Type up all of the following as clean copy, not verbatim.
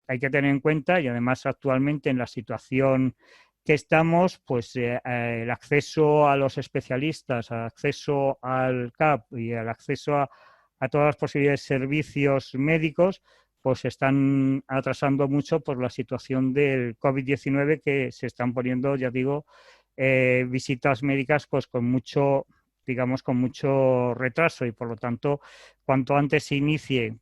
hay que tener en cuenta, y además actualmente en la situación que estamos, pues el acceso a los especialistas, al acceso al CAP y el acceso a todas las posibilidades de servicios médicos, pues se están atrasando mucho por la situación del COVID-19, que se están poniendo, ya digo, visitas médicas pues con mucho, digamos, con mucho retraso, y por lo tanto, cuanto antes se inicie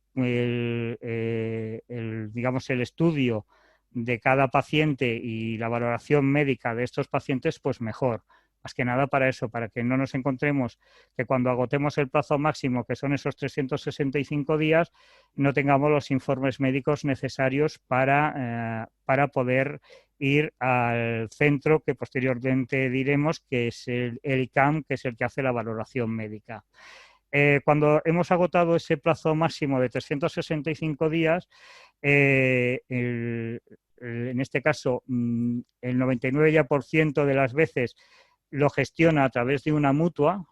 digamos, el estudio de cada paciente y la valoración médica de estos pacientes, pues mejor. Más que nada para eso, para que no nos encontremos que cuando agotemos el plazo máximo, que son esos 365 días, no tengamos los informes médicos necesarios para poder ir al centro que posteriormente diremos que es el ICAM, que es el que hace la valoración médica. Cuando hemos agotado ese plazo máximo de 365 días, en este caso, el 99% de las veces lo gestiona a través de una mutua,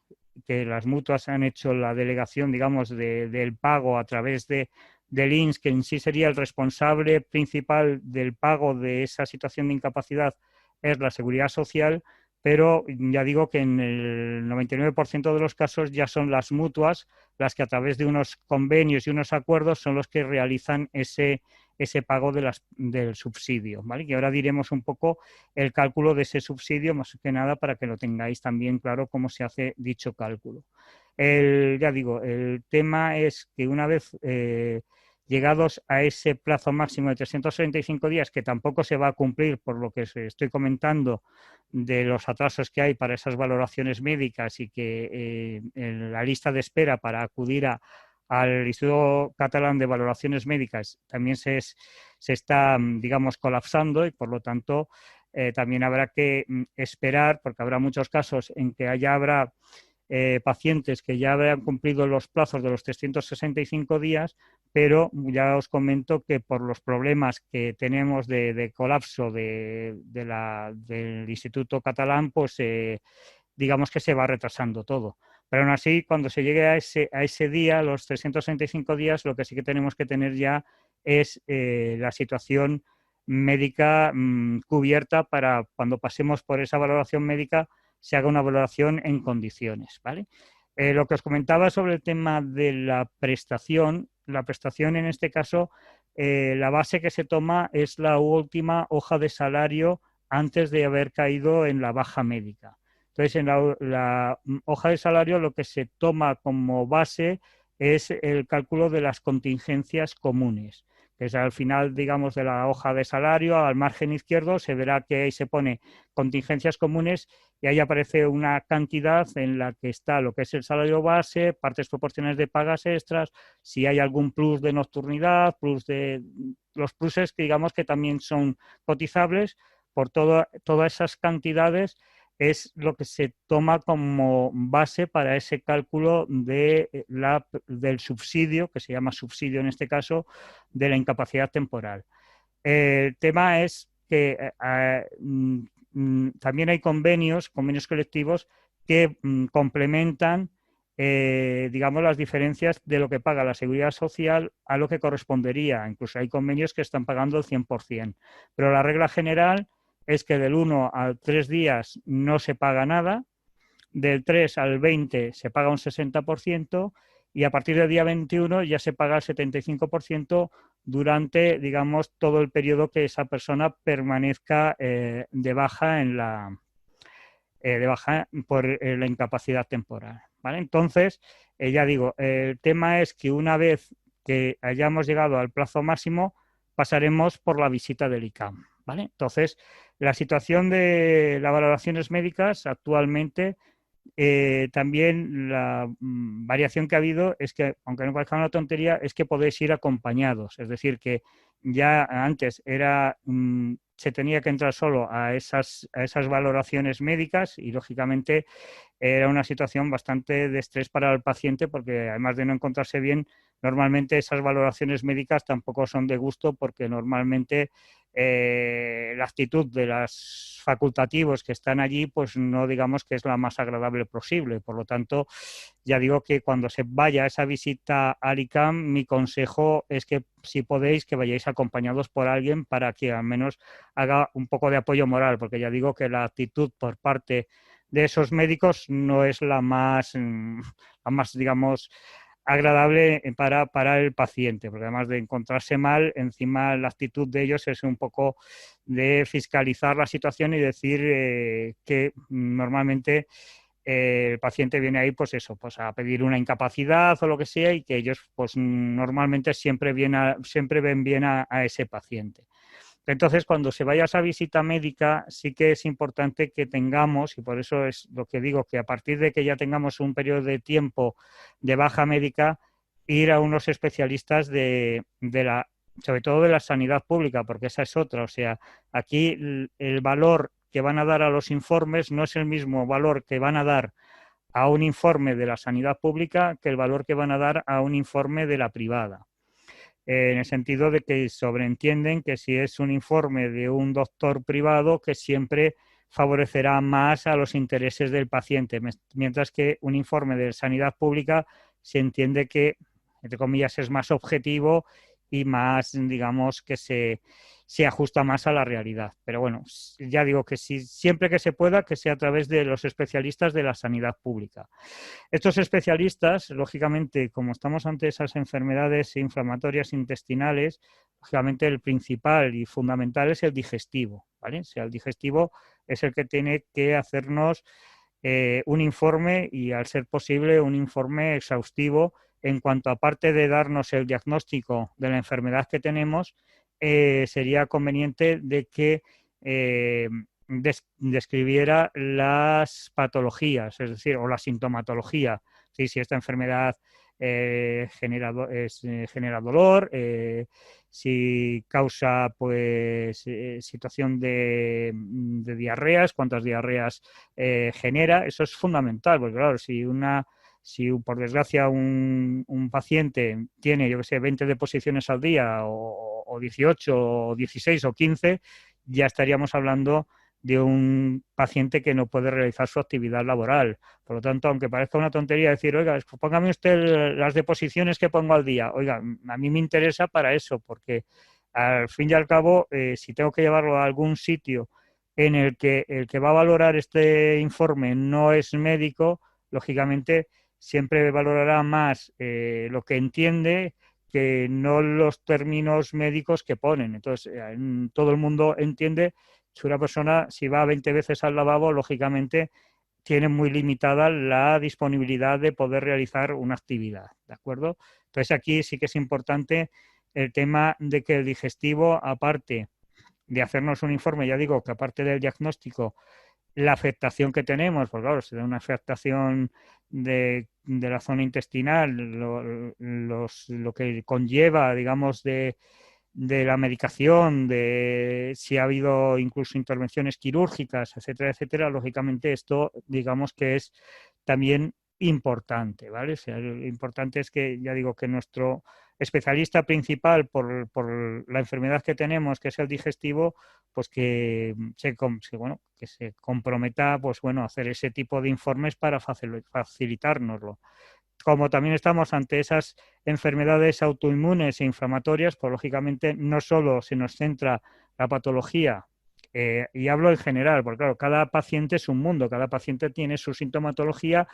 que las mutuas han hecho la delegación, digamos, del pago a través del INS, que en sí sería el responsable principal del pago de esa situación de incapacidad, es la Seguridad Social, pero ya digo que en el 99% de los casos ya son las mutuas las que a través de unos convenios y unos acuerdos son los que realizan ese pago del subsidio, ¿vale? Y ahora diremos un poco el cálculo de ese subsidio, más que nada para que lo tengáis también claro cómo se hace dicho cálculo. Ya digo, el tema es que una vez llegados a ese plazo máximo de 365 días, que tampoco se va a cumplir por lo que os estoy comentando de los atrasos que hay para esas valoraciones médicas, y que en la lista de espera para acudir al Instituto Catalán de Valoraciones Médicas también se está, digamos, colapsando, y por lo tanto también habrá que esperar, porque habrá muchos casos en que habrá pacientes que ya habrán cumplido los plazos de los 365 días, pero ya os comento que por los problemas que tenemos de colapso del Instituto Catalán, pues digamos que se va retrasando todo. Pero aún así, cuando se llegue a ese día, los 365 días, lo que sí que tenemos que tener ya es la situación médica cubierta, para cuando pasemos por esa valoración médica se haga una valoración en condiciones, ¿vale? Lo que os comentaba sobre el tema de la prestación en este caso, la base que se toma es la última hoja de salario antes de haber caído en la baja médica. Entonces, en la hoja de salario lo que se toma como base es el cálculo de las contingencias comunes, que es al final, digamos, de la hoja de salario, al margen izquierdo, se verá que ahí se pone contingencias comunes, y ahí aparece una cantidad en la que está lo que es el salario base, partes proporcionales de pagas extras, si hay algún plus de nocturnidad, los pluses que digamos que también son cotizables. Por todas esas cantidades es lo que se toma como base para ese cálculo del subsidio, que se llama subsidio en este caso, de la incapacidad temporal. El tema es que también hay convenios colectivos que complementan, digamos, las diferencias de lo que paga la Seguridad Social a lo que correspondería. Incluso hay convenios que están pagando el 100%. Pero la regla general es que del 1 al 3 días no se paga nada, del 3 al 20 se paga un 60%, y a partir del día 21 ya se paga el 75% durante, digamos, todo el periodo que esa persona permanezca de baja por la incapacidad temporal, ¿vale? Entonces, ya digo, el tema es que una vez que hayamos llegado al plazo máximo, pasaremos por la visita del ICAM, ¿vale? Entonces, la situación de las valoraciones médicas actualmente, también la variación que ha habido es que, aunque no parezca una tontería, es que podéis ir acompañados. Es decir, que ya antes se tenía que entrar solo a esas valoraciones médicas, y lógicamente era una situación bastante de estrés para el paciente, porque además de no encontrarse bien, normalmente esas valoraciones médicas tampoco son de gusto, porque normalmente la actitud de los facultativos que están allí, pues no digamos que es la más agradable posible. Por lo tanto, ya digo que cuando se vaya a esa visita al ICAM, mi consejo es que si podéis, que vayáis acompañados por alguien para que al menos haga un poco de apoyo moral, porque ya digo que la actitud por parte de esos médicos no es la más, digamos, agradable para el paciente, porque además de encontrarse mal, encima la actitud de ellos es un poco de fiscalizar la situación y decir que normalmente el paciente viene ahí, pues eso, pues a pedir una incapacidad o lo que sea, y que ellos, pues normalmente siempre ven bien a ese paciente. Entonces, cuando se vaya a esa visita médica, sí que es importante que tengamos, y por eso es lo que digo, que a partir de que ya tengamos un periodo de tiempo de baja médica, ir a unos especialistas sobre todo de la sanidad pública, porque esa es otra. O sea, aquí el valor que van a dar a los informes no es el mismo valor que van a dar a un informe de la sanidad pública que el valor que van a dar a un informe de la privada. En el sentido de que sobreentienden que si es un informe de un doctor privado, que siempre favorecerá más a los intereses del paciente, mientras que un informe de sanidad pública se entiende que, entre comillas, es más objetivo y más, digamos, que se ajusta más a la realidad. Pero bueno, ya digo que siempre que se pueda, que sea a través de los especialistas de la sanidad pública. Estos especialistas, lógicamente, como estamos ante esas enfermedades inflamatorias intestinales, lógicamente el principal y fundamental es el digestivo, ¿vale? O sea, el digestivo es el que tiene que hacernos un informe y, al ser posible, un informe exhaustivo en cuanto, aparte de darnos el diagnóstico de la enfermedad que tenemos, sería conveniente de que describiera las patologías, es decir, o la sintomatología, ¿sí? Si esta enfermedad genera dolor, si causa pues situación de diarreas, cuántas diarreas genera. Eso es fundamental, porque claro, si por desgracia un paciente tiene, yo que sé, 20 deposiciones al día o 18 o 16 o 15, ya estaríamos hablando de un paciente que no puede realizar su actividad laboral. Por lo tanto, aunque parezca una tontería decir, oiga, póngame usted las deposiciones que pongo al día. Oiga, a mí me interesa para eso, porque al fin y al cabo, si tengo que llevarlo a algún sitio en el que va a valorar este informe no es médico, lógicamente siempre valorará más lo que entiende que no los términos médicos que ponen. Entonces, todo el mundo entiende que una persona, si va 20 veces al lavabo, lógicamente tiene muy limitada la disponibilidad de poder realizar una actividad, ¿de acuerdo? Entonces, aquí sí que es importante el tema de que el digestivo, aparte de hacernos un informe, ya digo que aparte del diagnóstico, la afectación que tenemos, pues claro, si da una afectación de la zona intestinal, lo que conlleva, digamos, de la medicación, de si ha habido incluso intervenciones quirúrgicas, etcétera, etcétera, lógicamente esto, digamos que es también importante, ¿vale? O sea, lo importante es que, ya digo, que nuestro especialista principal por la enfermedad que tenemos, que es el digestivo, pues que se comprometa, pues bueno, a hacer ese tipo de informes para facilitárnoslo. Como también estamos ante esas enfermedades autoinmunes e inflamatorias, pues lógicamente no solo se nos centra la patología, y hablo en general, porque claro, cada paciente es un mundo, cada paciente tiene su sintomatología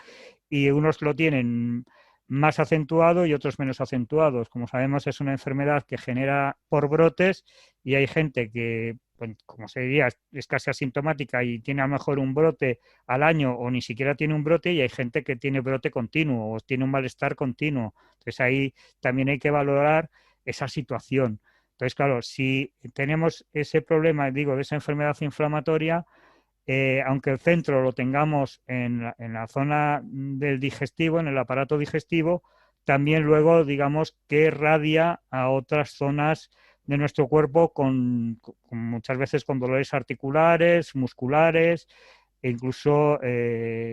y unos lo tienen más acentuado y otros menos acentuados. Como sabemos, es una enfermedad que genera por brotes y hay gente que, pues, como se diría, es casi asintomática y tiene a lo mejor un brote al año o ni siquiera tiene un brote, y hay gente que tiene brote continuo o tiene un malestar continuo. Entonces ahí también hay que valorar esa situación. Entonces, claro, si tenemos ese problema, digo, de esa enfermedad inflamatoria, aunque el centro lo tengamos en la zona del digestivo, en el aparato digestivo, también luego, digamos, que radia a otras zonas de nuestro cuerpo muchas veces con dolores articulares, musculares, e incluso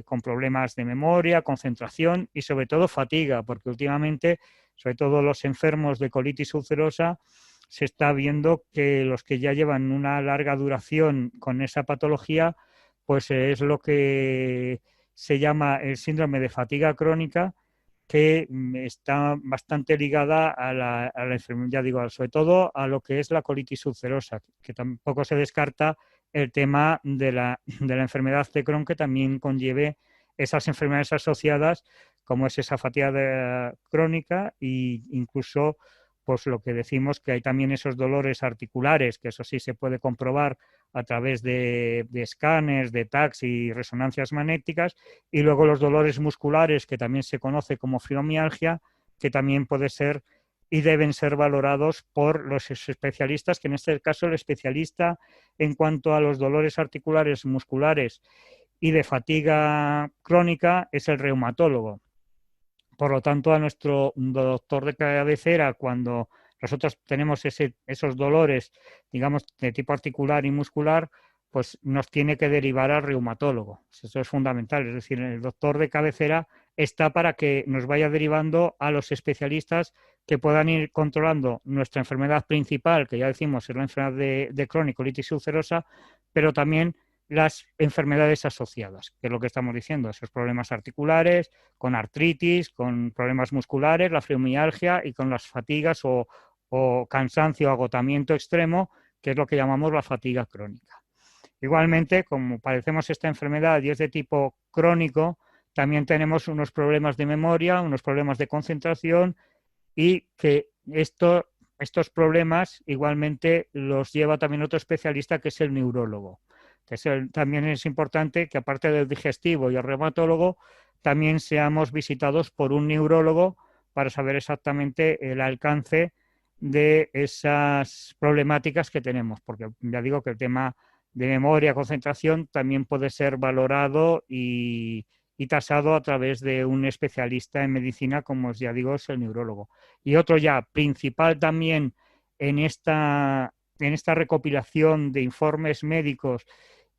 con problemas de memoria, concentración y sobre todo fatiga, porque últimamente, sobre todo los enfermos de colitis ulcerosa, se está viendo que los que ya llevan una larga duración con esa patología, pues es lo que se llama el síndrome de fatiga crónica, que está bastante ligada a la enfermedad, ya digo, sobre todo a lo que es la colitis ulcerosa, que tampoco se descarta el tema de la enfermedad de Crohn, que también conlleve esas enfermedades asociadas, como es esa fatiga crónica e incluso pues lo que decimos que hay también esos dolores articulares, que eso sí se puede comprobar a través de escáneres, de TACs y resonancias magnéticas, y luego los dolores musculares, que también se conoce como fibromialgia, que también puede ser y deben ser valorados por los especialistas, que en este caso el especialista en cuanto a los dolores articulares, musculares y de fatiga crónica es el reumatólogo. Por lo tanto, a nuestro doctor de cabecera, cuando nosotros tenemos esos dolores, digamos, de tipo articular y muscular, pues nos tiene que derivar al reumatólogo. Eso es fundamental. Es decir, el doctor de cabecera está para que nos vaya derivando a los especialistas que puedan ir controlando nuestra enfermedad principal, que ya decimos es la enfermedad de Crohn y colitis ulcerosa, pero también las enfermedades asociadas, que es lo que estamos diciendo, esos problemas articulares, con artritis, con problemas musculares, la fibromialgia y con las fatigas o cansancio, agotamiento extremo, que es lo que llamamos la fatiga crónica. Igualmente, como padecemos esta enfermedad y es de tipo crónico, también tenemos unos problemas de memoria, unos problemas de concentración y que estos problemas igualmente los lleva también otro especialista que es el neurólogo. Entonces, también es importante que aparte del digestivo y el reumatólogo, también seamos visitados por un neurólogo para saber exactamente el alcance de esas problemáticas que tenemos, porque ya digo que el tema de memoria, concentración, también puede ser valorado y tasado a través de un especialista en medicina, como os ya digo, es el neurólogo. Y otro ya principal también en esta recopilación de informes médicos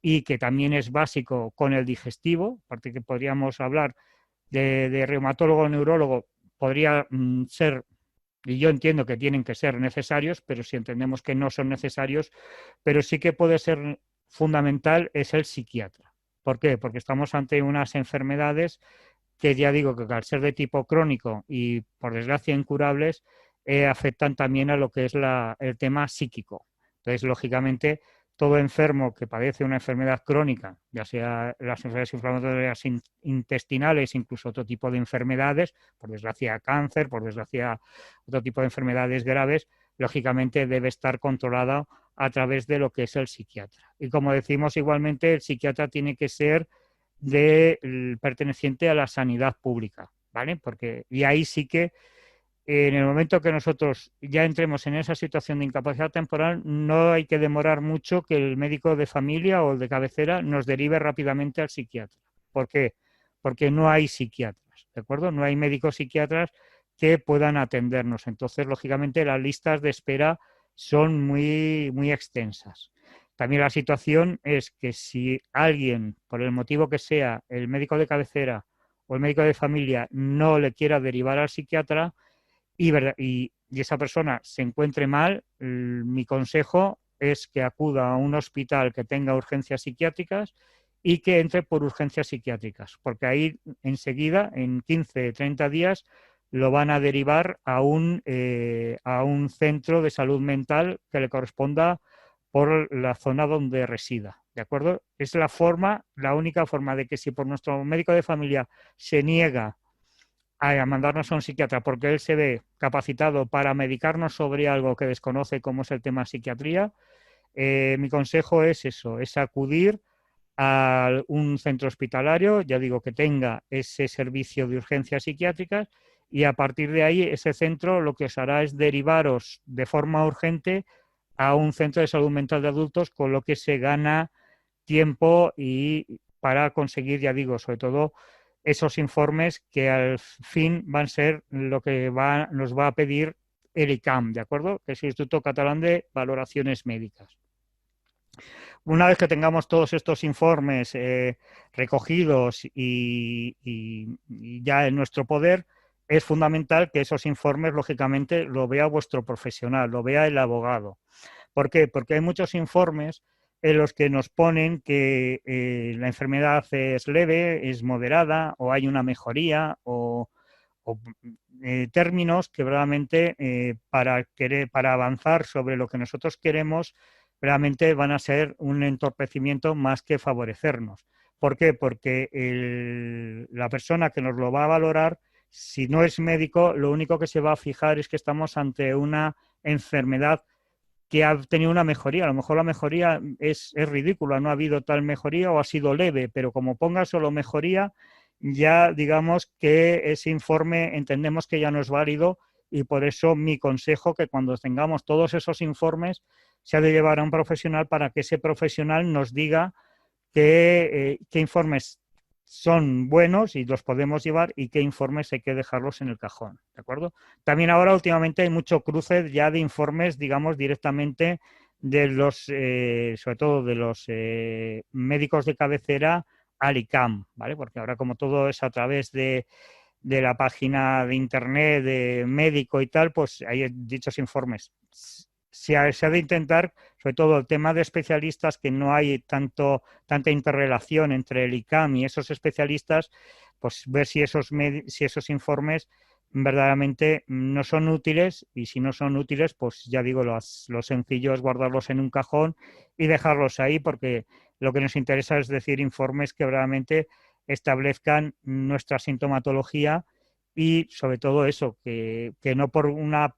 y que también es básico con el digestivo, aparte que podríamos hablar de reumatólogo o neurólogo, podría ser, y yo entiendo que tienen que ser necesarios, pero si entendemos que no son necesarios, pero sí que puede ser fundamental es el psiquiatra. ¿Por qué? Porque estamos ante unas enfermedades que ya digo que al ser de tipo crónico y por desgracia incurables, afectan también a lo que es el tema psíquico. Entonces, lógicamente, todo enfermo que padece una enfermedad crónica, ya sea las enfermedades inflamatorias intestinales, incluso otro tipo de enfermedades, por desgracia cáncer, por desgracia otro tipo de enfermedades graves, lógicamente debe estar controlada a través de lo que es el psiquiatra. Y como decimos igualmente, el psiquiatra tiene que ser perteneciente a la sanidad pública, ¿vale? Porque, y ahí sí que en el momento que nosotros ya entremos en esa situación de incapacidad temporal, no hay que demorar mucho que el médico de familia o el de cabecera nos derive rápidamente al psiquiatra. ¿Por qué? Porque no hay psiquiatras, ¿de acuerdo? No hay médicos psiquiatras que puedan atendernos. Entonces, lógicamente, las listas de espera son muy, muy extensas. También la situación es que si alguien, por el motivo que sea, el médico de cabecera o el médico de familia no le quiera derivar al psiquiatra, y esa persona se encuentre mal, mi consejo es que acuda a un hospital que tenga urgencias psiquiátricas y que entre por urgencias psiquiátricas, porque ahí enseguida, en 15, 30 días, lo van a derivar a un centro de salud mental que le corresponda por la zona donde resida, ¿de acuerdo? Es la única forma de que si por nuestro médico de familia se niega a mandarnos a un psiquiatra porque él se ve capacitado para medicarnos sobre algo que desconoce como es el tema psiquiatría, mi consejo es eso, es acudir a un centro hospitalario, ya digo que tenga ese servicio de urgencias psiquiátricas y a partir de ahí ese centro lo que os hará es derivaros de forma urgente a un centro de salud mental de adultos, con lo que se gana tiempo y para conseguir, ya digo, sobre todo esos informes que al fin van a ser lo que nos va a pedir el ICAM, ¿de acuerdo? Que es el Instituto Catalán de Valoraciones Médicas. Una vez que tengamos todos estos informes recogidos y ya en nuestro poder, es fundamental que esos informes, lógicamente, lo vea vuestro profesional, lo vea el abogado. ¿Por qué? Porque hay muchos informes en los que nos ponen que la enfermedad es leve, es moderada, o hay una mejoría, o términos que realmente para avanzar sobre lo que nosotros queremos, realmente van a ser un entorpecimiento más que favorecernos. ¿Por qué? Porque la persona que nos lo va a valorar, si no es médico, lo único que se va a fijar es que estamos ante una enfermedad que ha tenido una mejoría. A lo mejor la mejoría es ridícula, no ha habido tal mejoría o ha sido leve, pero como ponga solo mejoría, ya digamos que ese informe entendemos que ya no es válido, y por eso mi consejo que cuando tengamos todos esos informes se ha de llevar a un profesional para que ese profesional nos diga qué informes son buenos y los podemos llevar y qué informes hay que dejarlos en el cajón, ¿de acuerdo? También ahora últimamente hay mucho cruce ya de informes, digamos, directamente de los, sobre todo de los médicos de cabecera al ICAM, ¿vale? Porque ahora como todo es a través de la página de internet de médico y tal, pues hay dichos informes. Se ha de intentar, sobre todo el tema de especialistas, que no hay tanta interrelación entre el ICAM y esos especialistas, pues ver si esos informes verdaderamente no son útiles, y si no son útiles, pues ya digo, lo sencillo es guardarlos en un cajón y dejarlos ahí, porque lo que nos interesa es decir informes que realmente establezcan nuestra sintomatología y sobre todo eso, que no por una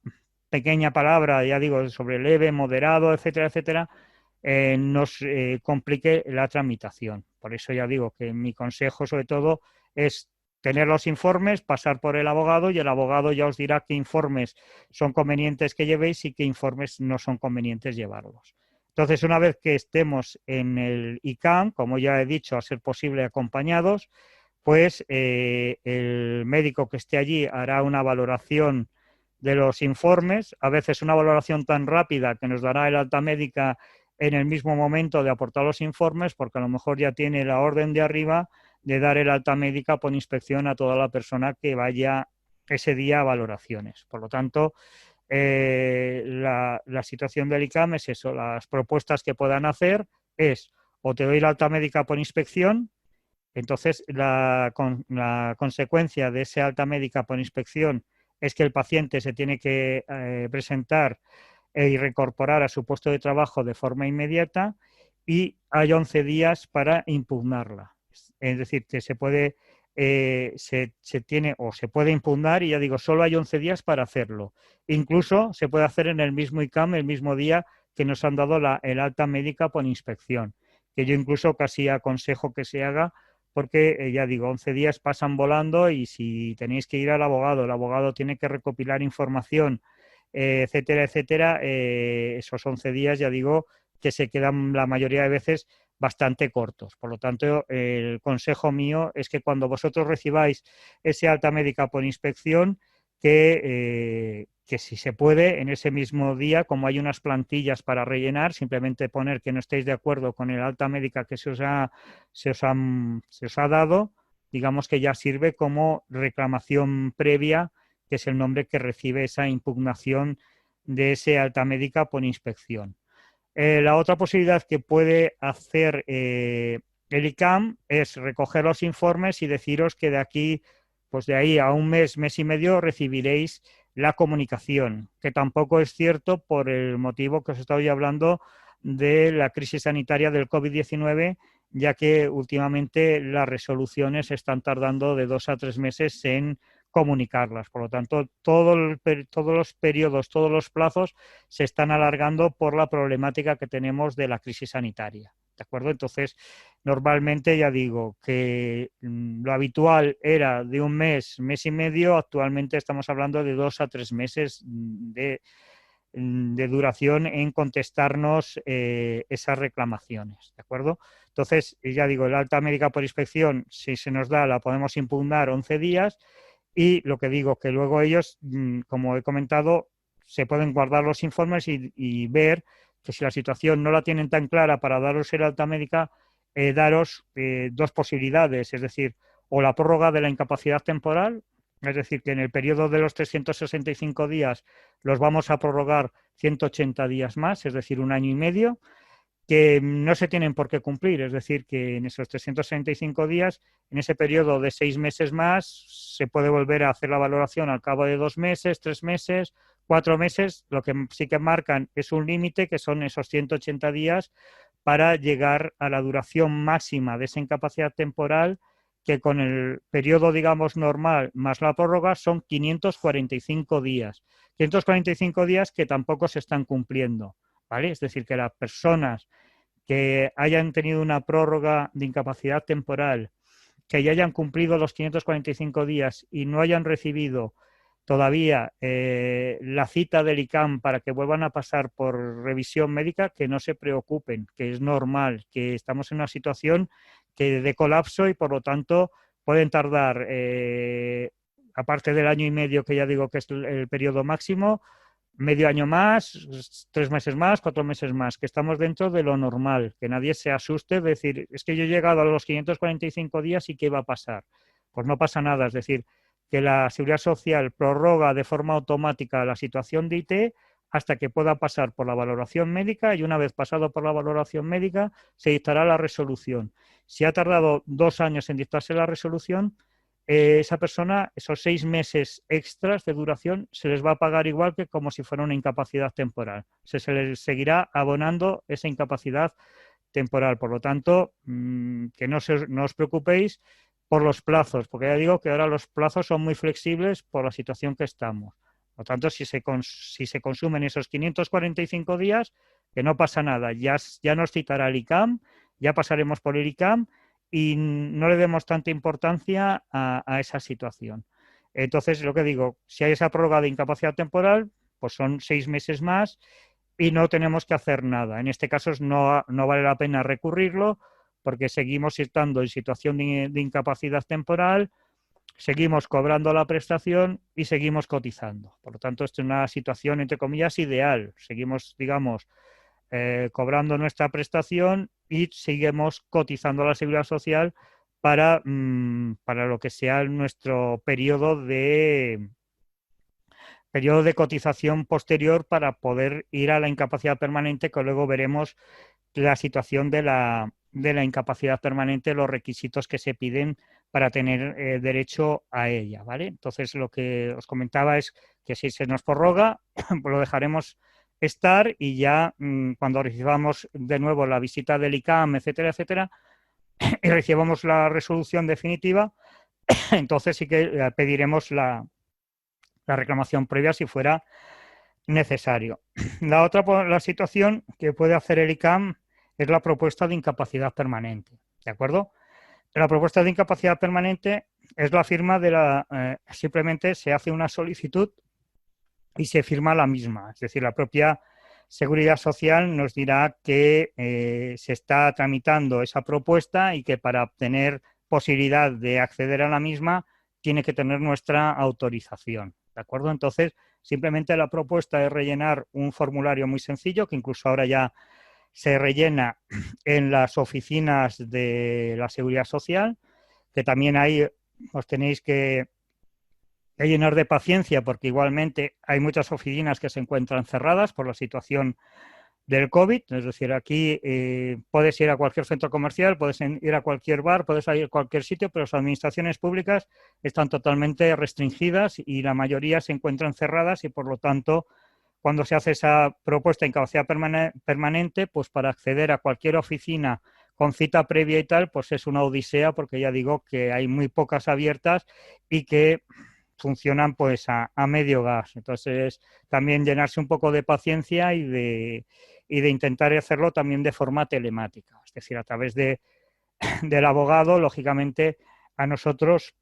pequeña palabra, ya digo, sobre leve, moderado, etcétera, etcétera, nos complique la tramitación. Por eso ya digo que mi consejo sobre todo es tener los informes, pasar por el abogado, y el abogado ya os dirá qué informes son convenientes que llevéis y qué informes no son convenientes llevarlos. Entonces, una vez que estemos en el ICAM, como ya he dicho, a ser posible acompañados, pues el médico que esté allí hará una valoración de los informes, a veces una valoración tan rápida que nos dará el alta médica en el mismo momento de aportar los informes, porque a lo mejor ya tiene la orden de arriba de dar el alta médica por inspección a toda la persona que vaya ese día a valoraciones. Por lo tanto, la situación del ICAM es eso, las propuestas que puedan hacer es: o te doy la alta médica por inspección. Entonces, la consecuencia de esa alta médica por inspección es que el paciente se tiene que presentar y reincorporar a su puesto de trabajo de forma inmediata, y hay 11 días para impugnarla. Es decir, que se puede, se puede impugnar, y ya digo, solo hay 11 días para hacerlo. Incluso se puede hacer en el mismo ICAM, el mismo día que nos han dado el alta médica por inspección, que yo incluso casi aconsejo que se haga, porque ya digo, 11 días pasan volando, y si tenéis que ir al abogado, el abogado tiene que recopilar información, etcétera, etcétera, esos 11 días ya digo que se quedan la mayoría de veces bastante cortos. Por lo tanto, el consejo mío es que cuando vosotros recibáis ese alta médica por inspección, que si se puede, en ese mismo día, como hay unas plantillas para rellenar, simplemente poner que no estéis de acuerdo con el alta médica que se os ha dado, digamos que ya sirve como reclamación previa, que es el nombre que recibe esa impugnación de ese alta médica por inspección. La otra posibilidad que puede hacer el ICAM es recoger los informes y deciros que de aquí, pues de ahí a un mes, mes y medio, recibiréis la comunicación, que tampoco es cierto por el motivo que os estoy hablando de la crisis sanitaria del COVID-19, ya que últimamente las resoluciones están tardando de 2 a 3 meses en comunicarlas. Por lo tanto, todos los periodos, todos los plazos se están alargando por la problemática que tenemos de la crisis sanitaria. ¿De acuerdo? Entonces, normalmente ya digo que lo habitual era de un mes, mes y medio. Actualmente estamos hablando de 2 a 3 meses de duración en contestarnos esas reclamaciones, ¿de acuerdo? Entonces, ya digo, el alta médica por inspección, si se nos da, la podemos impugnar 11 días, y lo que digo, que luego ellos, como he comentado, se pueden guardar los informes y ver que si la situación no la tienen tan clara para daros el alta médica, daros dos posibilidades, es decir, o la prórroga de la incapacidad temporal, Es decir, que en el periodo de los 365 días los vamos a prorrogar 180 días más, es decir, un año y medio, que no se tienen por qué cumplir. Es decir, que en esos 365 días, en ese periodo de 6 meses más, se puede volver a hacer la valoración al cabo de 2 meses, 3 meses, 4 meses. Lo que sí que marcan es un límite, que son esos 180 días, para llegar a la duración máxima de esa incapacidad temporal, que con el periodo, digamos, normal más la prórroga son 545 días. 545 días que tampoco se están cumpliendo, ¿vale? Es decir, que las personas que hayan tenido una prórroga de incapacidad temporal, que ya hayan cumplido los 545 días y no hayan recibido todavía la cita del ICAM para que vuelvan a pasar por revisión médica, que no se preocupen, que es normal, que estamos en una situación de colapso y por lo tanto pueden tardar, aparte del año y medio que ya digo que es el periodo máximo, medio año más, 3 meses más, 4 meses más, que estamos dentro de lo normal, que nadie se asuste de decir, es que yo he llegado a los 545 días y ¿qué va a pasar? Pues no pasa nada, es decir, que la Seguridad Social prorroga de forma automática la situación de IT hasta que pueda pasar por la valoración médica y una vez pasado por la valoración médica se dictará la resolución. Si ha tardado 2 años en dictarse la resolución, esa persona, esos 6 meses extras de duración, se les va a pagar igual que como si fuera una incapacidad temporal. Se les seguirá abonando esa incapacidad temporal. Por lo tanto, que no os preocupéis por los plazos, porque ya digo que ahora los plazos son muy flexibles por la situación que estamos. Por lo tanto, si se consumen esos 545 días, que no pasa nada, ya nos citará el ICAM, ya pasaremos por el ICAM y no le demos tanta importancia a esa situación. Entonces, lo que digo, si hay esa prórroga de incapacidad temporal, pues son 6 meses más y no tenemos que hacer nada. En este caso no vale la pena recurrirlo porque seguimos estando en situación de incapacidad temporal, seguimos cobrando la prestación y seguimos cotizando. Por lo tanto, esto es una situación, entre comillas, ideal. Seguimos, digamos, cobrando nuestra prestación y seguimos cotizando a la Seguridad Social para lo que sea nuestro periodo de cotización posterior para poder ir a la incapacidad permanente, que luego veremos la situación de la incapacidad permanente, los requisitos que se piden para tener derecho a ella, ¿vale? Entonces, lo que os comentaba es que si se nos prorroga, pues lo dejaremos estar y ya cuando recibamos de nuevo la visita del ICAM, etcétera, etcétera, y recibamos la resolución definitiva, entonces sí que pediremos la reclamación previa si fuera necesario. La situación que puede hacer el ICAM es la propuesta de incapacidad permanente, ¿de acuerdo? La propuesta de incapacidad permanente es la firma simplemente se hace una solicitud y se firma la misma, es decir, la propia Seguridad Social nos dirá que se está tramitando esa propuesta y que para obtener posibilidad de acceder a la misma tiene que tener nuestra autorización, ¿de acuerdo? Entonces, simplemente la propuesta es rellenar un formulario muy sencillo que incluso ahora ya se rellena en las oficinas de la Seguridad Social, que también ahí os tenéis que llenar de paciencia porque igualmente hay muchas oficinas que se encuentran cerradas por la situación del COVID, es decir, aquí puedes ir a cualquier centro comercial, puedes ir a cualquier bar, puedes ir a cualquier sitio, pero las administraciones públicas están totalmente restringidas y la mayoría se encuentran cerradas y por lo tanto cuando se hace esa propuesta de incapacidad permanente, pues para acceder a cualquier oficina con cita previa y tal, pues es una odisea porque ya digo que hay muy pocas abiertas y que funcionan pues a medio gas. Entonces, también llenarse un poco de paciencia y de intentar hacerlo también de forma telemática. Es decir, a través del abogado, lógicamente, a nosotros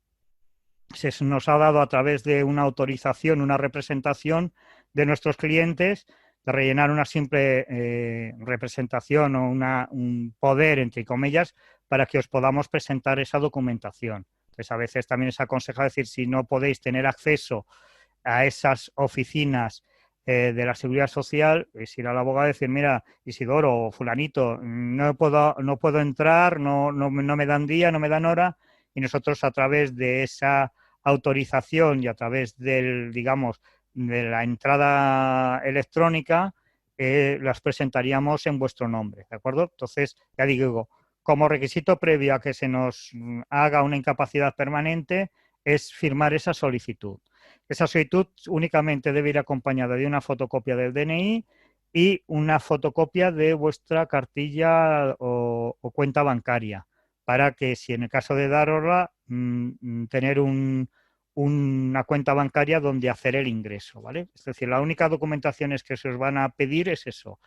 se nos ha dado a través de una autorización, una representación de nuestros clientes, de rellenar una simple representación o un poder, entre comillas, para que os podamos presentar esa documentación. Entonces, a veces también es aconsejable decir, si no podéis tener acceso a esas oficinas de la Seguridad Social, es ir al abogado y decir, mira, Isidoro o fulanito, no puedo entrar, no me dan día, no me dan hora, y nosotros a través de esa autorización y a través del, digamos, de la entrada electrónica, las presentaríamos en vuestro nombre, ¿de acuerdo? Entonces, ya digo, como requisito previo a que se nos haga una incapacidad permanente es firmar esa solicitud. Esa solicitud únicamente debe ir acompañada de una fotocopia del DNI y una fotocopia de vuestra cartilla o cuenta bancaria, para que si en el caso de darosla, tener una cuenta bancaria donde hacer el ingreso, ¿vale? Es decir, la única documentación que se os van a pedir es eso,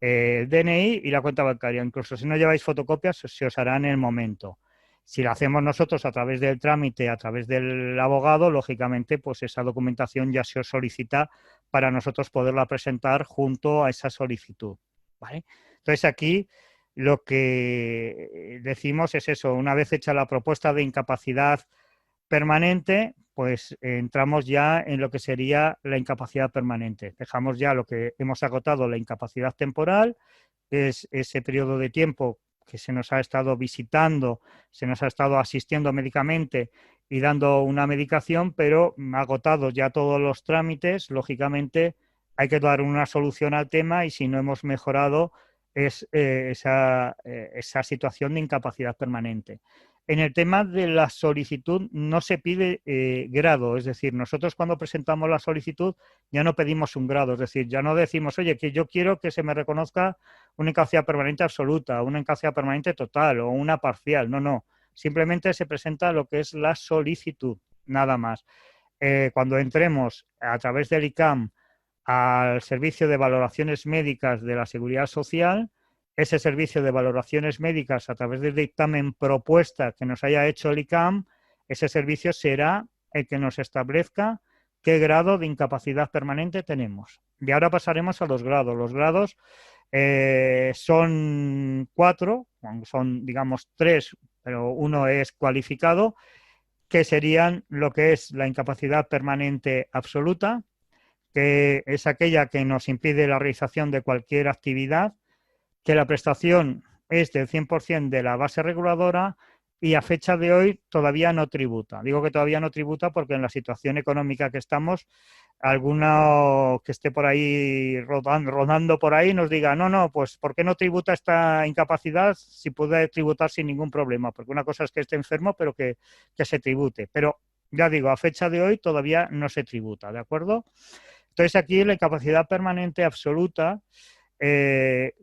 el DNI y la cuenta bancaria. Incluso si no lleváis fotocopias, se os hará en el momento. Si la hacemos nosotros a través del trámite, a través del abogado, lógicamente, pues esa documentación ya se os solicita para nosotros poderla presentar junto a esa solicitud, ¿vale? Entonces aquí lo que decimos es eso, una vez hecha la propuesta de incapacidad permanente, pues entramos ya en lo que sería la incapacidad permanente. Dejamos ya lo que hemos agotado, la incapacidad temporal, que es ese periodo de tiempo que se nos ha estado visitando, se nos ha estado asistiendo médicamente y dando una medicación, pero agotados ya todos los trámites, lógicamente hay que dar una solución al tema y si no hemos mejorado es esa situación de incapacidad permanente. En el tema de la solicitud no se pide grado, es decir, nosotros cuando presentamos la solicitud ya no pedimos un grado, es decir, ya no decimos, oye, que yo quiero que se me reconozca una incapacidad permanente absoluta, una incapacidad permanente total o una parcial, no, simplemente se presenta lo que es la solicitud, nada más. Cuando entremos a través del ICAM al servicio de valoraciones médicas de la Seguridad Social, ese servicio de valoraciones médicas a través del dictamen propuesta que nos haya hecho el ICAM, ese servicio será el que nos establezca qué grado de incapacidad permanente tenemos. Y ahora pasaremos a los grados. Los grados son 4, son digamos 3, pero uno es cualificado, que serían lo que es la incapacidad permanente absoluta, que es aquella que nos impide la realización de cualquier actividad, que la prestación es del 100% de la base reguladora y a fecha de hoy todavía no tributa. Digo que todavía no tributa porque en la situación económica que estamos, alguno que esté por ahí rodando por ahí nos diga, no, pues ¿por qué no tributa esta incapacidad si puede tributar sin ningún problema? Porque una cosa es que esté enfermo, pero que se tribute. Pero ya digo, a fecha de hoy todavía no se tributa, ¿de acuerdo? Entonces aquí la incapacidad permanente absoluta,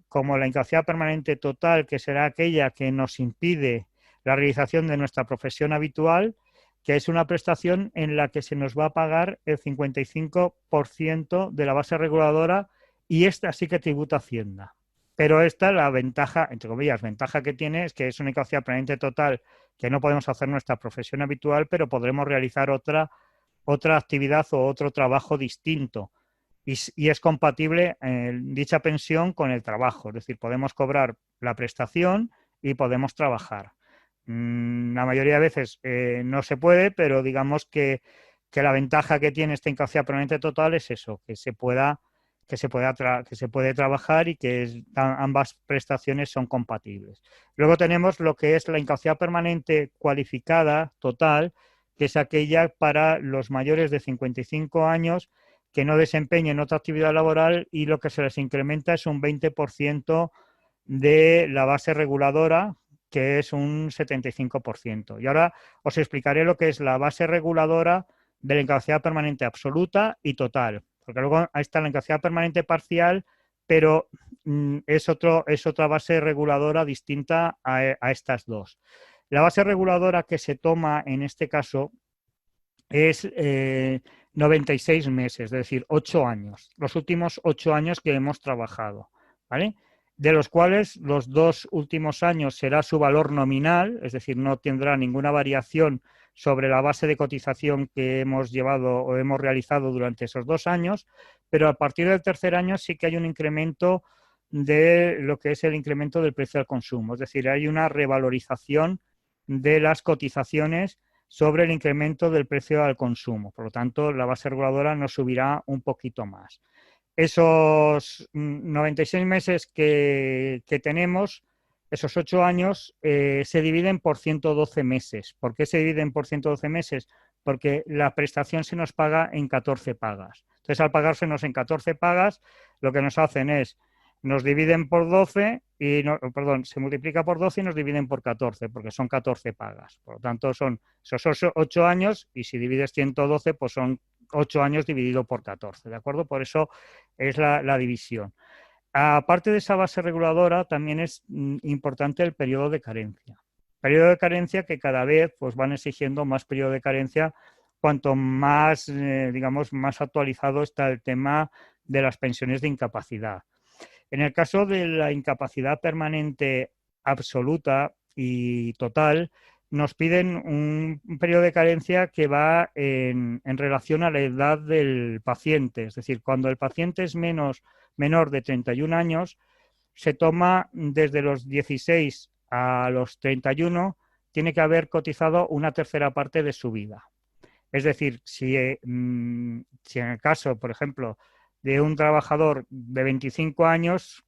como la incapacidad permanente total, que será aquella que nos impide la realización de nuestra profesión habitual, que es una prestación en la que se nos va a pagar el 55% de la base reguladora y esta sí que tributa Hacienda. Pero esta, la ventaja, entre comillas, ventaja que tiene es que es una incapacidad permanente total que no podemos hacer nuestra profesión habitual, pero podremos realizar otra actividad o otro trabajo distinto. Y es compatible dicha pensión con el trabajo, es decir, podemos cobrar la prestación y podemos trabajar. La mayoría de veces no se puede, pero digamos que la ventaja que tiene esta incapacidad permanente total es eso, que se puede trabajar y que ambas prestaciones son compatibles. Luego tenemos lo que es la incapacidad permanente cualificada total, que es aquella para los mayores de 55 años que no desempeñen otra actividad laboral y lo que se les incrementa es un 20% de la base reguladora, que es un 75%. Y ahora os explicaré lo que es la base reguladora de la incapacidad permanente absoluta y total, porque luego ahí está la incapacidad permanente parcial, pero es otra base reguladora distinta a estas dos. La base reguladora que se toma en este caso es 96 meses, es decir, 8 años, los últimos 8 años que hemos trabajado, ¿vale? De los cuales los 2 últimos años será su valor nominal, es decir, no tendrá ninguna variación sobre la base de cotización que hemos llevado o hemos realizado durante esos 2 años, pero a partir del tercer año sí que hay un incremento de lo que es el incremento del precio al consumo, es decir, hay una revalorización de las cotizaciones sobre el incremento del precio al consumo. Por lo tanto, la base reguladora nos subirá un poquito más. Esos 96 meses que tenemos, esos 8 años, se dividen por 112 meses. ¿Por qué se dividen por 112 meses? porque la prestación se nos paga en 14 pagas. Entonces, al pagársenos en 14 pagas, lo que nos hacen es, nos dividen por 12 y, se multiplica por 12 y nos dividen por 14, porque son 14 pagas. Por lo tanto, son esos 8 años y si divides 112, pues son 8 años dividido por 14, ¿de acuerdo? Por eso es la división. Aparte de esa base reguladora, también es importante el periodo de carencia. Periodo de carencia que cada vez pues, van exigiendo más periodo de carencia cuanto más, digamos, más actualizado está el tema de las pensiones de incapacidad. En el caso de la incapacidad permanente absoluta y total, nos piden un periodo de carencia que va en relación a la edad del paciente. Es decir, cuando el paciente es menor de 31 años, se toma desde los 16 a los 31, tiene que haber cotizado una tercera parte de su vida. Es decir, si en el caso, por ejemplo, de un trabajador de 25 años,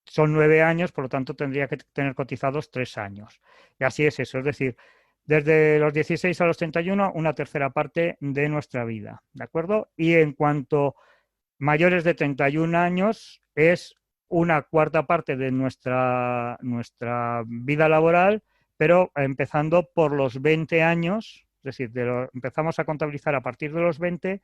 son 9 años, por lo tanto tendría que tener cotizados 3 años. Y así es eso, es decir, desde los 16 a los 31, una tercera parte de nuestra vida, ¿de acuerdo? Y en cuanto mayores de 31 años, es una cuarta parte de nuestra vida laboral, pero empezando por los 20 años, es decir, empezamos a contabilizar a partir de los 20,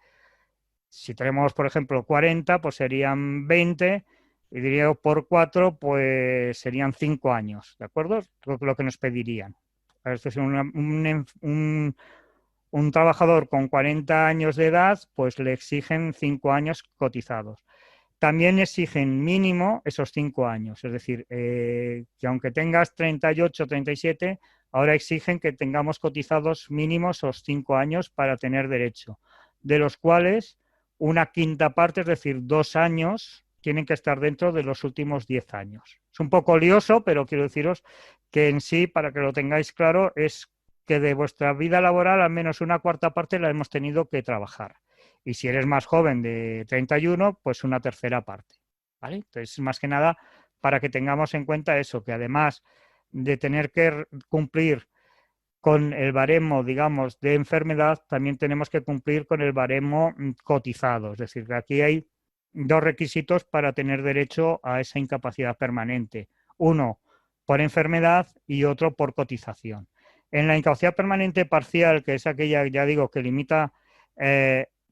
si tenemos, por ejemplo, 40, pues serían 20, y diría por 4, pues serían 5 años, ¿de acuerdo? Lo que nos pedirían. Es decir, un trabajador con 40 años de edad, pues le exigen 5 años cotizados. También exigen mínimo esos 5 años, es decir, que aunque tengas 38, 37, ahora exigen que tengamos cotizados mínimos esos 5 años para tener derecho, de los cuales una quinta parte, es decir, 2 años, tienen que estar dentro de los últimos 10 años. Es un poco lioso, pero quiero deciros que en sí, para que lo tengáis claro, es que de vuestra vida laboral al menos una cuarta parte la hemos tenido que trabajar. Y si eres más joven de 31, pues una tercera parte, ¿vale? Entonces, más que nada, para que tengamos en cuenta eso, que además de tener que cumplir con el baremo, digamos, de enfermedad, también tenemos que cumplir con el baremo cotizado. Es decir, que aquí hay 2 requisitos para tener derecho a esa incapacidad permanente. Uno, por enfermedad y otro por cotización. En la incapacidad permanente parcial, que es aquella, ya digo, que limita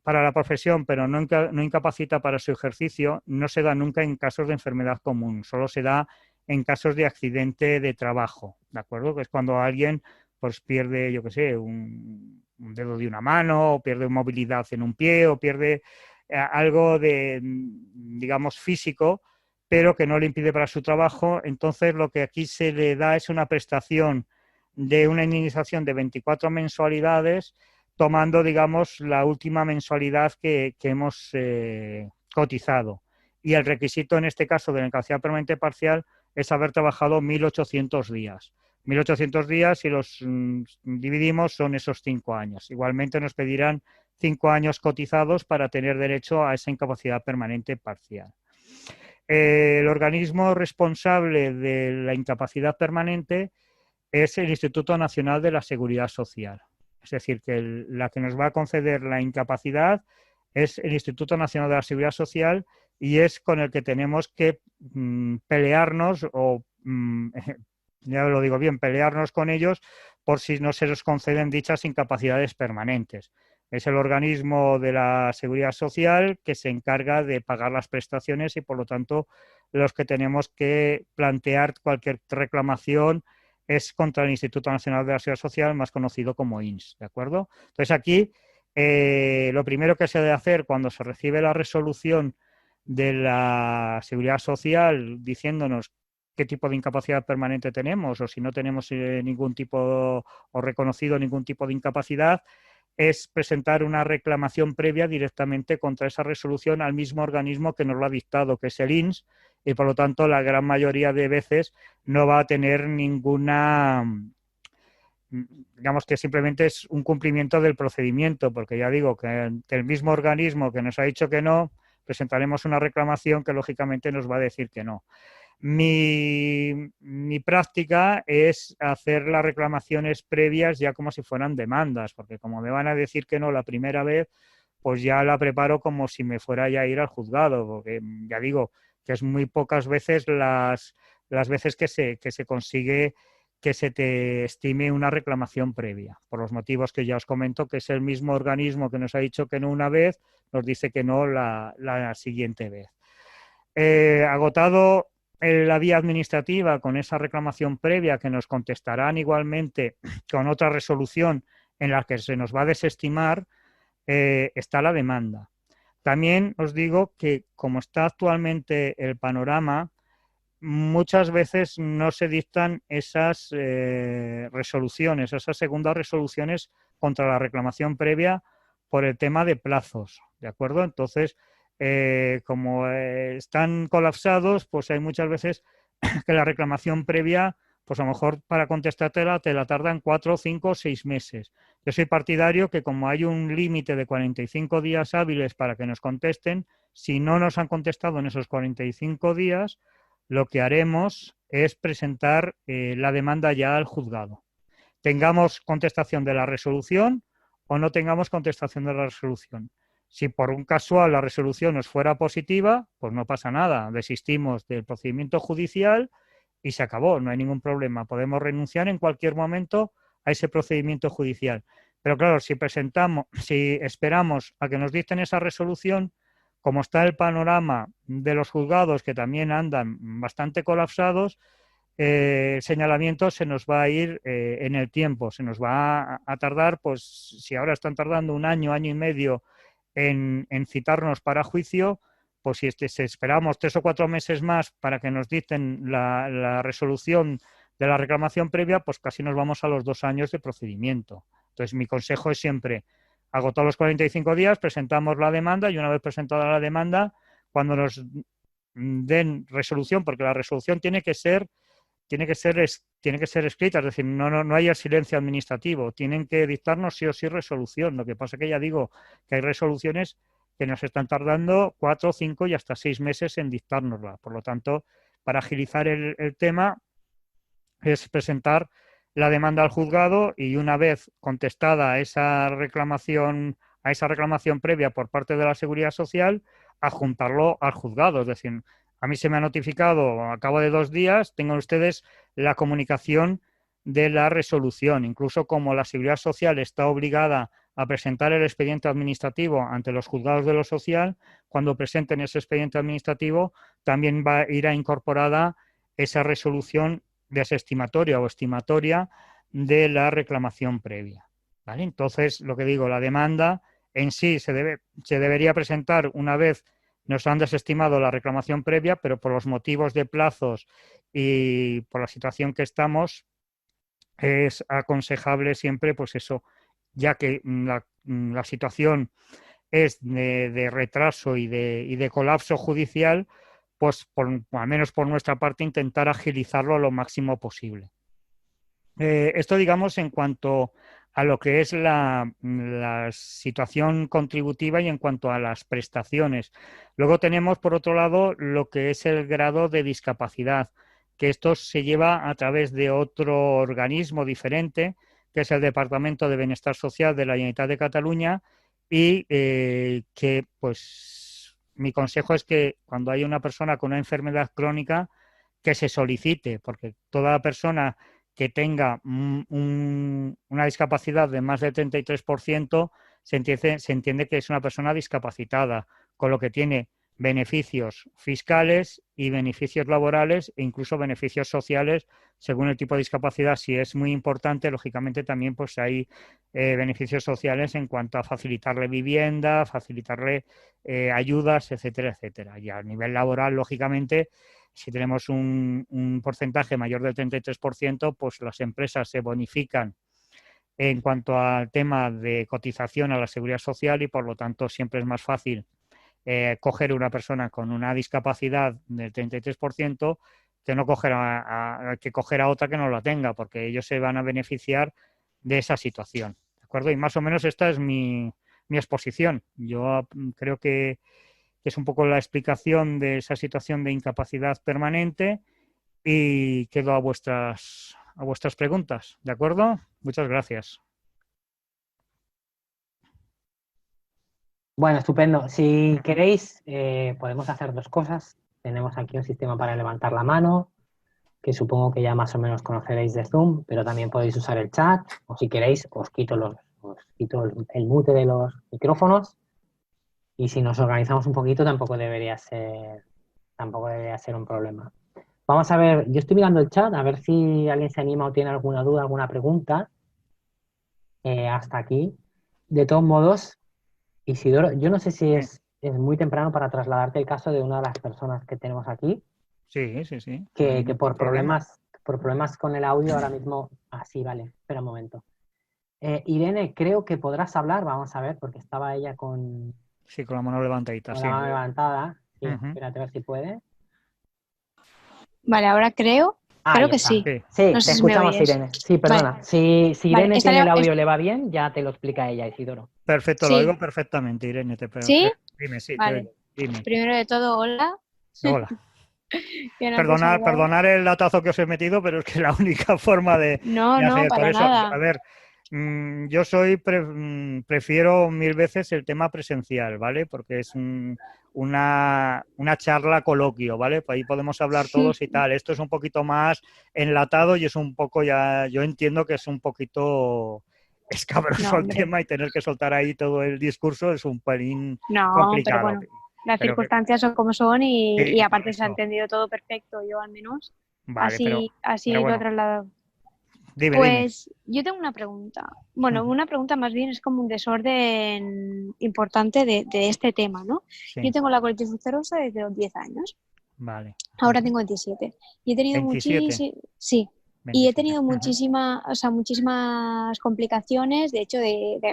para la profesión, pero no incapacita para su ejercicio, no se da nunca en casos de enfermedad común, solo se da en casos de accidente de trabajo, ¿de acuerdo? Que es cuando alguien pues pierde, yo qué sé, un dedo de una mano, o pierde movilidad en un pie, o pierde algo de, digamos, físico, pero que no le impide para su trabajo. Entonces, lo que aquí se le da es una prestación de una indemnización de 24 mensualidades, tomando, digamos, la última mensualidad que hemos cotizado. Y el requisito en este caso de la incapacidad permanente parcial es haber trabajado 1.800 días. 1.800 días, si los dividimos, son esos 5 años. Igualmente nos pedirán 5 años cotizados para tener derecho a esa incapacidad permanente parcial. El organismo responsable de la incapacidad permanente es el Instituto Nacional de la Seguridad Social. Es decir, que la que nos va a conceder la incapacidad es el Instituto Nacional de la Seguridad Social y es con el que tenemos que pelearnos o, ya lo digo bien, pelearnos con ellos por si no se nos conceden dichas incapacidades permanentes. Es el organismo de la Seguridad Social que se encarga de pagar las prestaciones y, por lo tanto, los que tenemos que plantear cualquier reclamación es contra el Instituto Nacional de la Seguridad Social, más conocido como INS, ¿de acuerdo? Entonces, aquí lo primero que se debe hacer cuando se recibe la resolución de la Seguridad Social diciéndonos qué tipo de incapacidad permanente tenemos o si no tenemos ningún tipo o reconocido ningún tipo de incapacidad, es presentar una reclamación previa directamente contra esa resolución al mismo organismo que nos lo ha dictado, que es el INS, y por lo tanto la gran mayoría de veces no va a tener ninguna, digamos que simplemente es un cumplimiento del procedimiento, porque ya digo que el mismo organismo que nos ha dicho que no, presentaremos una reclamación que lógicamente nos va a decir que no. Mi práctica es hacer las reclamaciones previas ya como si fueran demandas, porque como me van a decir que no la primera vez, pues ya la preparo como si me fuera ya a ir al juzgado, porque ya digo que es muy pocas veces las veces que se consigue que se te estime una reclamación previa, por los motivos que ya os comento, que es el mismo organismo que nos ha dicho que no una vez, nos dice que no la siguiente vez. Agotado la vía administrativa con esa reclamación previa que nos contestarán igualmente con otra resolución en la que se nos va a desestimar, está la demanda. También os digo que como está actualmente el panorama, muchas veces no se dictan esas resoluciones, esas segundas resoluciones contra la reclamación previa por el tema de plazos, ¿de acuerdo? Entonces, como están colapsados, pues hay muchas veces que la reclamación previa, pues a lo mejor para contestártela te la tardan 4, 5 o 6 meses. Yo soy partidario que como hay un límite de 45 días hábiles para que nos contesten, si no nos han contestado en esos 45 días, lo que haremos es presentar la demanda ya al juzgado. Tengamos contestación de la resolución o no tengamos contestación de la resolución. Si por un casual la resolución nos fuera positiva, pues no pasa nada, desistimos del procedimiento judicial y se acabó, no hay ningún problema. Podemos renunciar en cualquier momento a ese procedimiento judicial. Pero claro, si esperamos a que nos dicten esa resolución, como está el panorama de los juzgados que también andan bastante colapsados, el señalamiento se nos va a ir en el tiempo, se nos va a tardar, pues si ahora están tardando un año, año y medio en citarnos para juicio, pues si esperamos 3 o 4 meses más para que nos dicten la resolución de la reclamación previa, pues casi nos vamos a los 2 años de procedimiento. Entonces, mi consejo es siempre, agotado los 45 días, presentamos la demanda y una vez presentada la demanda, cuando nos den resolución, porque la resolución tiene que ser escrita, es decir, no hay el silencio administrativo, tienen que dictarnos sí o sí resolución. Lo que pasa es que ya digo que hay resoluciones que nos están tardando 4, 5 y hasta 6 meses en dictárnosla. Por lo tanto, para agilizar el tema es presentar la demanda al juzgado y una vez contestada a esa reclamación previa por parte de la Seguridad Social, adjuntarlo al juzgado. Es decir, a mí se me ha notificado a cabo de 2 días, tengan ustedes la comunicación de la resolución. Incluso como la Seguridad Social está obligada a presentar el expediente administrativo ante los juzgados de lo social, cuando presenten ese expediente administrativo también va a ir incorporada esa resolución desestimatoria o estimatoria de la reclamación previa, ¿vale? Entonces, lo que digo, la demanda en sí se debería presentar una vez nos han desestimado la reclamación previa, pero por los motivos de plazos y por la situación que estamos, es aconsejable siempre, pues eso, ya que la situación es de retraso y de colapso judicial, pues al menos por nuestra parte intentar agilizarlo lo máximo posible. Esto, digamos, en cuanto a lo que es la situación contributiva y en cuanto a las prestaciones. Luego tenemos, por otro lado, lo que es el grado de discapacidad, que esto se lleva a través de otro organismo diferente, que es el Departamento de Bienestar Social de la Generalitat de Cataluña, y que, pues, mi consejo es que cuando hay una persona con una enfermedad crónica, que se solicite, porque toda persona que tenga una discapacidad de más del 33%, se entiende que es una persona discapacitada, con lo que tiene beneficios fiscales y beneficios laborales e incluso beneficios sociales según el tipo de discapacidad. Si es muy importante, lógicamente también pues hay beneficios sociales en cuanto a facilitarle vivienda, facilitarle ayudas, etcétera, etcétera. Y a nivel laboral, lógicamente, si tenemos un porcentaje mayor del 33%, pues las empresas se bonifican en cuanto al tema de cotización a la seguridad social y por lo tanto siempre es más fácil coger una persona con una discapacidad del 33% que no coger que coger a otra que no la tenga, porque ellos se van a beneficiar de esa situación. ¿De acuerdo? Y más o menos esta es mi exposición. Yo creo que que es un poco la explicación de esa situación de incapacidad permanente, y quedo a vuestras preguntas, ¿de acuerdo? Muchas gracias. Bueno, estupendo. Si queréis, podemos hacer dos cosas. Tenemos aquí un sistema para levantar la mano, que supongo que ya más o menos conoceréis de Zoom, pero también podéis usar el chat, o si queréis, os quito el mute de los micrófonos, y si nos organizamos un poquito tampoco debería ser un problema. Vamos a ver, yo estoy mirando el chat, a ver si alguien se anima o tiene alguna duda, alguna pregunta, hasta aquí. De todos modos, Isidoro, yo no sé si Sí, es muy temprano para trasladarte el caso de una de las personas que tenemos aquí, sí, sí, sí, no hay que ningún problema. por problemas con el audio ahora mismo... Ah, sí, vale, espera un momento. Irene, creo que podrás hablar, vamos a ver, porque estaba ella Sí, con la mano levantadita, con la sí. mano levantada. Sí, Ujú. espérate a ver si puede. Vale, ahora creo Ahí que está. sí. Sí, Sí, No te sé si me escuchamos, oyes. Irene. Sí, Vale, perdona. Si vale. Irene tiene el audio le va bien, ya te lo explica ella, Isidoro. perfecto, lo Sí, oigo perfectamente, Irene. sí, Dime, sí, te vale. oigo. Dime. Primero de todo, hola, Hola. que no te he saludado. Perdonar el latazo que os he metido, pero es que la única forma No, de no, hacer, por para eso, a nada. ver, yo prefiero mil veces el tema presencial, ¿vale? Porque es una charla coloquio, ¿vale? Pues ahí podemos hablar todos y tal. Esto es un poquito más enlatado y es un poco ya, yo entiendo que es un poquito escabroso No, el hombre, tema, y tener que soltar ahí todo el discurso es un pelín no, pero complicado. bueno, las Pero que, circunstancias son como son y por aparte se ha eso, entendido todo perfecto, yo al menos. vale, Así lo he bueno, trasladado. dime. Pues yo tengo una pregunta. Bueno, Ujú. una pregunta más bien es como un desorden importante de este tema, ¿no? Yo Sí, tengo la colitis ulcerosa desde los 10 años. vale. Ahora Ujú. tengo 27. Y he tenido 27, muchísimas, sí, y he 27. tenido Ujú. muchísimas complicaciones. De hecho,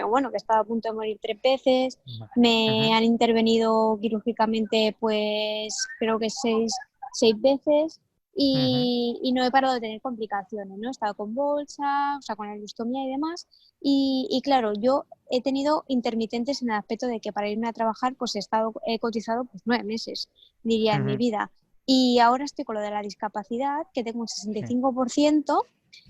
bueno, que he estado a punto de morir 3 veces. Vale. Me Ujú. han intervenido quirúrgicamente, pues creo que seis veces. Ujú. Y no he parado de tener complicaciones, ¿no? He estado con bolsa, o sea, con elustomía y demás. Y claro, yo he tenido intermitentes en el aspecto de que para irme a trabajar, pues he cotizado pues 9 meses, diría, en mi Ujú. vida. Y ahora estoy con lo de la discapacidad, que tengo un Sí. 65%,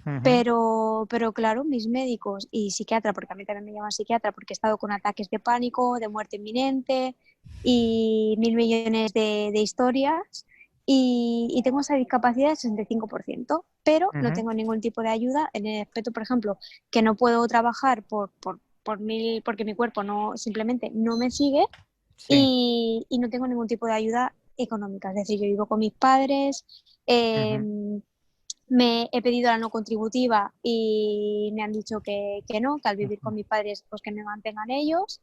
Ujú. pero claro, mis médicos y psiquiatra, porque a mí también me llaman psiquiatra, porque he estado con ataques de pánico, de muerte inminente y mil millones de historias. Y tengo esa discapacidad del 65%, pero no Ujú. tengo ningún tipo de ayuda en el aspecto, por ejemplo, que no puedo trabajar porque mi cuerpo no simplemente no me sigue, Sí. y no tengo ningún tipo de ayuda económica. Es decir, yo vivo con mis padres, eh, Ujú. me he pedido la no contributiva y me han dicho que no, que al vivir Ujú. con mis padres, pues que me mantengan ellos.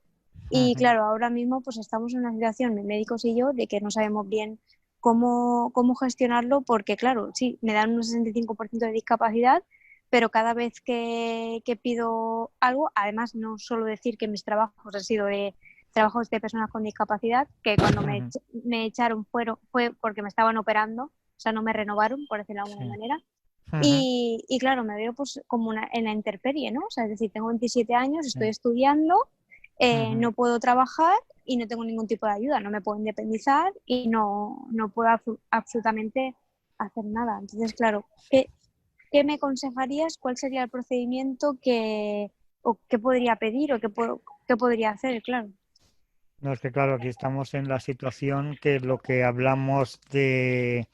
Y Ujú. claro, ahora mismo pues estamos en una situación, mis médicos y yo, de que no sabemos bien cómo gestionarlo, porque claro, sí, me dan un 65% de discapacidad, pero cada vez que pido algo, además no solo decir que mis trabajos han sido de trabajos de personas con discapacidad, que cuando Ujú. me echaron fue porque me estaban operando, o sea, no me renovaron, por decirlo de alguna Sí. manera. Ujú. Y claro, me veo pues como en la intemperie, ¿no? O sea, es decir, tengo 27 años, estoy Sí. estudiando, Ujú. no puedo trabajar y no tengo ningún tipo de ayuda, no me puedo independizar y no puedo absolutamente hacer nada. Entonces, claro, ¿qué me aconsejarías? ¿Cuál sería el procedimiento o qué podría pedir o qué podría hacer? Claro. No, es que claro, aquí estamos en la situación que lo que hablamos de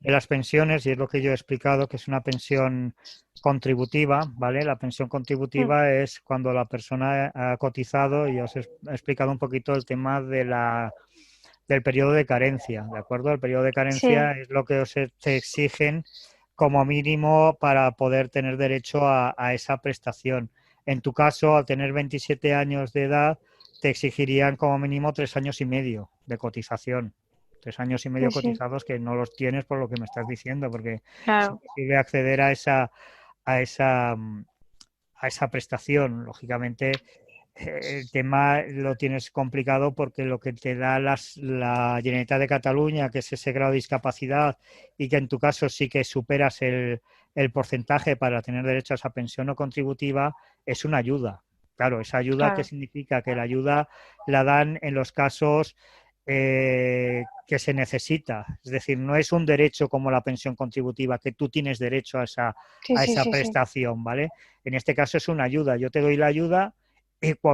las pensiones, y es lo que yo he explicado, que es una pensión contributiva, ¿vale? La pensión Mm, contributiva es cuando la persona ha cotizado, y os he explicado un poquito el tema del periodo de carencia, ¿de acuerdo? El periodo de sí, carencia es lo que te exigen como mínimo para poder tener derecho a esa prestación. En tu caso, al tener 27 años de edad, te exigirían como mínimo 3 años y medio de cotización. 3 años y medio sí, sí, cotizados que no los tienes por lo que me estás diciendo, porque es claro, imposible acceder a esa, a esa prestación. Lógicamente, el tema lo tienes complicado porque lo que te da la Generalitat de Cataluña, que es ese grado de discapacidad, y que en tu caso sí que superas el porcentaje para tener derecho a esa pensión no contributiva, es una ayuda. Claro, esa ayuda, ¿qué claro, significa? Que la ayuda la dan en los casos que se necesita. Es decir, no es un derecho como la pensión contributiva, que tú tienes derecho a esa Sí. prestación, ¿vale? En este caso es una ayuda. Yo te doy la ayuda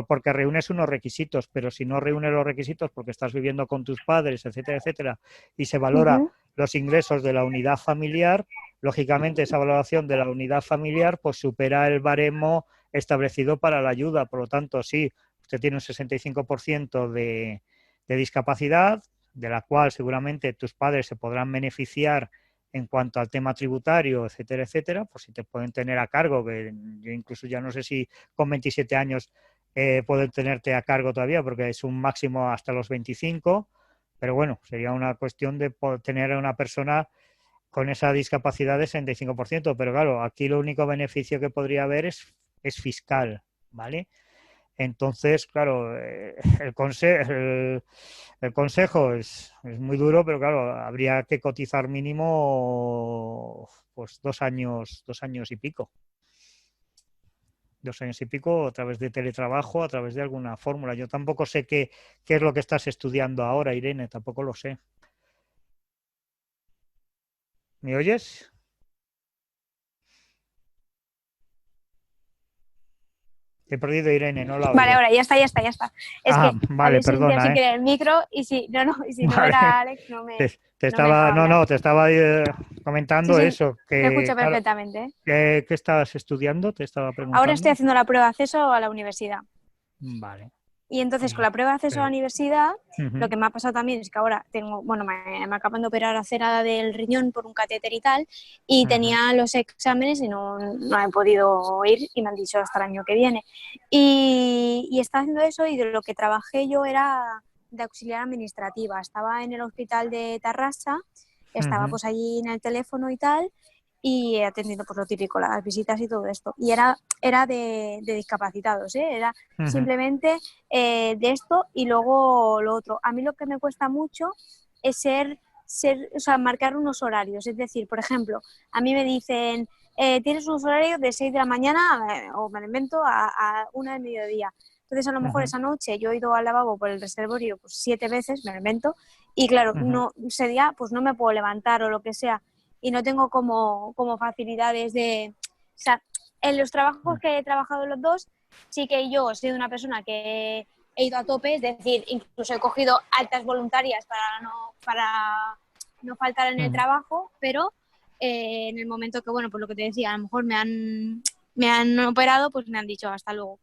porque reúnes unos requisitos, pero si no reúnes los requisitos porque estás viviendo con tus padres, etcétera, etcétera, y se valora Ujú. los ingresos de la unidad familiar, lógicamente esa valoración de la unidad familiar pues supera el baremo establecido para la ayuda. Por lo tanto, sí, usted tiene un 65% de discapacidad, de la cual seguramente tus padres se podrán beneficiar en cuanto al tema tributario, etcétera, etcétera, pues si te pueden tener a cargo, que yo incluso ya no sé si con 27 años pueden tenerte a cargo todavía, porque es un máximo hasta los 25, pero bueno, sería una cuestión de tener a una persona con esa discapacidad de 65%, pero claro, aquí lo único beneficio que podría haber es fiscal, ¿vale? Entonces, claro, el consejo es muy duro, pero claro, habría que cotizar mínimo pues 2 años y pico. 2 años y pico a través de teletrabajo, a través de alguna fórmula. Yo tampoco sé qué es lo que estás estudiando ahora, Irene, tampoco lo sé. ¿Me oyes? He perdido a Irene, no la Vale, oigo. ahora ya está. Es Ah, que vale, había silenciado sin perdona, ¿eh? querer el micro y si no Vale. era Alex, Te no me estaba, dejaba no, hablar. no, te estaba Sí, comentando sí, eso, te que escucho claro, perfectamente, ¿eh? ¿qué estabas estudiando? Te estaba Ahora estoy preguntando. haciendo la prueba de acceso a la universidad. Vale. Y entonces con Y, la prueba de acceso a la pero, universidad, lo ujú, que me ha pasado también es que ahora tengo, bueno, me acaban de operar a cera del riñón por un catéter y tal, y ujú, tenía los exámenes y no he podido ir y me han dicho hasta el año que viene. Y estaba haciendo eso y de lo que trabajé yo era de auxiliar administrativa. Estaba en el hospital de Tarrasa, estaba ujú, pues allí en el teléfono y tal, y atendiendo pues lo típico, las visitas y todo esto. Y era de discapacitados, ¿eh? Era ujú, simplemente de esto y luego lo otro. A mí lo que me cuesta mucho es o sea, marcar unos horarios. Es decir, por ejemplo, a mí me dicen, tienes unos horarios de 6 de la mañana, o me lo invento, a 1 del mediodía. Entonces, a lo mejor ujú, esa noche yo he ido al lavabo por el reservorio pues 7 veces, me lo invento, y claro, ujú, no, ese día pues no me puedo levantar o lo que sea, y no tengo como facilidades de... O sea, en los trabajos que he trabajado los dos, sí que yo he sido una persona que he ido a tope, es decir, incluso he cogido altas voluntarias para no faltar en el ujú. trabajo, pero en el momento que, bueno, pues lo que te decía, a lo mejor me han operado, pues me han dicho hasta luego.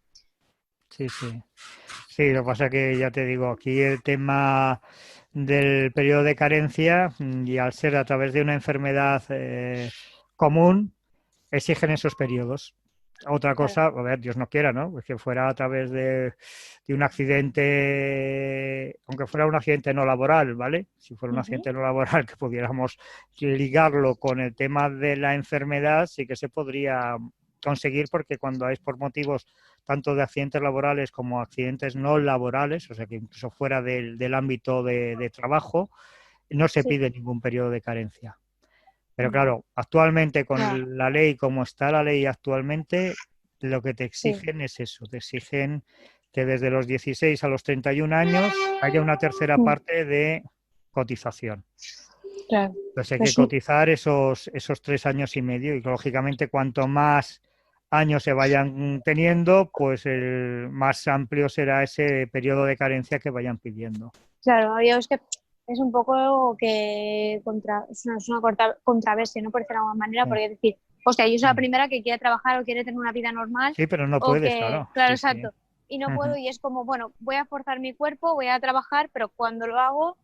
Sí, sí. Sí, lo que pasa que ya te digo, aquí el tema del periodo de carencia y al ser a través de una enfermedad común, exigen esos periodos. Otra Claro. cosa, a ver, Dios no quiera, ¿no? Pues que fuera a través de un accidente, aunque fuera un accidente no laboral, ¿vale? Si fuera un Ujú. accidente no laboral que pudiéramos ligarlo con el tema de la enfermedad, sí que se podría conseguir porque cuando hay por motivos tanto de accidentes laborales como accidentes no laborales, o sea que incluso fuera del ámbito de trabajo, no se Sí. pide ningún periodo de carencia. Pero Vale. claro, actualmente Ya. con la ley, como está la ley actualmente, lo que te Sí. exigen es eso, te exigen que desde los 16 a los 31 años haya una tercera Mm. parte de cotización. Claro. Entonces hay Pues que sí. cotizar esos 3 años y medio y lógicamente cuanto más años se vayan teniendo, pues el más amplio será ese periodo de carencia que vayan pidiendo. Claro, yo es que es un poco que es una controversia, ¿no? Por decirlo de alguna manera, Sí, porque es decir, hostia, yo soy la mm. primera que quiere trabajar o quiere tener una vida normal, Sí, pero no o puedes, que, claro. claro, Sí, sí. exacto, y no puedo, Ujú. y es como, bueno, voy a forzar mi cuerpo, voy a trabajar, pero cuando lo hago,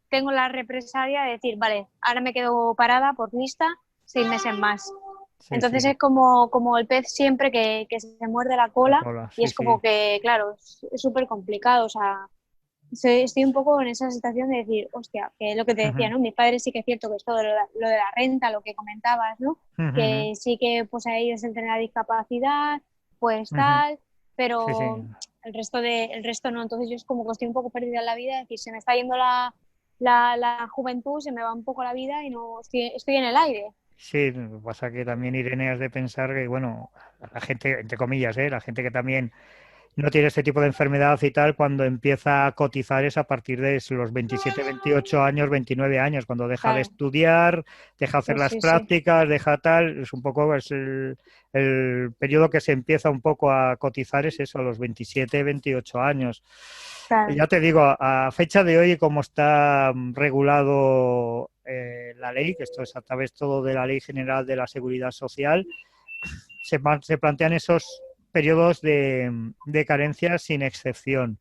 tengo la represalia de decir, vale, ahora me quedo parada por lista 6 meses más. Sí, Entonces sí. es como el pez siempre que se muerde la La cola cola, y sí, es como sí. que, claro, es súper complicado, o sea, estoy un poco en esa situación de decir, hostia, que es lo que te decía, Ujú, ¿no? Mis padres sí que es cierto que es todo lo de la renta, lo que comentabas, ¿no? ujú, Que sí que pues a ellos el tener la discapacidad, pues ujú. tal, Sí, sí. pero el resto no. Entonces yo es como que estoy un poco perdida en la vida, es decir, se me está yendo la juventud, se me va un poco la vida y no estoy en el aire. Sí, lo que pasa que también Irene has de pensar que, bueno, la gente, entre comillas, la gente que también no tiene este tipo de enfermedad y tal, cuando empieza a cotizar es a partir de los 27, 28 años, 29 años, cuando deja de Claro, estudiar, deja hacer pues las sí, sí, prácticas, deja tal, es un poco el periodo que se empieza un poco a cotizar es eso, a los 27, 28 años. claro, Ya te digo, a fecha de hoy, como está regulado la ley, que esto es a través todo de la Ley General de la Seguridad Social, se plantean esos periodos de carencia sin excepción.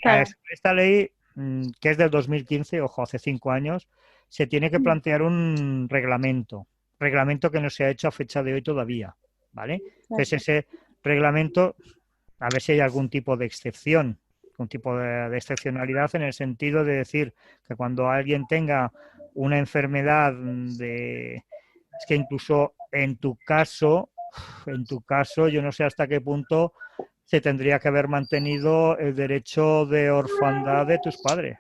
claro. Esta ley, que es del 2015, ojo, hace 5 años, se tiene que plantear un reglamento que no se ha hecho a fecha de hoy todavía, ¿vale? Claro. Entonces ese reglamento, a ver si hay algún tipo de excepción, un tipo de excepcionalidad en el sentido de decir que cuando alguien tenga una enfermedad es que incluso en tu caso, yo no sé hasta qué punto se tendría que haber mantenido el derecho de orfandad de tus padres.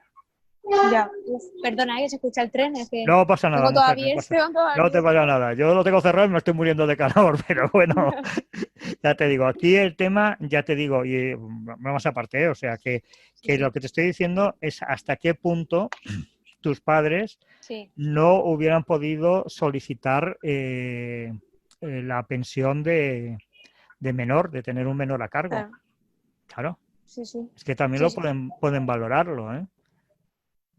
Ya, uf, perdona, que se escucha el tren, es que No pasa nada, tengo mujer, todavía, tengo no te todavía. pasa nada. Yo lo tengo cerrado y me estoy muriendo de calor, pero bueno, ya te digo, aquí el tema, ya te digo, y vamos aparte, o sea, que lo que te estoy diciendo es hasta qué punto tus padres Sí, no hubieran podido solicitar la pensión de menor, de tener un menor a cargo. claro, Claro, sí, sí, es que también sí, lo sí. pueden valorarlo, ¿eh?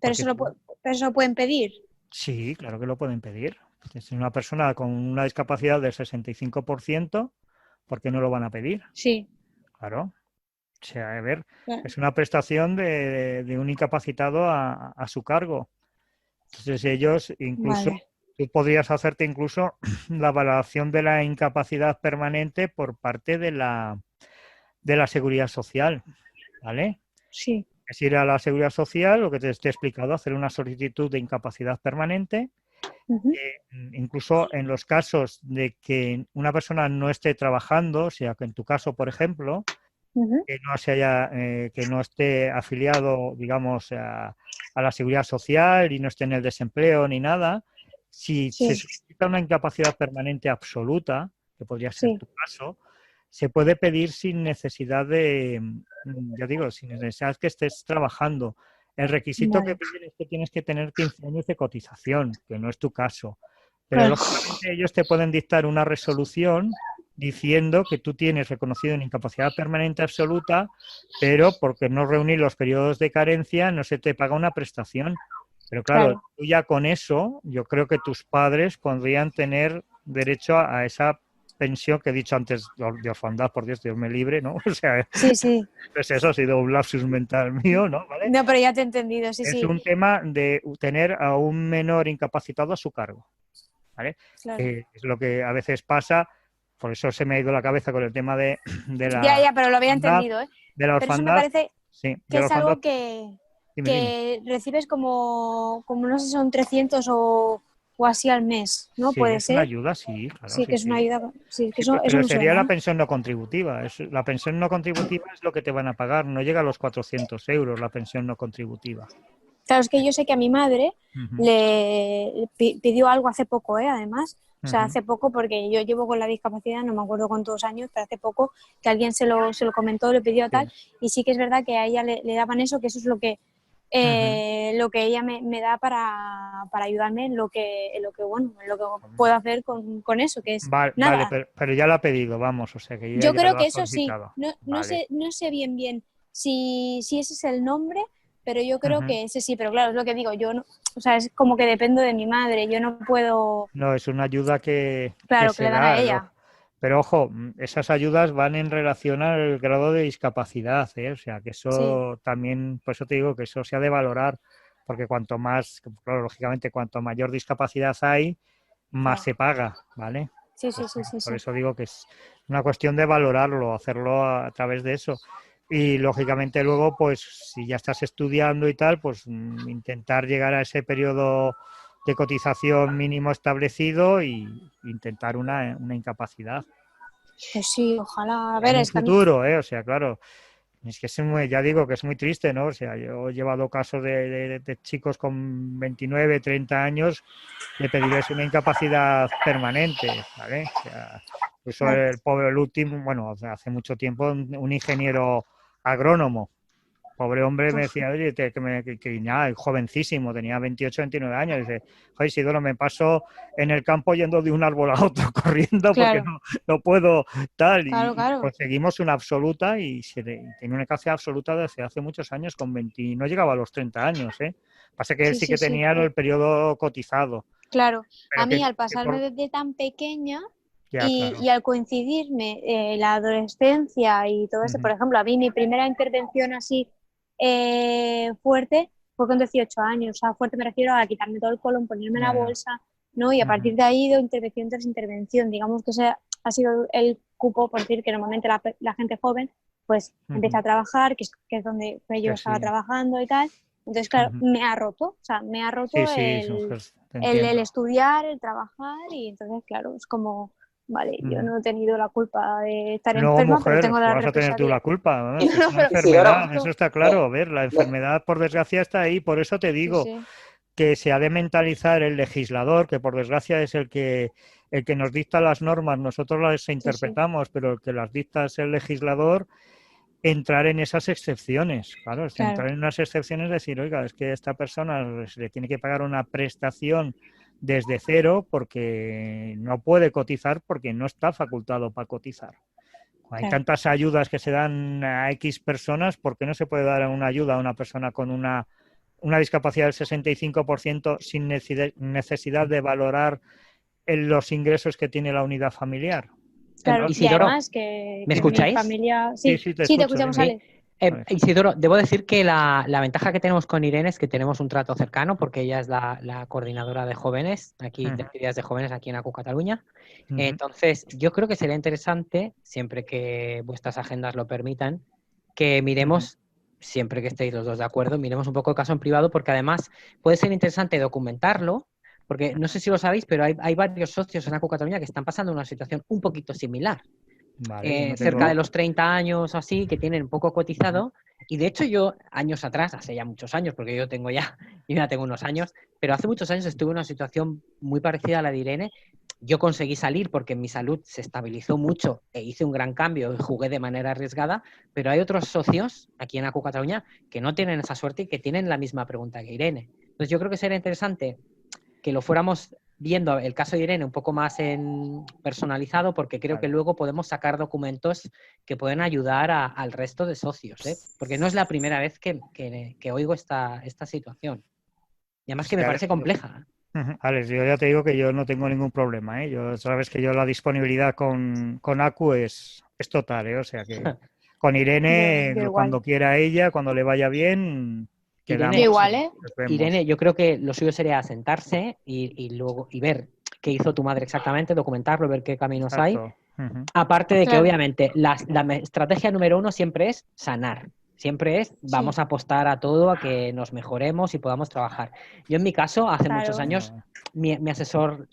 Pero Porque eso pero eso lo pueden pedir. sí, claro que lo pueden pedir. Si es una persona con una discapacidad del 65%, ¿por qué no lo van a pedir? Sí, Claro. O sea, a ver, claro. es una prestación de un incapacitado a su cargo. Entonces ellos incluso, Vale, tú podrías hacerte incluso la valoración de la incapacidad permanente por parte de la seguridad social, ¿vale? sí. Es ir a la seguridad social, lo que te he explicado, hacer una solicitud de incapacidad permanente. Ujú, Incluso en los casos de que una persona no esté trabajando, o sea, que en tu caso, por ejemplo, ujú, que no esté afiliado, digamos, a la seguridad social y no esté en el desempleo ni nada, si se sí, solicita una incapacidad permanente absoluta, que podría ser sí. tu caso, se puede pedir sin necesidad ya digo, sin necesidad que estés trabajando. El requisito que Vale, piden es que tienes que tener 15 años de cotización, que no es tu caso. Pero claro, lógicamente ellos te pueden dictar una resolución diciendo que tú tienes reconocido una incapacidad permanente absoluta, pero porque no reunir los periodos de carencia no se te paga una prestación. Pero claro, claro. tú ya con eso, yo creo que tus padres podrían tener derecho a esa pensión que he dicho antes de orfandad, por Dios me libre, ¿no? O sea, Sí, sí. pues eso ha sido un lapsus mental mío, ¿no? ¿Vale? No, pero ya te he entendido, sí, Es sí, un tema de tener a un menor incapacitado a su cargo, ¿vale? claro. Que es lo que a veces pasa, por eso se me ha ido la cabeza con el tema de Ya, la ya, pero lo había orfandad, entendido, ¿eh? de la Pero eso me orfandad, parece sí, que de la es orfandad, algo dime. que recibes como no sé, son 300 o así al mes, ¿no? Sí, Puede es una ser. ayuda, sí, claro, Sí, sí, que es una sí. ayuda. Sí, que Sí, eso pero me sería suena, la ¿eh? pensión no contributiva. La pensión no contributiva es lo que te van a pagar, no llega a los 400 euros la pensión no contributiva. Claro, es que yo sé que a mi madre Ujú, le pidió algo hace poco, ¿eh? Además, o sea, ujú, hace poco, porque yo llevo con la discapacidad, no me acuerdo cuántos años, pero hace poco que alguien se lo comentó, le pidió tal, sí, y sí que es verdad que a ella le daban eso, que eso es ujú. lo que ella me da para ayudarme en lo que, bueno, en lo que puedo hacer con eso, que es Vale, vale, nada. pero ya lo ha pedido, vamos, o sea que Yo ya creo lo ha que eso sí, solicitado. Vale. no sé bien si ese es el nombre, pero yo creo Ujú. que ese sí, pero claro, es lo que digo, yo no, o sea, es como que dependo de mi madre, yo no puedo, No, es una ayuda que claro, que se le dan a da. ella. Pero ojo, esas ayudas van en relación al grado de discapacidad, ¿eh? O sea, que Sí, eso también, por eso te digo que eso se ha de valorar, porque cuanto más, claro, lógicamente, cuanto mayor discapacidad hay, más claro. se paga, ¿vale? Sí, sí, sí, sí, Por sí. eso digo que es una cuestión de valorarlo, hacerlo a través de eso. Y lógicamente luego, pues si ya estás estudiando y tal, pues intentar llegar a ese periodo de cotización mínimo establecido y intentar una incapacidad. Pues sí, ojalá. A ver, En un es que a mí, futuro, ¿eh? O sea, claro, es que ya digo que es muy triste, ¿no? O sea, yo he llevado casos de chicos con 29, 30 años de pedirles una incapacidad permanente, ¿vale? O sea, Incluso el pobre, el último, bueno, hace mucho tiempo, un ingeniero agrónomo. Pobre hombre me decía, oye, que nada, jovencísimo, tenía 28, 29 años. Dice, joder, Isidoro, me paso en el campo yendo de un árbol a otro corriendo porque no puedo tal. Claro, Y claro. conseguimos una absoluta y tenía una eficacia absoluta desde hace muchos años, con 20, no llegaba a los 30 años, ¿eh? Pasa que él sí que tenía el periodo cotizado. Claro, Pero a mí al pasarme desde tan pequeña y al coincidirme la adolescencia y todo eso, por ejemplo, a mí mi primera intervención así fuerte fue con 18 años, o sea, fuerte me refiero a quitarme todo el colon, ponerme la bolsa, ¿no? Y a partir de ahí he ido intervención tras intervención, digamos que ese ha sido el cupo, por decir que normalmente la gente joven pues empieza a trabajar, que es donde yo estaba trabajando y tal. Entonces, claro, me ha roto el estudiar, el trabajar y entonces, claro, es como, vale, yo no he tenido la culpa de estar Luego, enferma, mujer, pero tengo la vas a tener tú la represalia. culpa, ¿no? Es No, una enfermedad, eso está claro. A ver, la enfermedad, por desgracia, está ahí. Por eso te digo que se ha de mentalizar el legislador, que por desgracia es el que nos dicta las normas, nosotros las interpretamos, pero el que las dicta es el legislador. Entrar en esas excepciones, claro, entrar en unas excepciones, decir, oiga, es que a esta persona se le tiene que pagar una prestación desde cero porque no puede cotizar, porque no está facultado para cotizar. Hay tantas ayudas que se dan a X personas, ¿por qué no se puede dar una ayuda a una persona con una discapacidad del 65% sin necesidad de valorar los ingresos que que tiene la unidad familiar? Claro, y Isidoro, además que ¿me mi escucháis? familia... Sí, te escucho, escuchamos, dime. Ale. Isidoro, debo decir que la ventaja que tenemos con Irene es que tenemos un trato cercano porque ella es la coordinadora de jóvenes, aquí de actividades de jóvenes aquí en ACU Cataluña. Entonces, yo creo que sería interesante, siempre que vuestras agendas lo permitan, que miremos, siempre que estéis los dos de acuerdo, miremos un poco el caso en privado porque además puede ser interesante documentarlo, porque no sé si lo sabéis, pero hay varios socios en ACU Cataluña que están pasando una situación un poquito similar. Vale, Cerca de los 30 años o así, que tienen poco cotizado. Y de hecho yo, años atrás, hace ya muchos años, porque yo ya tengo unos años, pero hace muchos años estuve en una situación muy parecida a la de Irene. Yo conseguí salir porque mi salud se estabilizó mucho e hice un gran cambio y jugué de manera arriesgada, pero hay otros socios aquí en ACU Cataluña que no tienen esa suerte y que tienen la misma pregunta que Irene. Entonces yo creo que sería interesante que lo fuéramos viendo el caso de Irene un poco más personalizado, porque creo que luego podemos sacar documentos que pueden ayudar al resto de socios, ¿eh? Porque no es la primera vez que oigo esta situación. Y además que me parece compleja. Alex, yo ya te digo que yo no tengo ningún problema, ¿eh? Yo sabes que yo la disponibilidad con ACU es total, ¿eh? O sea que con Irene, yo cuando quiera ella, cuando le vaya bien, quedamos. Yo igual, ¿eh? Irene, yo creo que lo suyo sería sentarse y luego ver qué hizo tu madre exactamente, documentarlo, ver qué caminos hay. Aparte de que obviamente la estrategia número 1 siempre es sanar. Siempre es, vamos a apostar a todo, a que nos mejoremos y podamos trabajar. Yo en mi caso, hace muchos años, mi asesor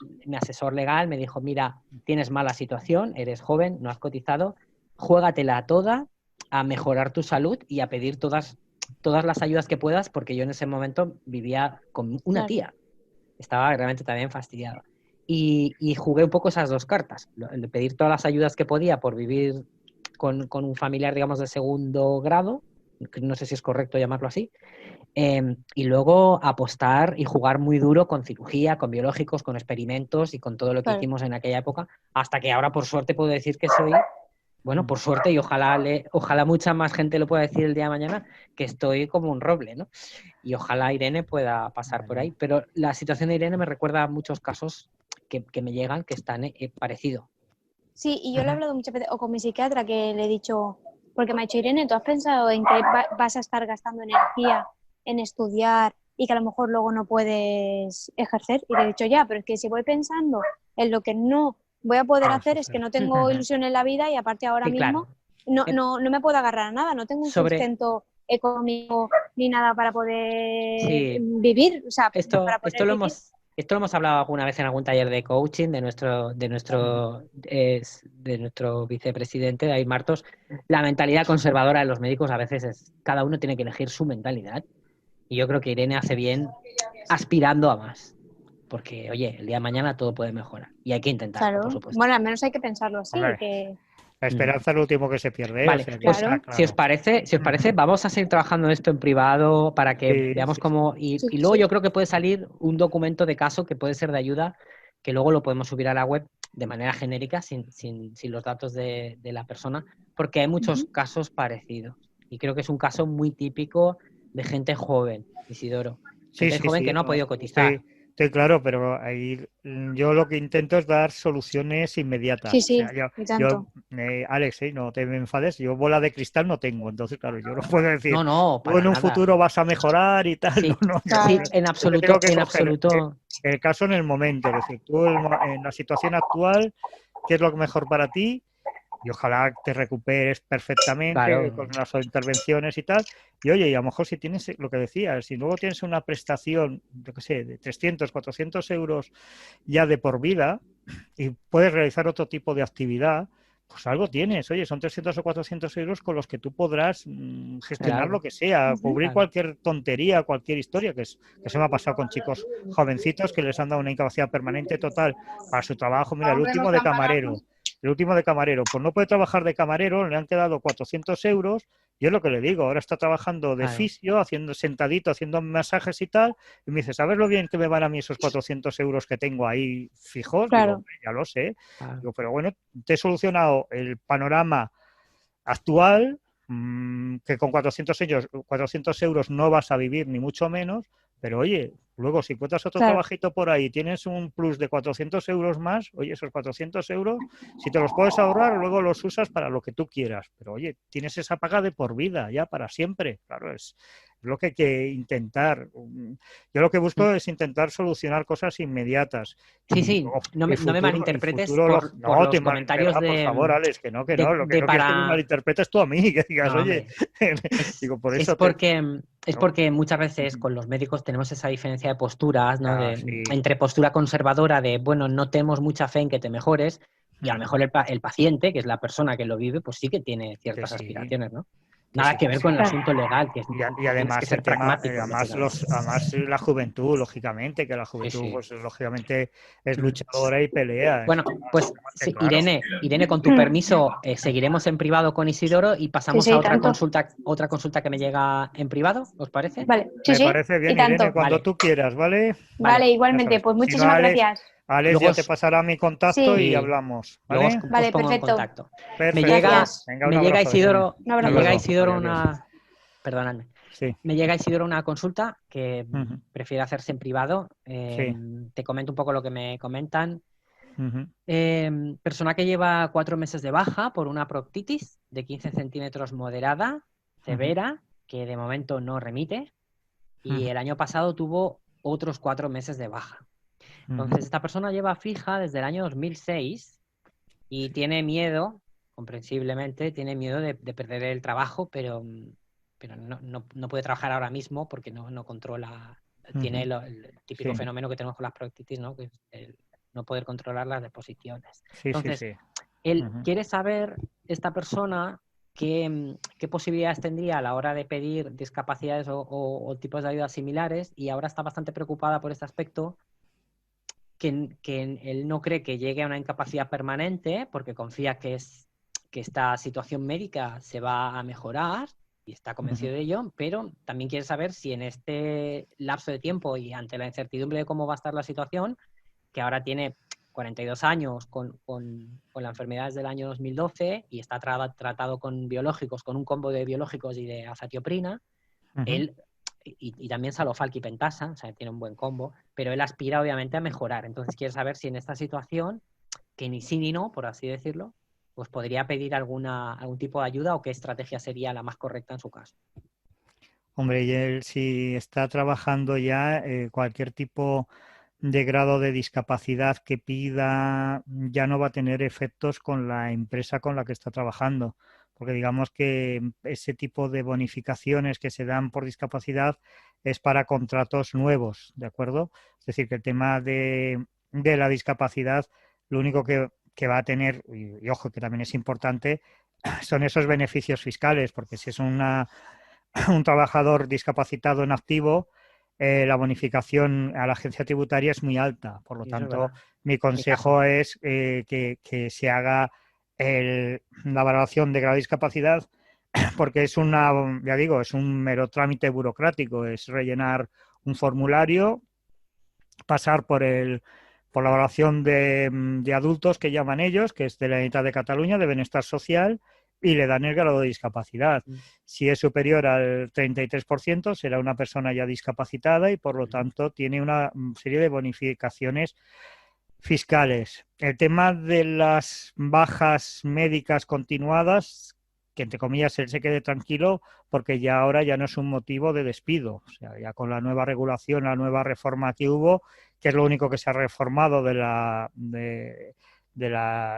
legal me dijo, mira, tienes mala situación, eres joven, no has cotizado, juégatela toda a mejorar tu salud y a pedir todas las ayudas que puedas, porque yo en ese momento vivía con una tía. Estaba realmente también fastidiado. Y jugué un poco esas dos cartas, de pedir todas las ayudas que podía por vivir con un familiar, digamos, de segundo grado, no sé si es correcto llamarlo así, y luego apostar y jugar muy duro con cirugía, con biológicos, con experimentos y con todo lo que hicimos en aquella época, hasta que ahora por suerte puedo decir que soy, bueno, por suerte, y ojalá mucha más gente lo pueda decir el día de mañana, que estoy como un roble, ¿no? Y ojalá Irene pueda pasar por ahí. Pero la situación de Irene me recuerda a muchos casos que me llegan que están parecidos. Sí, y yo le he hablado muchas veces, o con mi psiquiatra, que le he dicho, porque me ha dicho, Irene, ¿tú has pensado en que vas a estar gastando energía en estudiar y que a lo mejor luego no puedes ejercer? Y le he dicho, ya, pero es que si voy pensando en lo que no voy a poder hacer, es que no tengo ilusión en la vida y aparte ahora mismo no me puedo agarrar a nada, no tengo un sustento económico ni nada para poder vivir. O sea, para poder vivir. Esto lo hemos hablado alguna vez en algún taller de coaching de nuestro vicepresidente, David Martos. La mentalidad conservadora de los médicos a veces es, cada uno tiene que elegir su mentalidad. Y yo creo que Irene hace bien aspirando a más. porque, oye, el día de mañana todo puede mejorar y hay que intentarlo, por Claro. supuesto. Bueno, al menos hay que pensarlo así, Hombre, que la esperanza es lo último que se pierde, Vale, o sea, que pues Claro. está si os claro. parece, vamos a seguir trabajando esto en privado para que Sí, veamos sí, cómo. sí, Y luego sí. yo creo que puede salir un documento de caso que puede ser de ayuda, que luego lo podemos subir a la web de manera genérica, sin los datos de la persona, porque hay muchos Ujú. casos parecidos. Y creo que es un caso muy típico de gente joven, Isidoro. sí, Gente sí, joven que sí, no ha no, podido cotizar. estoy claro, pero ahí yo lo que intento es dar soluciones Sí, inmediatas. O sí, sea, y tanto. Alex, no te me enfades, yo bola de cristal no tengo, entonces, claro, yo no puedo decir, No, no, tú para en un nada. futuro vas a mejorar y tal, Sí, no, sí, Claro. yo te tengo que en coger absoluto. el caso en el momento, es decir, tú en la situación actual, ¿qué es lo mejor para ti? Y ojalá te recuperes perfectamente Claro, con las intervenciones y tal. Y oye, y a lo mejor si tienes lo que decías, si luego tienes una prestación, yo qué sé, de 300, 400 euros ya de por vida y puedes realizar otro tipo de actividad, pues algo tienes. Oye, son 300 o 400 euros con los que tú podrás hacer gestionar lo algo. que sea, Ujú. cubrir Claro. cualquier tontería, cualquier historia, que se me ha pasado con chicos jovencitos que les han dado una incapacidad permanente total para su trabajo. Mira, el último de camarero, pues no puede trabajar de camarero, le han quedado 400 euros. Yo es lo que le digo, ahora está trabajando de Claro. fisio, haciendo sentadito, haciendo masajes y tal. Y me dice, ¿sabes lo bien que me van a mí esos 400 euros que tengo ahí fijos? Digo, Claro. hombre, ya lo sé. Claro. Digo, pero bueno, te he solucionado el panorama actual, que con 400 euros no vas a vivir, ni mucho menos, pero oye, luego si encuentras otro Claro. trabajito por ahí, tienes un plus de 400 euros más, oye, esos 400 euros, si te los puedes ahorrar, luego los usas para lo que tú quieras, pero oye, tienes esa paga de por vida, ya para siempre, claro, es lo que hay que intentar. Yo lo que busco es intentar solucionar cosas inmediatas. Sí, Y sí, luego no me el malinterpretes futuro por no, los comentarios por favor, Alex, que no, lo que de no quieres que me para. malinterpretes tú a mí, que digas, No, oye, hombre. digo, por eso Es ¿no? porque muchas veces con los médicos tenemos esa diferencia de posturas, ¿no? Ah, sí. Entre postura conservadora de, bueno, no tenemos mucha fe en que te mejores, y a lo mejor el paciente, que es la persona que lo vive, pues sí que tiene Que ciertas sí, aspiraciones, ¿no? que Nada sí, que que ver con el sí. asunto legal, que Y tienes que además el ser tema, pragmático, lógicamente. además la juventud, lógicamente, que la Sí, juventud, sí. pues lógicamente es Mm. luchadora y pelea, eso Bueno, pues está más que sí, claro. Irene, con tu Mm. permiso, seguiremos en privado con Isidoro y Sí, pasamos sí, a y tanto. otra consulta que me llega en privado, ¿os parece? Vale, sí, Me sí, parece y bien, Irene, tanto. cuando Vale, tú quieras, ¿vale? vale. Vale, Ya igualmente. sabes. Pues Si no, muchísimas gracias. Alex Luego ya te pasará mi contacto Sí, y sí, hablamos, ¿vale? os vale, pongo en perfecto. contacto. Perfecto. Venga, un Me llega abrazo, Irene. Isidoro, Un Hasta me abrazo. llega luego. Isidoro Adiós, adiós. una, perdonadme, Sí. me llega Isidoro una consulta que Ujú. prefiere hacerse en privado. Sí. Te comento un poco lo que me comentan. Ujú. Persona que lleva 4 meses de baja por una proctitis de 15 centímetros moderada, Ujú. severa, que de momento no remite, y Ujú. el año pasado tuvo otros 4 meses de baja. Ujú. Entonces, esta persona lleva fija desde el año 2006 y tiene miedo, comprensiblemente, tiene miedo de perder el trabajo, pero no puede trabajar ahora mismo porque no controla, tiene Ujú. el típico Sí. fenómeno que tenemos con las proctitis, ¿no? Que es el no poder controlar las deposiciones. Sí, sí, Entonces, sí. él Ujú. quiere saber, esta persona, qué posibilidades tendría a la hora de pedir discapacidades o tipos de ayudas similares, y ahora está bastante preocupada por este aspecto, que él no cree que llegue a una incapacidad permanente porque confía que esta situación médica se va a mejorar y está convencido Ujú. de ello, pero también quiere saber si en este lapso de tiempo y ante la incertidumbre de cómo va a estar la situación, que ahora tiene 42 años con la enfermedad desde el año 2012 y está tratado con biológicos, con un combo de biológicos y de azatioprina, Ujú. él, y también Salofalc y Pentasa, o sea, tiene un buen combo, pero él aspira obviamente a mejorar. Entonces quiere saber si en esta situación, que ni sí ni no, por así decirlo, pues podría pedir algún tipo de ayuda o qué estrategia sería la más correcta en su caso. Hombre, y él si está trabajando ya, cualquier tipo de grado de discapacidad que pida ya no va a tener efectos con la empresa con la que está trabajando, porque digamos que ese tipo de bonificaciones que se dan por discapacidad es para contratos nuevos, ¿de acuerdo? Es decir, que el tema de la discapacidad, lo único que va a tener, y ojo que también es importante, son esos beneficios fiscales, porque si es un trabajador discapacitado en activo, la bonificación a la agencia tributaria es muy alta. Por lo Y eso es tanto, verdad. mi consejo es que se haga la valoración de grado de discapacidad, porque es ya digo, es un mero trámite burocrático, es rellenar un formulario, pasar por la evaluación de adultos que llaman ellos, que es de la Generalitat de Cataluña, de Bienestar Social, y le dan el grado de discapacidad. Si es superior al 33%, será una persona ya discapacitada y, por lo tanto, tiene una serie de bonificaciones fiscales. El tema de las bajas médicas continuadas, que entre comillas él se quede tranquilo, porque ya ahora ya no es un motivo de despido. O sea, ya con la nueva regulación, la nueva reforma que hubo, que es lo único que se ha reformado del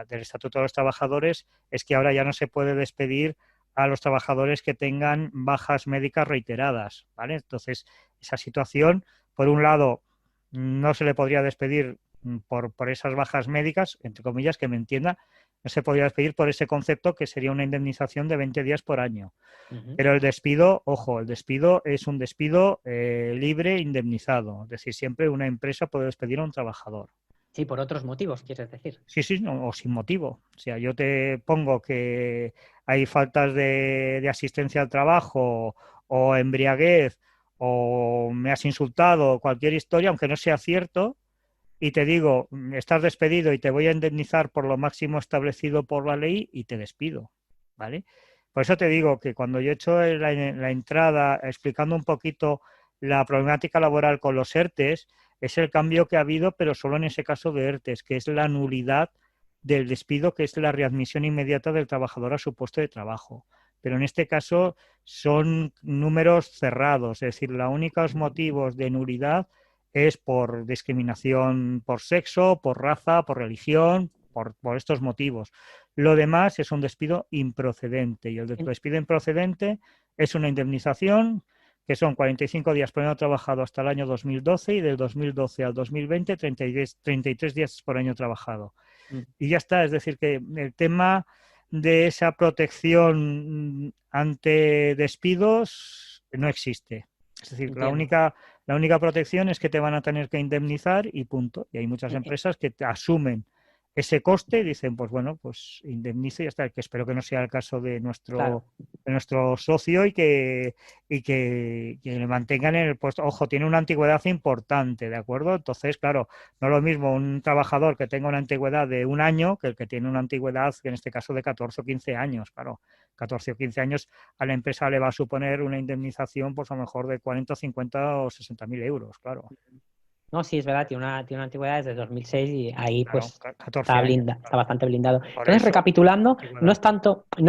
Estatuto de los Trabajadores, es que ahora ya no se puede despedir a los trabajadores que tengan bajas médicas reiteradas, ¿vale? Entonces, esa situación, por un lado, no se le podría despedir por esas bajas médicas, entre comillas, que me entienda, no se podría despedir por ese concepto que sería una indemnización de 20 días por año. Pero el despido, ojo, el despido es un despido libre e indemnizado. Es decir, siempre una empresa puede despedir a un trabajador. Sí, por otros motivos, quieres decir. Sí, no, o sin motivo. O sea, yo te pongo que hay faltas de asistencia al trabajo o embriaguez o me has insultado, cualquier historia, aunque no sea cierto, y te digo, estás despedido y te voy a indemnizar por lo máximo establecido por la ley y te despido, ¿vale? Por eso te digo que cuando yo he hecho la entrada explicando un poquito la problemática laboral con los ERTES, es el cambio que ha habido, pero solo en ese caso de ERTES, que es la nulidad del despido, que es la readmisión inmediata del trabajador a su puesto de trabajo. Pero en este caso son números cerrados, es decir, los únicos motivos de nulidad es por discriminación por sexo, por raza, por religión, por estos motivos. Lo demás es un despido improcedente y el despido improcedente es una indemnización que son 45 días por año trabajado hasta el año 2012 y del 2012 al 2020 33 días por año trabajado. Y ya está, es decir, que el tema de esa protección ante despidos no existe. Es decir, Entiendo. la única protección es que te van a tener que indemnizar y punto. Y hay muchas empresas que asumen ese coste y dicen, pues bueno, pues indemnice y ya está. Que espero que no sea el caso de Claro. nuestro socio y que le mantengan en el puesto. Ojo, tiene una antigüedad importante, ¿de acuerdo? Entonces, claro, no es lo mismo un trabajador que tenga una antigüedad de un año que el que tiene una antigüedad, en este caso, de 14 o 15 años. Claro, 14 o 15 años a la empresa le va a suponer una indemnización, pues a lo mejor de 40, 50 o 60.000 euros, claro. No, sí, es verdad, tiene una antigüedad desde 2006 y ahí Claro, pues 14 años. Claro. está bastante blindado. Por Entonces, eso, recapitulando, no antigüedad.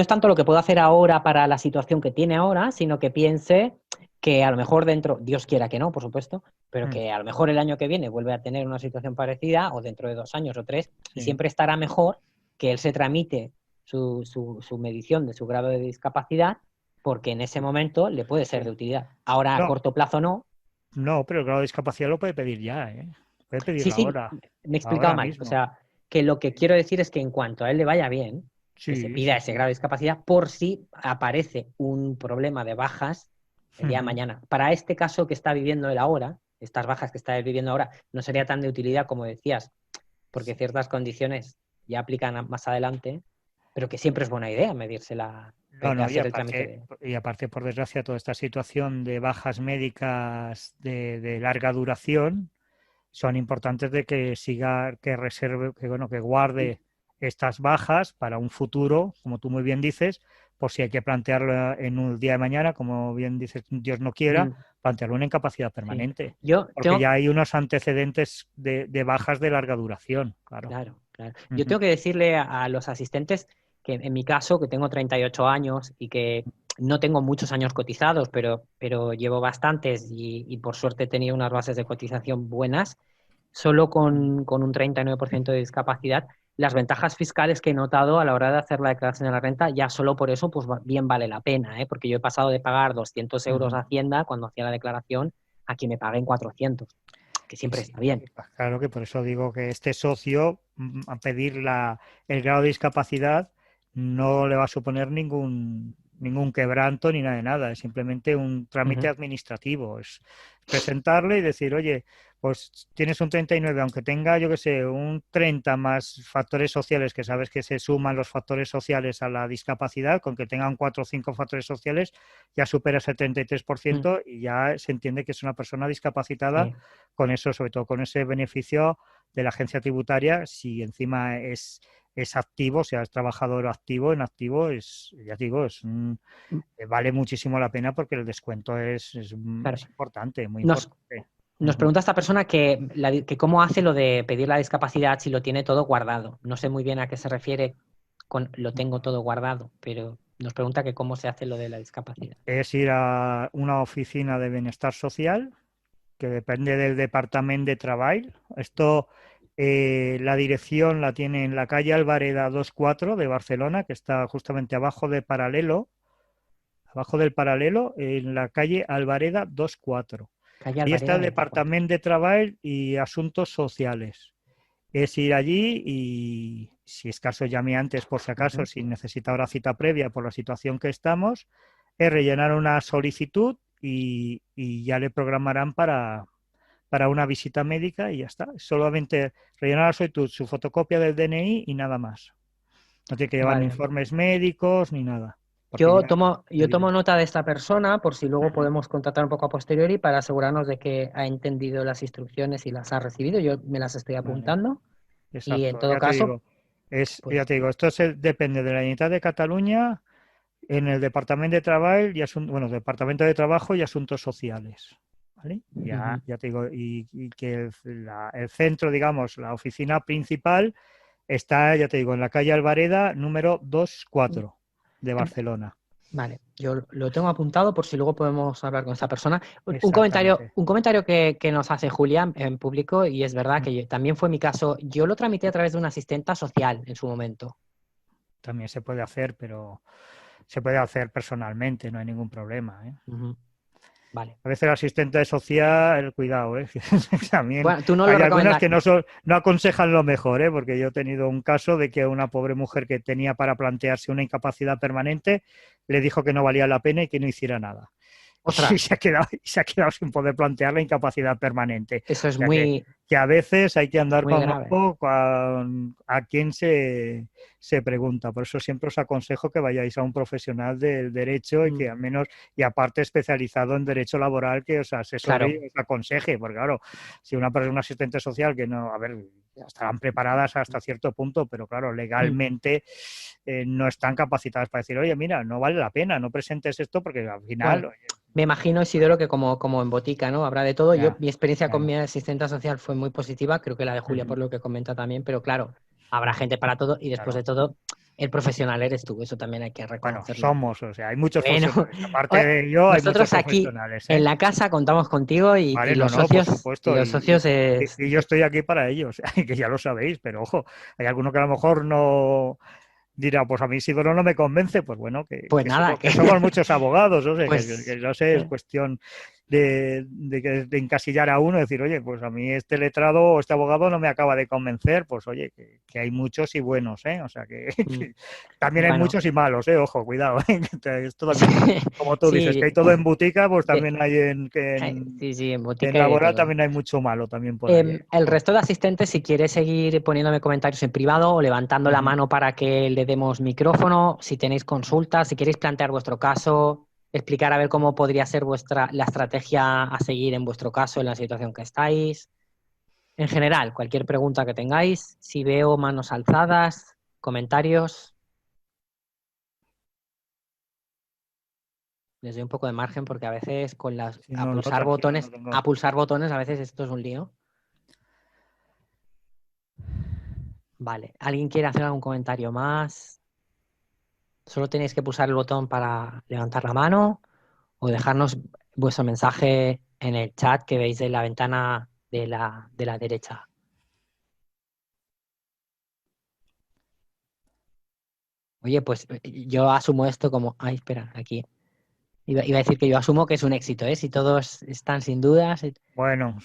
es tanto lo que puedo hacer ahora para la situación que tiene ahora, sino que piense que a lo mejor dentro, Dios quiera que no, por supuesto, pero que a lo mejor el año que viene vuelve a tener una situación parecida o dentro de 2 años o 3 y siempre estará mejor que él se tramite su medición de su grado de discapacidad porque en ese momento le puede ser de utilidad. Ahora a corto plazo no. No, pero el grado de discapacidad lo puede pedir ya, ¿eh? Puede pedirlo Sí, ahora, me he explicado ahora mal. O mismo. sea, que lo que quiero decir es que en cuanto a él le vaya bien, que se Sí, pida ese grado de discapacidad por si aparece un problema de bajas el día de mañana. Para este caso que está viviendo él ahora, estas bajas que está él viviendo ahora, no sería tan de utilidad como decías, porque ciertas condiciones ya aplican más adelante, pero que siempre es buena idea medírsela, No, hacer el trámite de... y aparte, por desgracia, toda esta situación de bajas médicas de larga duración son importantes de que siga, que reserve, que guarde estas bajas para un futuro, como tú muy bien dices, por si hay que plantearlo en un día de mañana, como bien dices, Dios no quiera, plantearlo una incapacidad permanente. Sí. Porque ya hay unos antecedentes de bajas de larga duración, claro. Claro. Yo tengo que decirle a los asistentes que en mi caso, que tengo 38 años y que no tengo muchos años cotizados, pero llevo bastantes y por suerte he tenido unas bases de cotización buenas, solo con un 39% de discapacidad, las ventajas fiscales que he notado a la hora de hacer la declaración de la renta, ya solo por eso, pues bien vale la pena, ¿eh? Porque yo he pasado de pagar 200 euros a Hacienda cuando hacía la declaración a que me paguen 400, que siempre está bien. Claro que por eso digo que este socio, a pedir el grado de discapacidad, no le va a suponer ningún ningún quebranto ni nada de nada, es simplemente un trámite administrativo, es presentarle y decir, oye, pues tienes un 39, aunque tenga, yo qué sé, un 30 más factores sociales, que sabes que se suman los factores sociales a la discapacidad, con que tengan 4 o 5 factores sociales, ya supera ese 33% y ya se entiende que es una persona discapacitada con eso, sobre todo con ese beneficio de la agencia tributaria, si encima es activo, o sea, es trabajador activo, en activo, ya digo, vale muchísimo la pena porque el descuento es importante, muy importante. Nos pregunta esta persona que cómo hace lo de pedir la discapacidad si lo tiene todo guardado. No sé muy bien a qué se refiere con lo tengo todo guardado, pero nos pregunta que cómo se hace lo de la discapacidad. Es ir a una oficina de bienestar social que depende del Departamento de Trabajo. Esto, la dirección la tiene en la calle Albareda 24 de Barcelona, que está justamente abajo del Paralelo, en la calle Albareda 24. Y está el Departamento de Trabajo y Asuntos Sociales. Es ir allí y, si es caso, llame antes por si acaso, si necesita ahora cita previa por la situación que estamos, es rellenar una solicitud y ya le programarán para una visita médica y ya está. Solamente rellenar la solicitud, su fotocopia del DNI y nada más. No tiene que llevar ni informes médicos ni nada. Yo tomo nota de esta persona por si luego podemos contratar un poco a posteriori para asegurarnos de que ha entendido las instrucciones y las ha recibido. Yo me las estoy apuntando. Exacto. Y en todo caso... Ya te digo, esto depende de la Generalitat de Cataluña en el Departamento de Trabajo Departamento de Trabajo y Asuntos Sociales. ¿Vale? Ya te digo, y que el centro, digamos, la oficina principal está, ya te digo, en la calle Albareda número 24 de Barcelona. Vale, yo lo tengo apuntado por si luego podemos hablar con esa persona. Un comentario que nos hace Julia en público, y es verdad que también fue mi caso. Yo lo tramité a través de una asistenta social en su momento. También se puede hacer, pero se puede hacer personalmente, no hay ningún problema, ¿eh? Vale. A veces el asistente social, cuidado, también bueno, tú no hay lo algunas que no aconsejan lo mejor, porque yo he tenido un caso de que una pobre mujer que tenía para plantearse una incapacidad permanente le dijo que no valía la pena y que no hiciera nada. Y se ha quedado sin poder plantear la incapacidad permanente. Eso es que a veces hay que andar con grave. ojo a quien se pregunta. Por eso siempre os aconsejo que vayáis a un profesional del derecho y que al menos, y aparte especializado en derecho laboral, que os asesore y os aconseje. Porque claro, si una persona, un asistente social que no, ya estarán preparadas hasta cierto punto, pero claro, legalmente no están capacitadas para decir, oye, mira, no vale la pena, no presentes esto porque al final... Bueno, me imagino, Isidoro, que como en botica, ¿no? Habrá de todo. Mi experiencia con mi asistente social fue muy positiva, creo que la de Julia por lo que comenta también, pero claro, habrá gente para todo y después de todo, el profesional eres tú, eso también hay que reconocerlo. Bueno, hay muchos profesionales, aparte de yo, hay muchos profesionales. En la casa contamos contigo y los socios. Por supuesto, y los socios y yo estoy aquí para ellos, que ya lo sabéis, pero ojo, hay alguno que a lo mejor no... dirá, pues a mí Isidoro no me convence, pues bueno, que somos muchos abogados, o sea, que no sé, es cuestión de encasillar a uno, decir, oye, pues a mí este letrado o este abogado no me acaba de convencer, pues oye, que hay muchos y buenos, o sea, que también hay muchos y malos, ojo, cuidado, esto también, como tú dices, que hay todo en botica, pues también hay en botica en laboral también hay mucho malo también por ahí. El resto de asistentes, si quieres seguir poniéndome comentarios en privado o levantando la mano para que le demos micrófono, si tenéis consultas, si queréis plantear vuestro caso, explicar a ver cómo podría ser la estrategia a seguir en vuestro caso, en la situación que estáis. En general, cualquier pregunta que tengáis, si veo manos alzadas, comentarios. Les doy un poco de margen porque a veces con a pulsar botones, a veces esto es un lío. Vale, ¿alguien quiere hacer algún comentario más? Solo tenéis que pulsar el botón para levantar la mano o dejarnos vuestro mensaje en el chat que veis en la ventana de la derecha. Oye, pues yo asumo esto como... Ay, espera, aquí. Iba a decir que yo asumo que es un éxito, si todos están sin dudas. Bueno,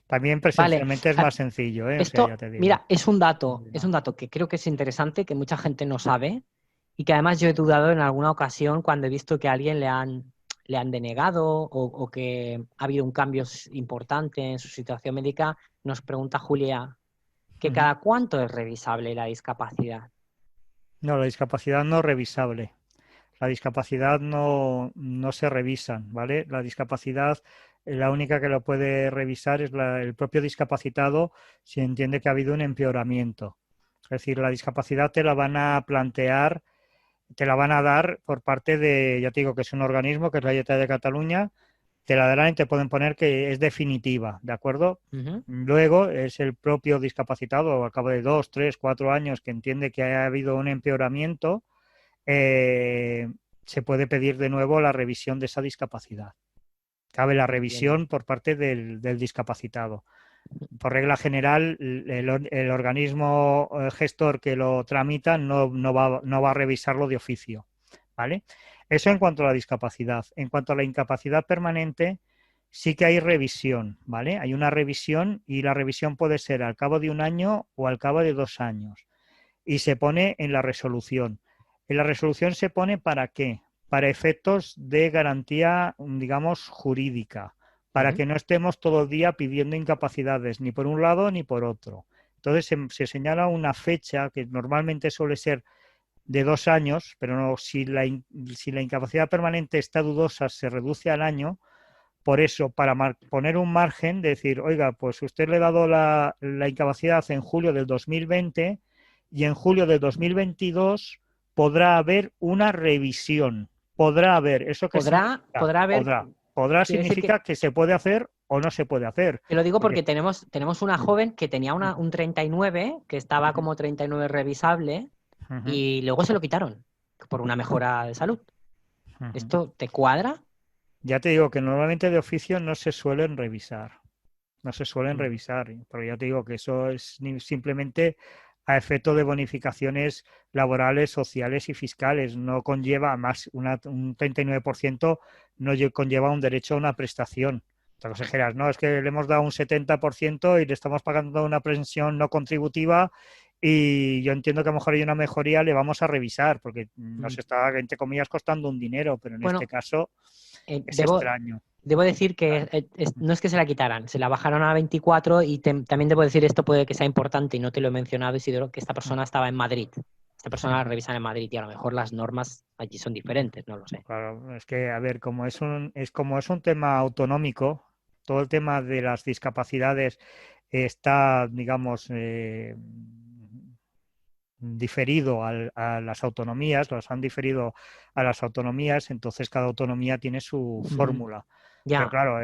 también presencialmente es más sencillo, Esto, o sea, ya te digo. Mira, es un dato que creo que es interesante, que mucha gente no sabe. Y que además yo he dudado en alguna ocasión cuando he visto que a alguien le han denegado o que ha habido un cambio importante en su situación médica. Nos pregunta Julia que cada cuánto es revisable la discapacidad. No, la discapacidad no es revisable. La discapacidad no se revisan, ¿vale? La discapacidad, la única que lo puede revisar es el propio discapacitado si entiende que ha habido un empeoramiento. Es decir, la discapacidad te la van a plantear, te la van a dar por parte de, ya te digo que es un organismo, que es la Generalitat de Cataluña, te la darán y te pueden poner que es definitiva, ¿de acuerdo? Luego es el propio discapacitado, al cabo de 2, 3, 4 años, que entiende que ha habido un empeoramiento, se puede pedir de nuevo la revisión de esa discapacidad. Cabe la revisión por parte del discapacitado. Por regla general, el organismo gestor que lo tramita no va a revisarlo de oficio, ¿vale? Eso en cuanto a la discapacidad. En cuanto a la incapacidad permanente, sí que hay revisión, ¿vale? Hay una revisión y la revisión puede ser al cabo de 1 año o al cabo de 2 años. Y se pone en la resolución. En la resolución se pone ¿para qué? Para efectos de garantía, digamos, jurídica, para que no estemos todo el día pidiendo incapacidades, ni por un lado ni por otro. Entonces se señala una fecha que normalmente suele ser de 2 años, pero no, si la incapacidad permanente está dudosa, se reduce al año. Por eso, para poner un margen, de decir, oiga, pues usted le ha dado la incapacidad en julio del 2020 y en julio del 2022 podrá haber una revisión. Podrá haber. ¿Eso qué significa? Podrá haber. Podrá significa que se puede hacer o no se puede hacer. Te lo digo porque tenemos una joven que tenía un 39, que estaba como 39 revisable, y luego se lo quitaron por una mejora de salud. ¿Esto te cuadra? Ya te digo que normalmente de oficio no se suelen revisar. No se suelen revisar, pero ya te digo que eso es simplemente a efecto de bonificaciones laborales, sociales y fiscales. No conlleva más, un 39% no conlleva un derecho a una prestación. Te consejeras, no, es que le hemos dado un 70% y le estamos pagando una pensión no contributiva y yo entiendo que a lo mejor hay una mejoría, le vamos a revisar porque nos está, entre comillas, costando un dinero, pero en este caso es extraño. Debo decir que no es que se la quitaran, se la bajaron a 24 y también debo decir, esto puede que sea importante y no te lo he mencionado, Isidro, que esta persona estaba en Madrid. Esta persona la revisan en Madrid y a lo mejor las normas allí son diferentes, no lo sé. Claro, es que, a ver, como es un tema autonómico, todo el tema de las discapacidades está, digamos, diferido a las autonomías, las han diferido a las autonomías, entonces cada autonomía tiene su fórmula. Pero claro,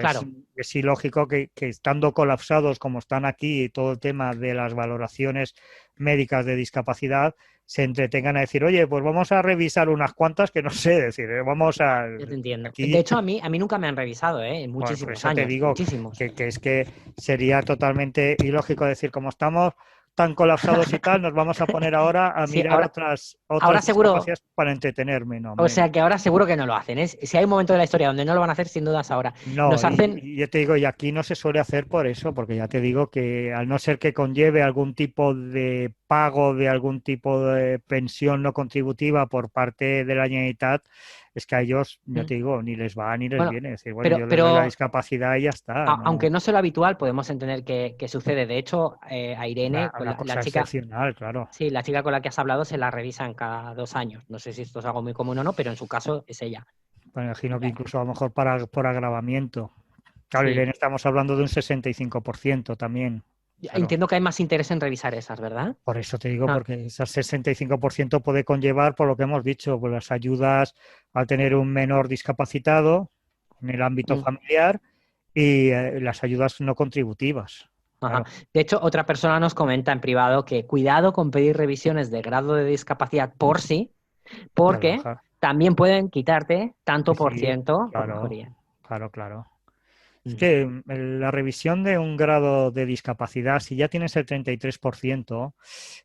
es ilógico que estando colapsados como están aquí todo el tema de las valoraciones médicas de discapacidad, se entretengan a decir, oye, pues vamos a revisar unas cuantas que no sé decir, vamos a... Yo te entiendo. Aquí... De hecho, a mí nunca me han revisado, en muchísimos años. Te digo muchísimos. que es que sería totalmente ilógico decir, como estamos tan colapsados y tal, nos vamos a poner ahora a mirar otras discapacidades para entretenerme. No, o sea que ahora seguro que no lo hacen. Si hay un momento de la historia donde no lo van a hacer, sin duda es ahora. No, y yo te digo, y aquí no se suele hacer por eso, porque ya te digo que al no ser que conlleve algún tipo de pago de algún tipo de pensión no contributiva por parte de la Generalitat, es que a ellos, ya te digo, ni les va ni les viene. Es decir, bueno, yo les doy la discapacidad y ya está. Aunque no sea lo habitual, podemos entender que sucede. De hecho, a Irene, la chica, claro. Sí, la chica con la que has hablado se la revisan cada 2 años. No sé si esto es algo muy común o no, pero en su caso es ella. Me imagino que incluso a lo mejor por agravamiento. Claro, Irene, estamos hablando de un 65% también. Claro. Entiendo que hay más interés en revisar esas, ¿verdad? Por eso te digo, porque ese 65% puede conllevar, por lo que hemos dicho, pues las ayudas al tener un menor discapacitado en el ámbito familiar y las ayudas no contributivas. Claro. De hecho, otra persona nos comenta en privado que cuidado con pedir revisiones de grado de discapacidad por sí, porque también pueden quitarte tanto por ciento por mejoría. Claro. Es que la revisión de un grado de discapacidad, si ya tienes el 33%,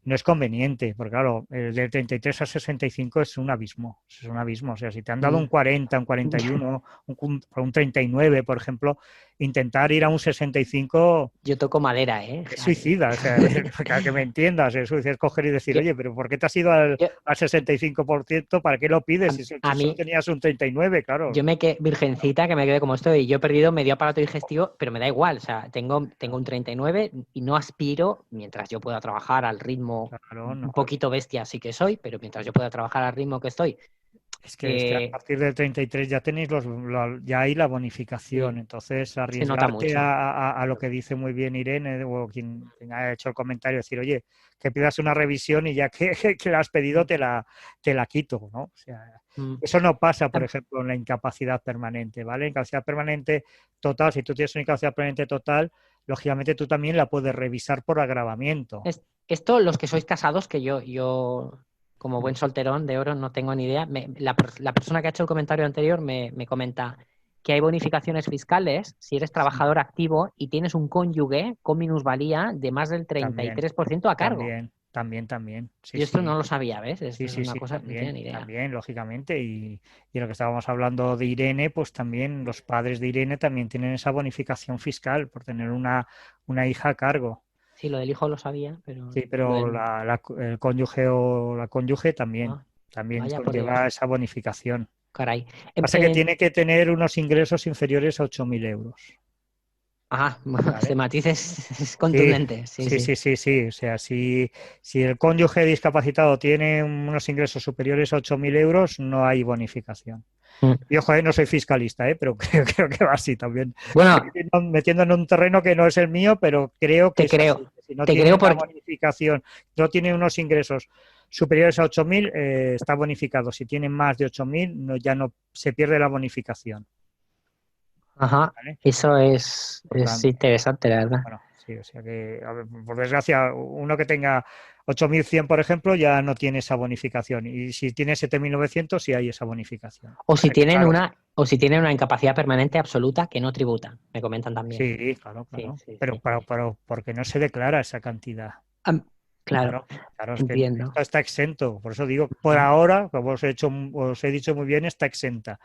no es conveniente, porque claro, del 33 a 65 es un abismo. O sea, si te han dado un 40, un 41, un 39, por ejemplo, intentar ir a un 65 Yo toco madera, es suicida, o sea, para que me entiendas, es suicida, es coger y decir, Yo- oye, pero ¿por qué te has ido al yo- 65%? ¿Para qué lo pides? Si a solo mí, tenías un 39, claro. yo me quedé virgencita, que me quedé como estoy. Yo he perdido medio aparato digestivo, pero me da igual. O sea, tengo un 39 y no aspiro, mientras yo pueda trabajar al ritmo, Claro, no. un poquito bestia sí que soy, pero mientras yo pueda trabajar al ritmo que estoy, Es que a partir del 33 ya tenéis ya hay la bonificación, sí, entonces se nota arriesgarte mucho. a lo que dice muy bien Irene o quien ha hecho el comentario, decir, oye, que pidas una revisión y ya que, que la has pedido te la quito, ¿no? O sea, Mm. eso no pasa, por ejemplo, en la incapacidad permanente, ¿vale? Incapacidad permanente total, si tú tienes una incapacidad permanente total, lógicamente tú también la puedes revisar por agravamiento. Esto, los que sois casados, que yo como buen solterón de oro no tengo ni idea, la persona que ha hecho el comentario anterior me comenta que hay bonificaciones fiscales si eres trabajador activo y tienes un cónyuge con minusvalía de más del También, 33% a cargo. también, sí, Yo esto sí. no lo sabía, ¿ves? Sí, Esto es sí, una sí, cosa que no tenía también, ni idea. también, lógicamente. Y lo que estábamos hablando de Irene, pues también los padres de Irene también tienen esa bonificación fiscal por tener una hija a cargo. Sí, lo del hijo lo sabía, pero Sí, lo pero del... el cónyuge o la cónyuge también, ah, también vaya por conlleva Dios, esa bonificación. caray. Pasa que tiene que tener unos ingresos inferiores a 8.000 euros. Ese ¿Vale? matiz es Sí, contundente, sí, sí, sí. sí, sí, sí. O sea, si el cónyuge discapacitado tiene unos ingresos superiores a 8.000 euros, no hay bonificación. Mm. Y ojo, no soy fiscalista, pero creo que va así también. Estoy Bueno, metiendo en un terreno que no es el mío, pero creo que te es así. creo, Que si no te tiene creo una porque... bonificación, no tiene unos ingresos superiores a 8.000, está bonificado. Si tiene más de 8.000, ya no se pierde la bonificación. Ajá, ¿Vale? eso es Importante. interesante, la verdad. Bueno, sí, o sea que, a ver, por desgracia, uno que tenga 8.100, por ejemplo, ya no tiene esa bonificación. Y si tiene 7.900, sí hay esa bonificación. O si Pasa que, tienen claro, una incapacidad permanente absoluta que no tributa, me comentan también. sí, claro, Sí, claro. sí, Pero, sí. porque no se declara esa cantidad. Claro, Claro, claro, es que entiendo. esto está exento. Por eso digo, por Mm. ahora, como os he dicho muy bien, está exenta.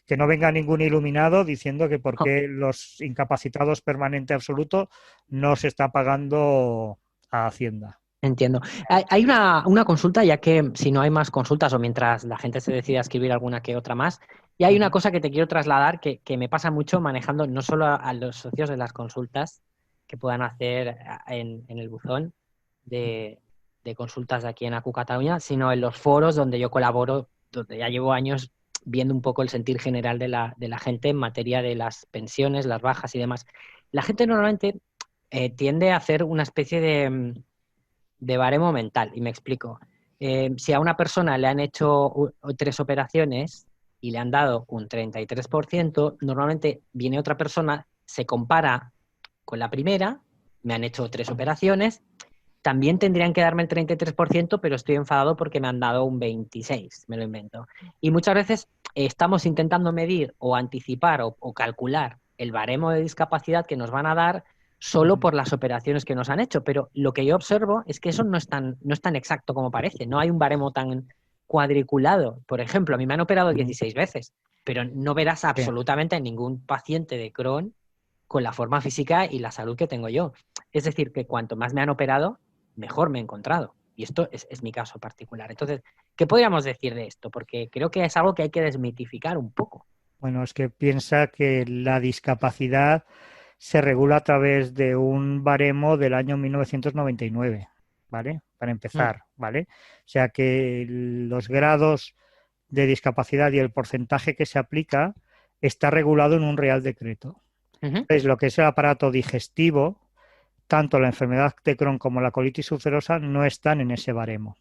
Que no venga ningún iluminado diciendo que por Oh, qué los incapacitados permanente absoluto no se está pagando a Hacienda. entiendo. Hay una consulta, ya que si no hay más consultas o mientras la gente se decida a escribir alguna que otra más, y hay una Ujú. cosa que te quiero trasladar que me pasa mucho manejando no solo a los socios de las consultas que puedan hacer en el buzón de consultas de aquí en ACU Cataluña, sino en los foros donde yo colaboro, donde ya llevo años viendo un poco el sentir general de la gente en materia de las pensiones, las bajas y demás. La gente normalmente tiende a hacer una especie de baremo mental, y me explico. Si a una persona le han hecho 3 operaciones y le han dado un 33%, normalmente viene otra persona, se compara con la primera, me han hecho 3 operaciones, también tendrían que darme el 33%, pero estoy enfadado porque me han dado un 26%, me lo invento. Y muchas veces estamos intentando medir o anticipar o calcular el baremo de discapacidad que nos van a dar solo por las operaciones que nos han hecho, pero lo que yo observo es que eso no es tan exacto como parece, no hay un baremo tan cuadriculado. Por ejemplo, a mí me han operado 16 veces, pero no verás Sí. absolutamente ningún paciente de Crohn con la forma física y la salud que tengo yo. Es decir, que cuanto más me han operado, mejor me he encontrado. Y esto es mi caso particular. Entonces, ¿qué podríamos decir de esto? Porque creo que es algo que hay que desmitificar un poco. Bueno, es que piensa que la discapacidad se regula a través de un baremo del año 1999, ¿vale? Para Mm, empezar, ¿vale? O sea que los grados de discapacidad y el porcentaje que se aplica está regulado en un Real Decreto. ujú, Entonces, lo que es el aparato digestivo, tanto la enfermedad de Crohn como la colitis ulcerosa no están en ese baremo.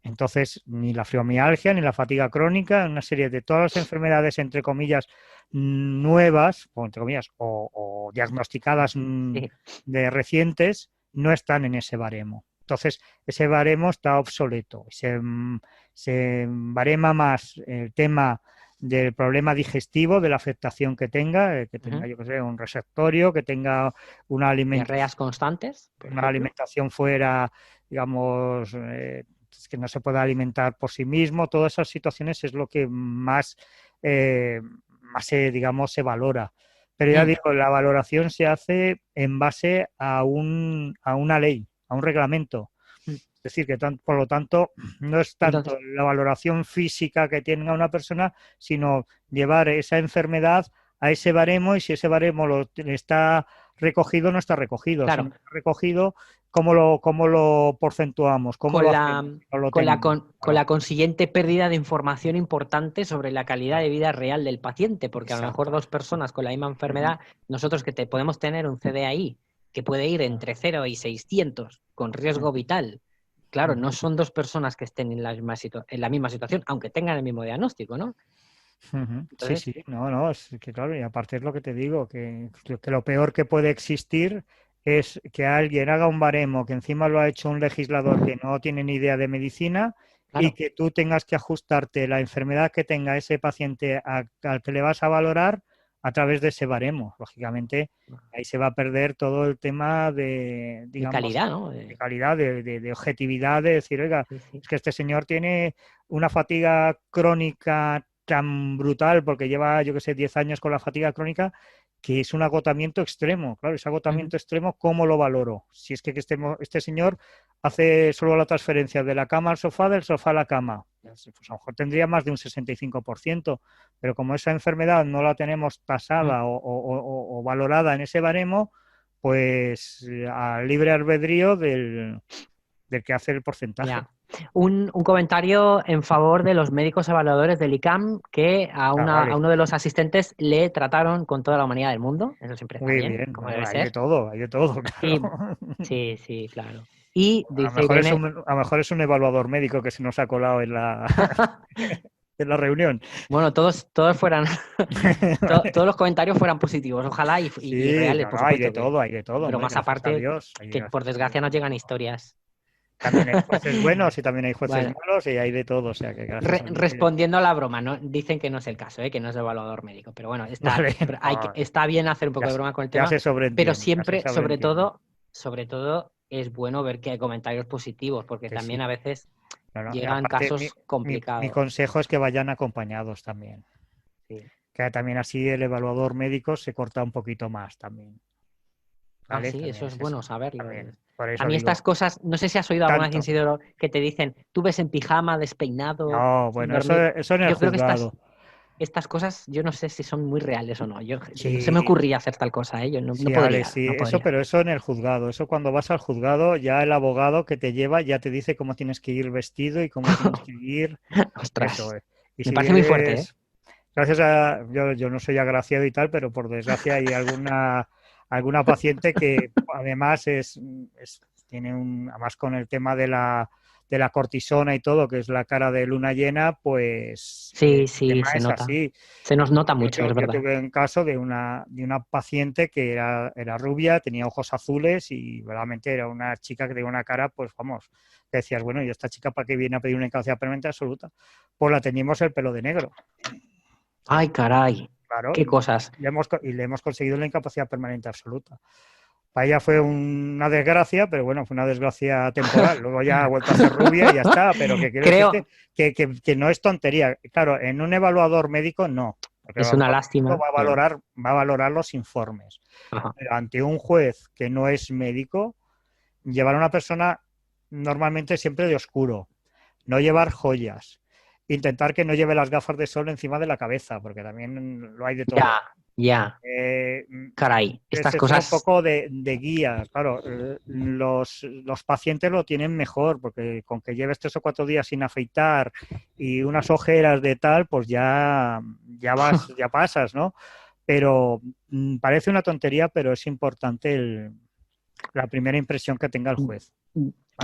Entonces, ni la fibromialgia, ni la fatiga crónica, una serie de todas las enfermedades, entre comillas, nuevas, o entre comillas, o diagnosticadas sí, de recientes, no están en ese baremo. Entonces, ese baremo está obsoleto. Se barema más el tema del problema digestivo, de la afectación que tenga, ujú. yo que sé, un receptorio, que tenga una Diarreas constantes, por ejemplo. alimentación fuera, digamos, que no se pueda alimentar por sí mismo, todas esas situaciones es lo que más, digamos, se valora. Pero ya digo, la valoración se hace en base a una ley, a un reglamento. Es decir, que por lo tanto no es tanto Entonces, la valoración física que tenga una persona, sino llevar esa enfermedad a ese baremo, y si ese baremo está recogido o no está recogido. Si no claro, está recogido, ¿cómo lo porcentuamos? ¿Cómo con lo la, hacemos? No lo con la, tenemos, con, con claro. la consiguiente pérdida de información importante sobre la calidad de vida real del paciente, porque a lo mejor Exacto. dos personas con la misma enfermedad, nosotros podemos tener un CDAI que puede ir entre 0 y 600 con riesgo vital. Claro, no son dos personas que estén en la misma situación, aunque tengan el mismo diagnóstico, ¿no? Sí, Entonces, sí, no, es que claro, y aparte es lo que te digo, que lo peor que puede existir es que alguien haga un baremo que encima lo ha hecho un legislador que no tiene ni idea de medicina, y claro, que tú tengas que ajustarte la enfermedad que tenga ese paciente al que le vas a valorar a través de ese baremo. Lógicamente, ahí se va a perder todo el tema de, de digamos, calidad, ¿no? de calidad, de objetividad, de decir, oiga, Sí, sí. es que este señor tiene una fatiga crónica tan brutal, porque lleva, yo que sé, 10 años con la fatiga crónica, que es un agotamiento extremo. Claro, ese agotamiento extremo, ¿cómo lo valoro? Si es que este señor hace solo la transferencia de la cama al sofá, del sofá a la cama, pues a lo mejor tendría más de un 65%, pero como esa enfermedad no la tenemos tasada o valorada en ese baremo, pues a libre albedrío del que hace el porcentaje. Ya. Un comentario en favor de los médicos evaluadores del ICAM que a Vale. uno de los asistentes le trataron con toda la humanidad del mundo. Eso siempre está Muy bien, bien, como bueno, debe ser. hay de todo, claro. Y sí, sí, claro. Y A lo dice mejor Irene, a lo mejor es un evaluador médico que se nos ha colado en la, en la reunión. bueno, todos fueran, todos los comentarios fueran positivos, ojalá, y Sí, reales, no, por no, supuesto, hay de todo, hombre, bromas gracias a aparte, Dios. que por Gracias a Dios desgracia hay nos de llegan todo. historias. También hay jueces buenos y también hay jueces Bueno, malos, y hay de todo, o sea que gracias a Dios. respondiendo a la broma, ¿no? Dicen que no es el caso, que no es evaluador médico, pero bueno, Vale, no, está bien hacer un poco de broma con el tema, pero ya se siempre, sobreentiende. sobre todo, es bueno ver que hay comentarios positivos, porque Que también sí. a veces No, no, y llegan aparte, casos mi complicados. consejo es que vayan acompañados también. Sí. Que también así el evaluador médico se corta un poquito más también. Ah, ¿Vale? sí, También eso es es bueno eso. saberlo. También. Por A eso mí estas digo, cosas, no sé si has oído alguna vez, tanto. Isidoro, que te dicen, tú ves en pijama, despeinado, No, sin bueno, dormir. eso en el Yo creo que juzgado. estas cosas, yo no sé si son muy reales o no. No se me Sí, ocurría hacer tal cosa, ¿eh? Yo no sí, Ale, podría, sí, no eso, podría. pero eso en el juzgado. Eso cuando vas al juzgado, ya el abogado que te lleva ya te dice cómo tienes que ir vestido y cómo tienes que ir. Eso Ostras, es. Y me si parece muy fuerte, ¿eh? eres, gracias a, yo no soy agraciado y tal, pero por desgracia hay alguna paciente que además tiene además con el tema de la cortisona y todo, que es la cara de luna llena, pues Sí, el sí, tema se es nota. así. Se nos nota mucho, es Yo verdad. tuve un caso de una paciente que era rubia, tenía ojos azules y realmente era una chica que tenía una cara, pues vamos, que decías, bueno, ¿y esta chica para qué viene a pedir una incapacidad permanente absoluta? Pues la teníamos el pelo de negro. Ay, caray, Claro, qué cosas. le hemos conseguido la incapacidad permanente absoluta. Para ella fue una desgracia, pero bueno, fue una desgracia temporal. Luego ya ha vuelto a ser rubia y ya está, pero que quiero decirte Creo, que no es tontería. Claro, en un evaluador médico no, porque el es una evaluador médico lástima. va a valorar los informes. Ajá. Pero ante un juez que no es médico, llevar a una persona normalmente siempre de oscuro, no llevar joyas, intentar que no lleve las gafas de sol encima de la cabeza, porque también lo hay de todo. Ya, ya, Eh, caray, estas se está un cosas. poco de guía. Claro, los pacientes lo tienen mejor, porque con que lleves 3 o 4 días sin afeitar y unas ojeras de tal, pues ya pasas, ¿no? Pero parece una tontería, pero es importante la primera impresión que tenga el juez,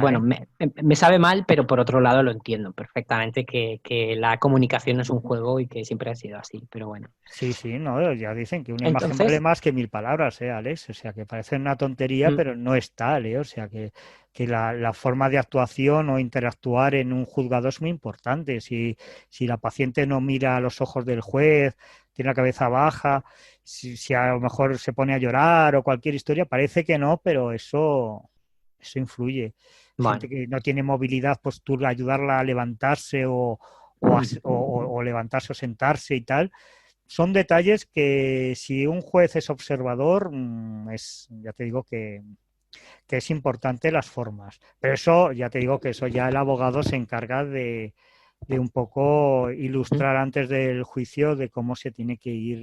Bueno, ¿vale? me sabe mal, pero por otro lado lo entiendo perfectamente que la comunicación es un juego y que siempre ha sido así, pero bueno. Sí, sí, no, ya dicen que una imagen vale Entonces, más que 1000 palabras, Alex. O sea, que parece una tontería, mm, pero no es tal, ¿eh? O sea, que la forma de actuación o interactuar en un juzgado es muy importante. Si la paciente no mira a los ojos del juez, tiene la cabeza baja, si a lo mejor se pone a llorar o cualquier historia, parece que no, pero eso influye. Gente bueno, que no tiene movilidad, pues tú ayudarla a levantarse o levantarse o sentarse y tal, son detalles que si un juez es observador, ya te digo que es importante las formas. Pero eso, ya te digo que eso ya el abogado se encarga de un poco ilustrar antes del juicio de cómo se tiene que ir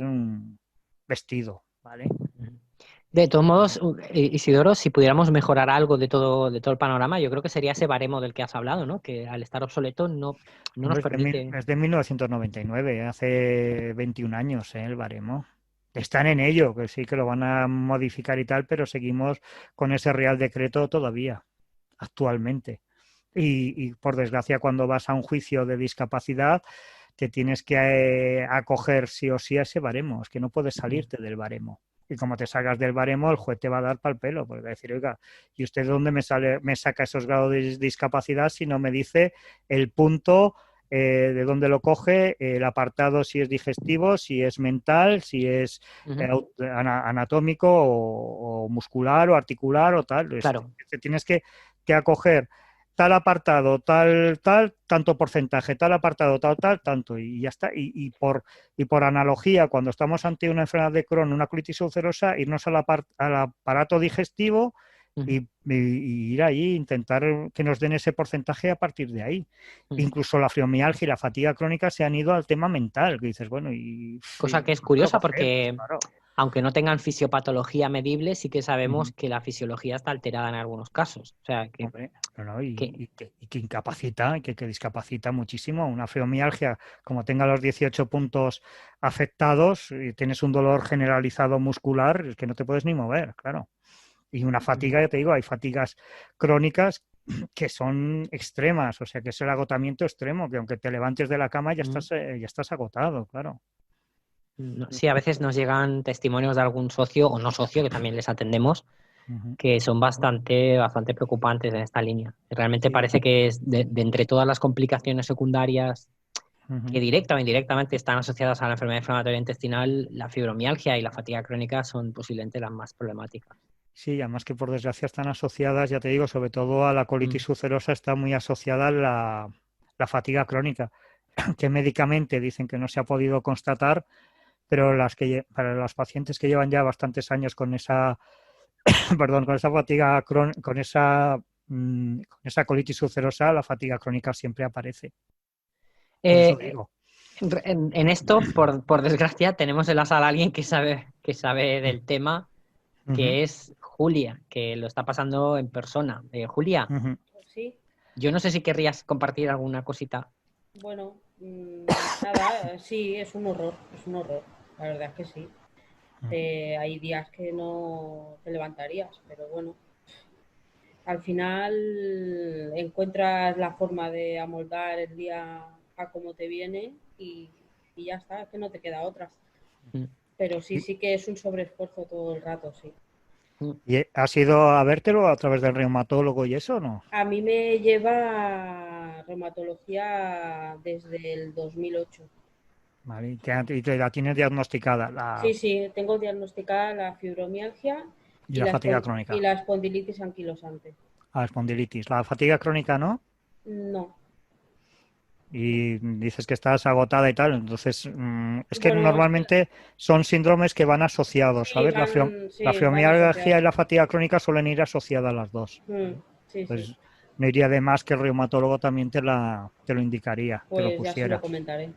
vestido, ¿vale? De todos modos, Isidoro, si pudiéramos mejorar algo de todo el panorama, yo creo que sería ese baremo del que has hablado, ¿no? Que al estar obsoleto no nos permite... Es de 1999, hace 21 años, el baremo. Están en ello, que sí que lo van a modificar y tal, pero seguimos con ese Real Decreto todavía, actualmente. Y por desgracia, cuando vas a un juicio de discapacidad, te tienes que acoger sí o sí a ese baremo. Es que no puedes salirte del baremo. Y como te salgas del baremo, el juez te va a dar pal pelo, porque va a decir, oiga, ¿y usted de dónde me saca esos grados de discapacidad si no me dice el punto de dónde lo coge, el apartado si es digestivo, si es mental, si es anatómico o muscular o articular o tal? Claro. Te tienes que acoger tal apartado, tal, tanto porcentaje, tal apartado, tal, tanto, y ya está. Y por analogía, cuando estamos ante una enfermedad de Crohn, una colitis ulcerosa, irnos al aparato digestivo y ir ahí, intentar que nos den ese porcentaje a partir de ahí. Incluso la fibromialgia y la fatiga crónica se han ido al tema mental, que dices, bueno, cosa que es curiosa porque... Claro. Aunque no tengan fisiopatología medible, sí que sabemos que la fisiología está alterada en algunos casos. O sea, que... Hombre, que incapacita, que discapacita muchísimo. Una fibromialgia, como tenga los 18 puntos afectados y tienes un dolor generalizado muscular, es que no te puedes ni mover, claro. Y una fatiga, ya te digo, hay fatigas crónicas que son extremas, o sea, que es el agotamiento extremo, que aunque te levantes de la cama ya estás agotado, claro. Sí, a veces nos llegan testimonios de algún socio o no socio, que también les atendemos, que son bastante preocupantes en esta línea. Realmente parece que es de entre todas las complicaciones secundarias que directa o indirectamente están asociadas a la enfermedad inflamatoria intestinal, la fibromialgia y la fatiga crónica son posiblemente las más problemáticas. Sí, además que por desgracia están asociadas, ya te digo, sobre todo a la colitis ulcerosa está muy asociada la fatiga crónica, que médicamente dicen que no se ha podido constatar, pero para los pacientes que llevan ya bastantes años con esa con esa fatiga con esa colitis ulcerosa, la fatiga crónica siempre aparece. Por eso digo. En esto, por desgracia, tenemos en la sala a alguien que sabe del tema, que es Julia, que lo está pasando en persona. Julia, sí. Yo no sé si querrías compartir alguna cosita. Bueno, nada, sí, es un horror, la verdad es que sí. Hay días que no te levantarías, pero bueno, al final encuentras la forma de amoldar el día a como te viene y ya está, es que no te queda otra. Pero sí que es un sobreesfuerzo todo el rato, sí. ¿Y has ido a vértelo a través del reumatólogo y eso o no? A mí me lleva reumatología desde el 2008. Vale, y te la tienes diagnosticada. Sí, tengo diagnosticada la fibromialgia y la fatiga crónica. Y la espondilitis anquilosante. La espondilitis. ¿La fatiga crónica no? No. Y dices que estás agotada y tal, entonces es que normalmente son síndromes que van asociados, ¿sabes? La fibromialgia y la fatiga crónica suelen ir asociadas las dos. Pues no iría de más que el reumatólogo también te lo indicaría, pues te lo pusiera. Ya se lo comentaré.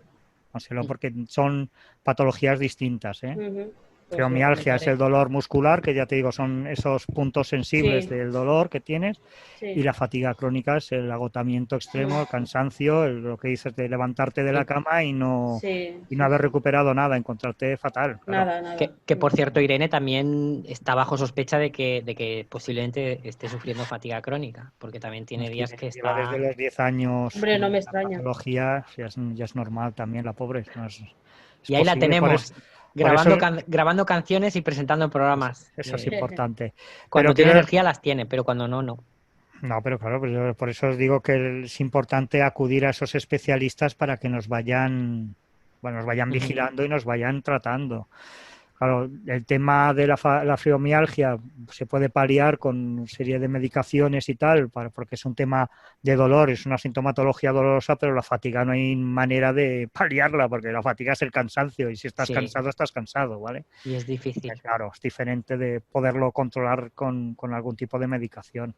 Porque son patologías distintas, ¿eh? Fibromialgia es el dolor muscular, que ya te digo, son esos puntos sensibles del dolor que tienes, y la fatiga crónica es el agotamiento extremo, el cansancio, lo que dices de levantarte de la cama y no haber recuperado nada, encontrarte fatal. Claro. Nada. Que por cierto, Irene también está bajo sospecha de que posiblemente esté sufriendo fatiga crónica, porque también tiene días que está... Desde los 10 años. Hombre, no me extraña. La patología ya es normal también, la pobre. Y ahí la tenemos. Grabando canciones y presentando programas. Eso es importante. Cuando tiene energía las tiene, pero cuando no. No, pero claro, pues por eso os digo que es importante acudir a esos especialistas para que nos vayan vigilando y nos vayan tratando. Claro, el tema de la fibromialgia se puede paliar con una serie de medicaciones y tal, porque es un tema de dolor, es una sintomatología dolorosa, pero la fatiga no hay manera de paliarla, porque la fatiga es el cansancio y si estás Sí. cansado, estás cansado, ¿vale? Y es difícil. Claro, es diferente de poderlo controlar con algún tipo de medicación.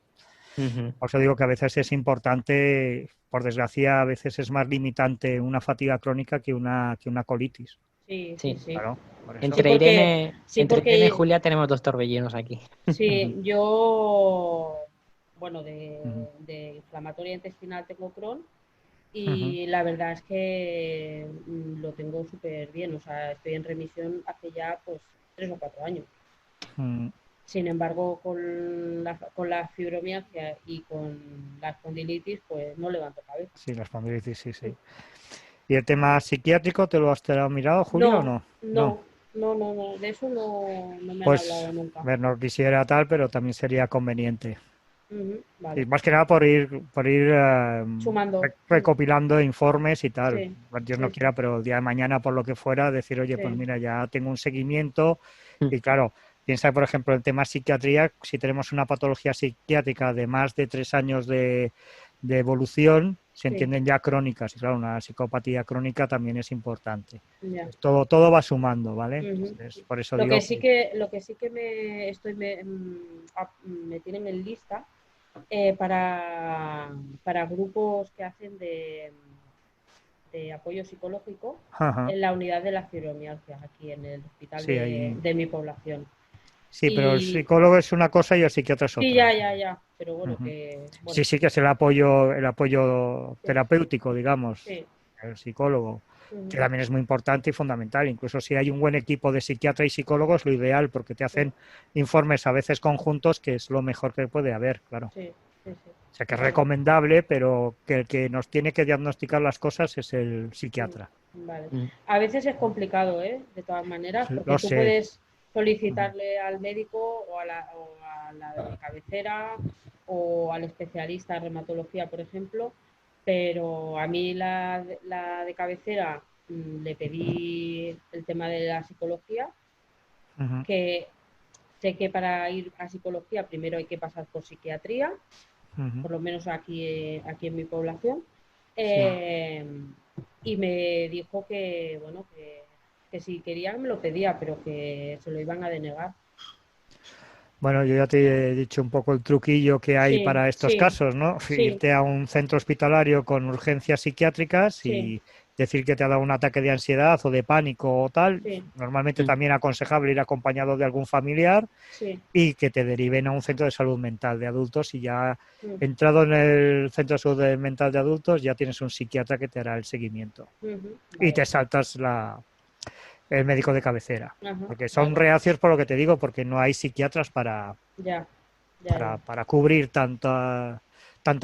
Ujú. Por eso digo que a veces es importante, por desgracia, a veces es más limitante una fatiga crónica que una colitis. Sí, Sí. sí, sí. Claro, por eso. Entre porque- Irene, sí, entre porque- Irene y Julia tenemos 2 torbellinos aquí. Sí, yo, bueno, Ujú. de inflamatoria intestinal tengo Crohn Ujú. y la verdad es que lo tengo súper bien, o sea, estoy en remisión hace ya pues 3 o 4 años. Mm, Sin embargo, con la fibromialgia y con la espondilitis, pues no levanto cabeza. Sí, la espondilitis, sí, sí. ¿Y el tema psiquiátrico te lo has mirado, Julia, o no? No, de eso no me han Pues, hablado nunca. ver, no quisiera tal, pero también sería conveniente. Ujú, Y vale, más que nada por ir sumando. recopilando informes y tal. Sí, Dios sí, no quiera, pero el día de mañana, por lo que fuera, decir, oye, pues sí, mira, ya tengo un seguimiento. Mm. Y claro, piensa, por ejemplo, el tema psiquiatría, si tenemos una patología psiquiátrica de más de 3 años de evolución, se sí, entienden ya crónicas. Y claro, una psicopatía crónica también es importante. ya. Todo va sumando, ¿vale? Ujú. Entonces, por eso Lo digo que sí que me tienen en lista para grupos que hacen de apoyo psicológico Ajá. en la unidad de las fibromialgias aquí en el hospital Sí, ahí. de mi población. Sí, pero el Y psicólogo es una cosa y el psiquiatra es sí, otra. ya, pero bueno, Ujú. bueno, Sí, sí que es el apoyo sí, terapéutico, digamos, sí, el psicólogo, que ujú, también es muy importante y fundamental. Incluso si hay un buen equipo de psiquiatra y psicólogos, lo ideal, porque te sí, hacen informes a veces conjuntos, que es lo mejor que puede haber, claro. sí, sí, O sea, que es vale, recomendable, pero que el que nos tiene que diagnosticar las cosas es el psiquiatra. vale. Mm. A veces es complicado, ¿eh? De todas maneras, porque Lo tú sé. puedes solicitarle al médico o a la de cabecera o al especialista en reumatología, por ejemplo, pero a mí la de cabecera le pedí el tema de la psicología, Ujú. que sé que para ir a psicología primero hay que pasar por psiquiatría, Ujú. por lo menos aquí en mi población. Sí. Eh, y me dijo que, bueno, que si querían me lo pedía, pero que se lo iban a denegar. Bueno, yo ya te he dicho un poco el truquillo que hay Sí, para estos sí, casos, ¿no? sí, Irte a un centro hospitalario con urgencias psiquiátricas sí, y decir que te ha dado un ataque de ansiedad o de pánico o tal. sí, Normalmente Mm. también aconsejable ir acompañado de algún familiar sí. y que te deriven a un centro de salud mental de adultos y ya Mm, entrado en el centro de salud mental de adultos ya tienes un psiquiatra que te hará el seguimiento ujú, y vale. te saltas el médico de cabecera. Ajá, Porque son vale. reacios por lo que te digo, porque no hay psiquiatras para Ya, ya. para cubrir tanta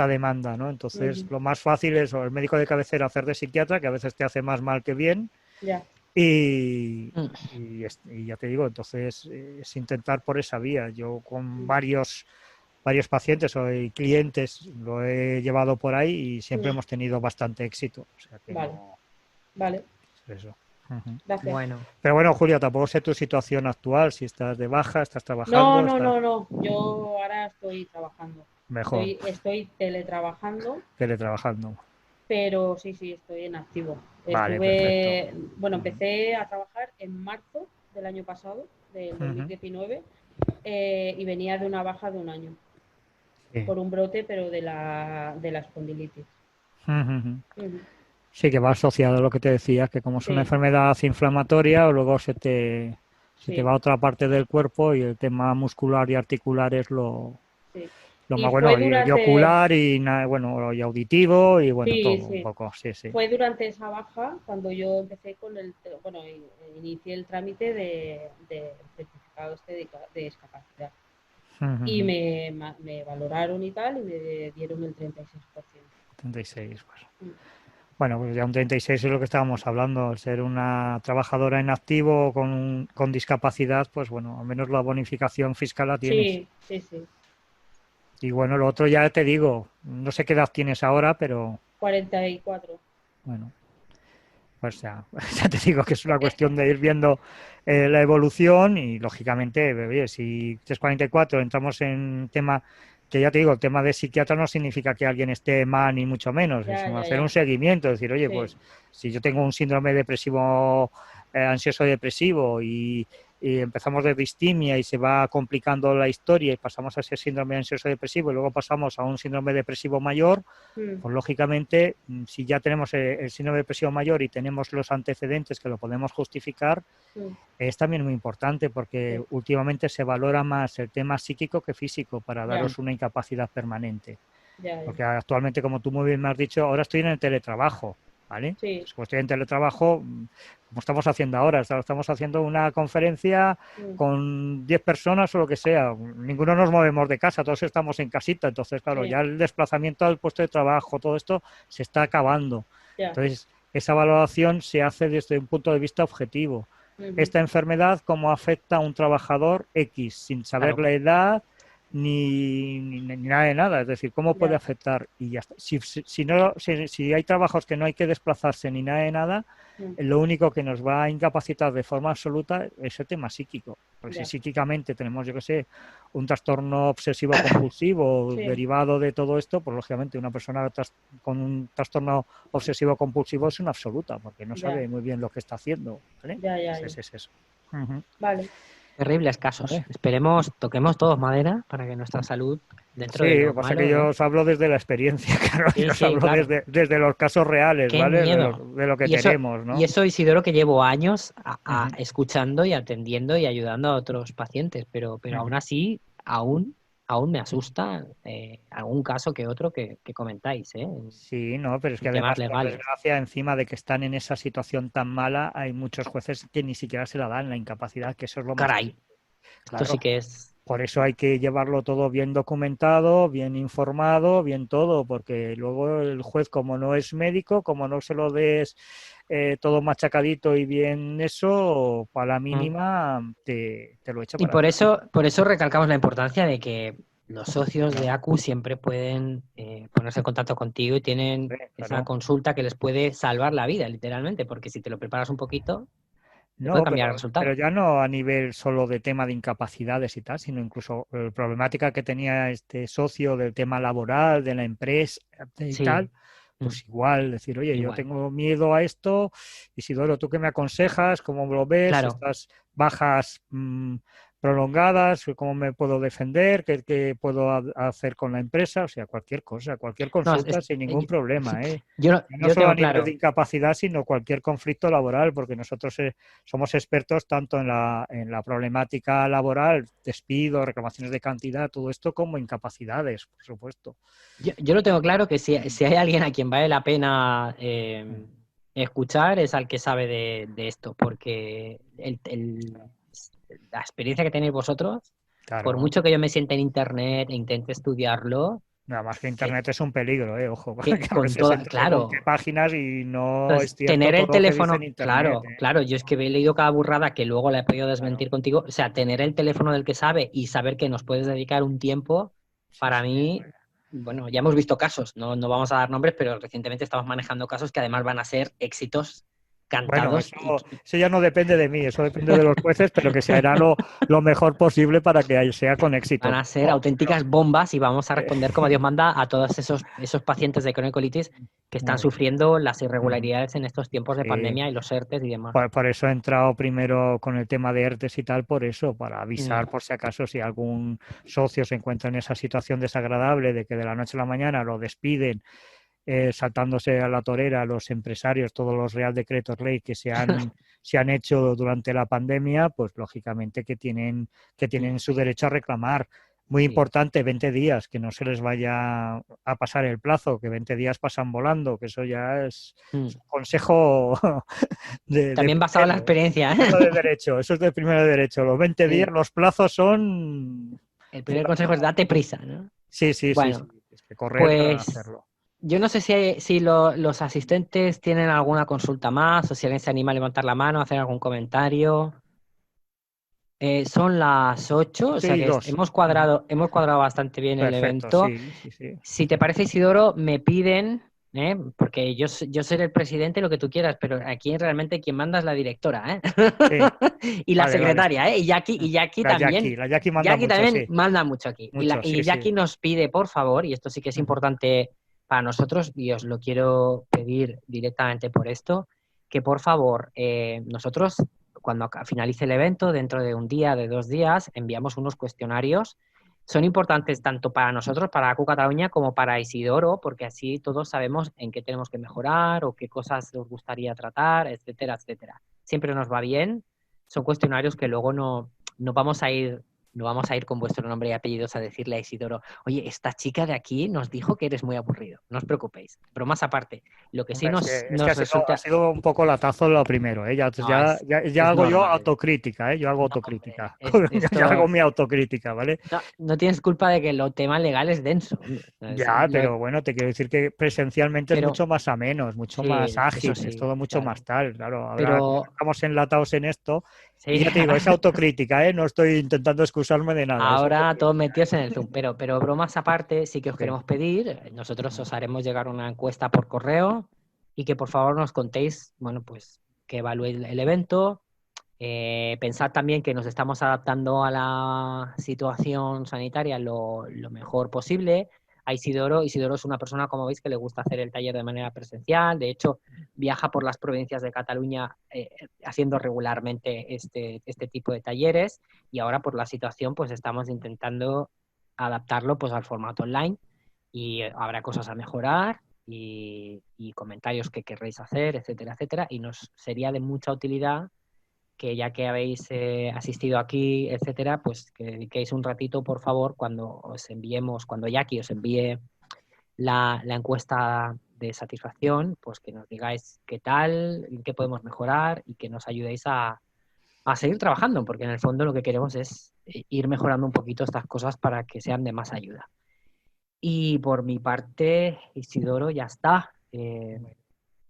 demanda, ¿no? Entonces, Ujú, lo más fácil es o el médico de cabecera hacer de psiquiatra, que a veces te hace más mal que bien, ya. y, Mm. y ya te digo, entonces es intentar por esa vía. Yo con Mm, varios pacientes o clientes lo he llevado por ahí y siempre mm, hemos tenido bastante éxito. O sea que vale, no vale. es eso. Ujú. Gracias. Bueno, Pero bueno, Julia, tampoco sé tu situación actual, si estás de baja, estás No, trabajando, no, estás no, no. Yo ahora estoy trabajando. mejor, Estoy teletrabajando, teletrabajando. pero sí, estoy en activo. Vale, perfecto. Bueno, Ujú. empecé a trabajar en marzo del año pasado, del Ujú. 2019, y venía de una baja de un año Sí. por un brote, pero de la espondilitis. Ujú. Ujú. Sí, que va asociado a lo que te decía, que como es una Sí, enfermedad inflamatoria, luego se te sí, va a otra parte del cuerpo y el tema muscular y articular es sí. lo Y más fue bueno, y durante, ocular bueno, y auditivo y bueno, sí, todo un sí, poco, sí, sí. fue durante esa baja cuando yo empecé bueno, inicié el trámite de certificado este de discapacidad. Y Ujú. me valoraron y tal, y me dieron el 36%. 36, pues. Mm, Bueno, pues ya un 36 es lo que estábamos hablando, al ser una trabajadora en activo con discapacidad, pues bueno, al menos la bonificación fiscal la tienes. sí, sí, sí. Y bueno, lo otro ya te digo, no sé qué edad tienes ahora, pero 44. bueno, Pues ya, ya te digo que es una cuestión de ir viendo la evolución y, lógicamente, oye, si 344 entramos en tema, que ya te digo, el tema de psiquiatra no significa que alguien esté mal ni mucho menos, es Ya, ya, hacer un ya. seguimiento, decir, oye, Sí, pues si yo tengo un síndrome depresivo, ansioso depresivo y empezamos de distimia y se va complicando la historia y pasamos a ese síndrome ansioso depresivo y luego pasamos a un síndrome depresivo mayor, mm, pues lógicamente, si ya tenemos el síndrome depresivo mayor y tenemos los antecedentes que lo podemos justificar, mm, es también muy importante porque sí, últimamente se valora más el tema psíquico que físico para ya, daros una incapacidad permanente. ya, ya. Porque actualmente, como tú muy bien me has dicho, ahora estoy en el teletrabajo, ¿vale? Sí, Entonces, como estoy en teletrabajo, como estamos haciendo ahora, estamos haciendo una conferencia mm, con 10 personas o lo que sea. Ninguno nos movemos de casa, todos estamos en casita. Entonces, claro, sí, ya el desplazamiento al puesto de trabajo, todo esto se está acabando. ya. Entonces, esa valoración se hace desde un punto de vista objetivo. Ujú, Esta enfermedad, ¿cómo afecta a un trabajador X, sin saber Claro. la edad ni nada de nada? Es decir, ¿cómo puede ya, afectar? Y ya está. Si hay trabajos que no hay que desplazarse ni nada de nada, mm, lo único que nos va a incapacitar de forma absoluta es el tema psíquico. Porque si ya. psíquicamente tenemos, yo qué sé, un trastorno obsesivo compulsivo Sí, derivado de todo esto, pues lógicamente una persona con un trastorno obsesivo compulsivo es una absoluta, porque no ya, sabe muy bien lo que está haciendo, ¿vale? ya, ya, ya. Es eso. Ujú. Vale. Terribles casos. Vale. Esperemos, toquemos todos madera para que nuestra salud, dentro Sí, de lo lo que pasa es que malo, yo ¿no? os hablo desde la experiencia, claro, yo Sí, os sí, hablo claro. desde los casos reales, Qué ¿vale? miedo. De lo que Y eso, tenemos, y ¿no? eso, Isidoro, que llevo años Ujú, escuchando y atendiendo y ayudando a otros pacientes, pero aún ujú. así, aún me asusta algún caso que otro que comentáis, ¿eh? Sí, no, pero es que En temas además, por legales. desgracia, encima de que están en esa situación tan mala, hay muchos jueces que ni siquiera se la dan la incapacidad, que eso es lo más Caray, triste. esto sí Claro, que es... por eso hay que llevarlo todo bien documentado, bien informado, bien todo, porque luego el juez, como no es médico, como no se lo des todo machacadito y bien eso, para la Mm. mínima te lo echa Y para atrás. por eso recalcamos la importancia de que los socios de ACU siempre pueden ponerse en contacto contigo y tienen esa Claro. consulta que les puede salvar la vida, literalmente, porque si te lo preparas un poquito, te puede No, cambiar el pero resultado. ya no a nivel solo de tema de incapacidades y tal, sino incluso problemática que tenía este socio del tema laboral, de la empresa y Sí, tal, mm, pues igual, decir, oye, yo igual. tengo miedo a esto, Isidoro, ¿tú qué me aconsejas? ¿Cómo lo ves? Claro, Estas bajas prolongadas, ¿cómo me puedo defender? ¿Qué puedo hacer con la empresa? O sea, cualquier cosa, cualquier no, consulta sin ningún problema, ¿eh? Y no yo solo a tengo nivel de claro. incapacidad, sino cualquier conflicto laboral, porque nosotros somos expertos tanto en la problemática laboral, despido, reclamaciones de cantidad, todo esto, como incapacidades, por supuesto. Yo lo tengo claro que si hay alguien a quien vale la pena escuchar es al que sabe de esto, porque la experiencia que tenéis vosotros, por Claro. mucho que yo me sienta en internet e intente estudiarlo, Nada más que que, Internet es un peligro, ojo, que porque a con veces toda, entras según qué claro, páginas y no es entonces cierto tener todo el lo que dice en teléfono, Internet, claro, ¿eh? claro, yo es que he leído cada burrada que luego la he podido Claro. desmentir contigo, o sea, tener el teléfono del que sabe y saber que nos puedes dedicar un tiempo, Sí, para sí. mí, bueno, ya hemos visto casos, no vamos a dar nombres, pero recientemente estamos manejando casos que además van a ser éxitos Bueno, cantados eso ya no depende de mí, eso depende de los jueces, pero que se hará lo mejor posible para que sea con van éxito. a ser auténticas bombas y vamos a Eh, responder como Dios manda a todos esos pacientes de cronicolitis que están Muy bien. sufriendo las Ujú. irregularidades en estos tiempos de Sí, pandemia y los ERTES y demás. por eso he entrado primero con el tema de ERTES y tal, por eso, para Mm, avisar por si acaso si algún socio se encuentra en esa situación desagradable de que de la noche a la mañana lo despiden, saltándose a la torera los empresarios, todos los Real Decretos Ley que se han hecho durante la pandemia, pues lógicamente que tienen su derecho a reclamar. Muy sí. importante, 20 días, que no se les vaya a pasar el plazo, que 20 días pasan volando, que eso ya Mm. es un consejo de También basado en la primero, experiencia, primero ¿eh? de derecho, eso es de primero de derecho. Los 20 días, Sí. los plazos son El primer consejo es fundamentales. date prisa, ¿no? Sí, sí, sí, sí, Bueno, es que correr para pues hacerlo. yo no sé si los asistentes tienen alguna consulta más o si alguien se anima a levantar la mano, a hacer algún comentario. Son las 8, o sea Sí, que dos. Ujú. hemos cuadrado bastante bien el Perfecto, evento. sí, sí, sí. Si te parece, Isidoro, me piden Porque yo seré el presidente, lo que tú quieras, pero aquí realmente quien manda es la directora, ¿eh? Sí. Y la Vale, secretaria, ¿eh? Y Jackie también. La Jackie manda Jackie mucho, también sí. manda mucho aquí. Mucho, Y sí, Jackie sí. nos pide, por favor, y esto sí que es importante para nosotros, y os lo quiero pedir directamente por esto, que por favor, nosotros, cuando finalice el evento, dentro de un día, de 2 días, enviamos unos cuestionarios. Son importantes tanto para nosotros, para ACU Cataluña, como para Isidoro, porque así todos sabemos en qué tenemos que mejorar o qué cosas os gustaría tratar, etcétera, etcétera. Siempre nos va bien. Son cuestionarios que luego no vamos a ir con vuestro nombre y apellidos a decirle a Isidoro, oye, esta chica de aquí nos dijo que eres muy aburrido. No os preocupéis. Bromas aparte. Lo que sí Hombre, es que nos resulta... ha sido un poco latazo lo primero, ¿eh? No, es Hago yo normal. autocrítica, ¿eh? Yo hago No, autocrítica. hombre, Yo hago mi autocrítica, ¿vale? no tienes culpa de que el tema legal es denso. Ya, pero bueno, te quiero decir que presencialmente es Pero mucho más ameno, es mucho sí, más eso ágil, es sí, todo mucho claro. más tal, claro. Ahora Pero estamos enlatados en esto y sí, ya te digo, es autocrítica, ¿eh? No estoy intentando excusarme de nada, es ahora todos autocrítica. metidos en el Zoom. Pero bromas aparte, sí que os Sí. queremos pedir, nosotros os haremos llegar una encuesta por correo y que por favor nos contéis, bueno, pues que evaluéis el evento. Pensad también que nos estamos adaptando a la situación sanitaria lo mejor posible. A Isidoro es una persona, como veis, que le gusta hacer el taller de manera presencial. De hecho, viaja por las provincias de Cataluña haciendo regularmente este tipo de talleres. Y ahora, por la situación, pues estamos intentando adaptarlo pues al formato online. Y habrá cosas a mejorar y comentarios que querréis hacer, etcétera, etcétera. Y nos sería de mucha utilidad que ya que habéis asistido aquí, etcétera, pues que dediquéis un ratito, por favor, cuando Jackie os envíe la encuesta de satisfacción, pues que nos digáis qué tal, en qué podemos mejorar y que nos ayudéis a seguir trabajando, porque en el fondo lo que queremos es ir mejorando un poquito estas cosas para que sean de más ayuda. Y por mi parte, Isidoro, ya está.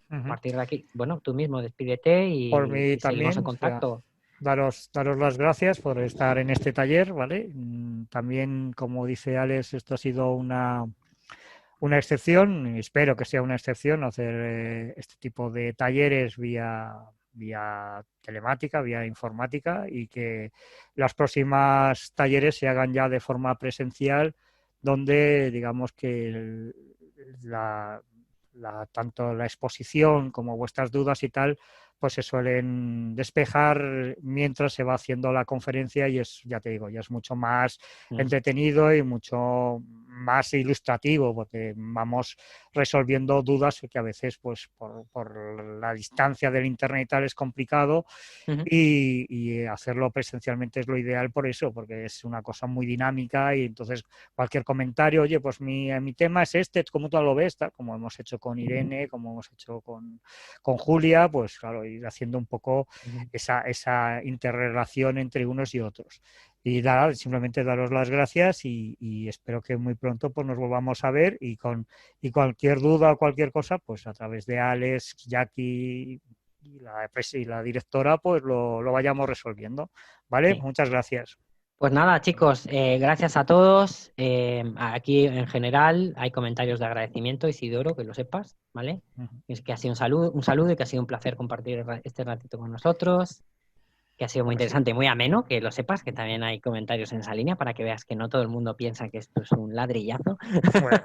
A partir de aquí, bueno, tú mismo despídete Por y mí seguimos en también, o sea, contacto. daros las gracias por estar en este taller, ¿vale? También, como dice Alex, esto ha sido una excepción, y espero que sea una excepción hacer este tipo de talleres vía telemática, vía informática, y que las próximas talleres se hagan ya de forma presencial, donde digamos que tanto la exposición como vuestras dudas y tal, pues se suelen despejar mientras se va haciendo la conferencia y es, ya te digo, ya es mucho más entretenido y mucho más ilustrativo, porque vamos resolviendo dudas que a veces, pues por la distancia del internet y tal, es complicado. Y hacerlo presencialmente es lo ideal por eso, porque es una cosa muy dinámica y entonces cualquier comentario, oye, pues mi tema es este, ¿cómo tú lo ves? Tal, como hemos hecho con Irene, como hemos hecho con Julia, pues claro, ir haciendo un poco esa interrelación entre unos y otros. Y nada, simplemente daros las gracias y espero que muy pronto pues nos volvamos a ver y cualquier duda o cualquier cosa, pues a través de Alex, Jackie y la directora, pues lo vayamos resolviendo. ¿Vale? Sí. Muchas gracias. Pues nada, chicos, gracias a todos. Aquí en general hay comentarios de agradecimiento, Isidoro, que lo sepas, ¿vale? Es que ha sido un saludo y que ha sido un placer compartir este ratito con nosotros, que ha sido muy interesante, muy ameno, que lo sepas, que también hay comentarios en esa línea para que veas que no todo el mundo piensa que esto es un ladrillazo. Bueno.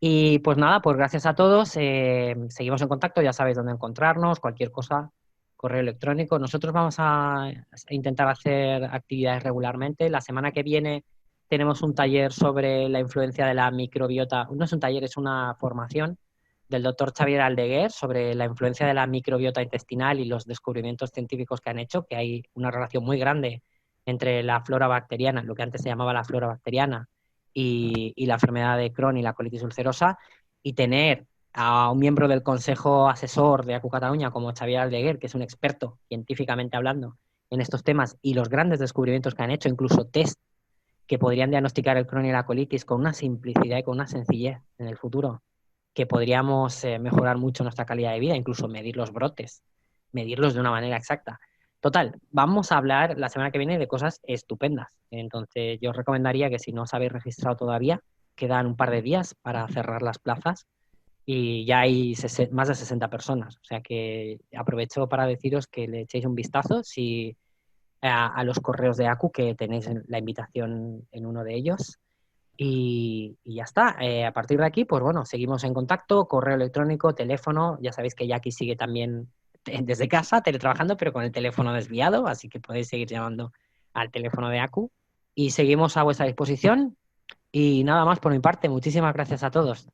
Y pues nada, pues gracias a todos. Seguimos en contacto, ya sabéis dónde encontrarnos, cualquier cosa, correo electrónico. Nosotros vamos a intentar hacer actividades regularmente. La semana que viene tenemos un taller sobre la influencia de la microbiota. No es un taller, es una formación del doctor Xavier Aldeguer sobre la influencia de la microbiota intestinal y los descubrimientos científicos que han hecho, que hay una relación muy grande entre la flora bacteriana, lo que antes se llamaba la flora bacteriana, y la enfermedad de Crohn y la colitis ulcerosa, y tener a un miembro del Consejo Asesor de ACU Cataluña como Xavier Aldeguer, que es un experto científicamente hablando en estos temas, y los grandes descubrimientos que han hecho, incluso test que podrían diagnosticar el Crohn y la colitis con una simplicidad y con una sencillez en el futuro, que podríamos mejorar mucho nuestra calidad de vida, incluso medir los brotes, medirlos de una manera exacta. Total, vamos a hablar la semana que viene de cosas estupendas. Entonces, yo os recomendaría que si no os habéis registrado todavía, quedan un par de días para cerrar las plazas, y ya hay más de 60 personas. O sea que aprovecho para deciros que le echéis un vistazo a los correos de ACU, que tenéis la invitación en uno de ellos. Y ya está. A partir de aquí, pues bueno, seguimos en contacto, correo electrónico, teléfono. Ya sabéis que Jackie sigue también desde casa, teletrabajando, pero con el teléfono desviado, así que podéis seguir llamando al teléfono de ACU. Y seguimos a vuestra disposición. Y nada más por mi parte. Muchísimas gracias a todos.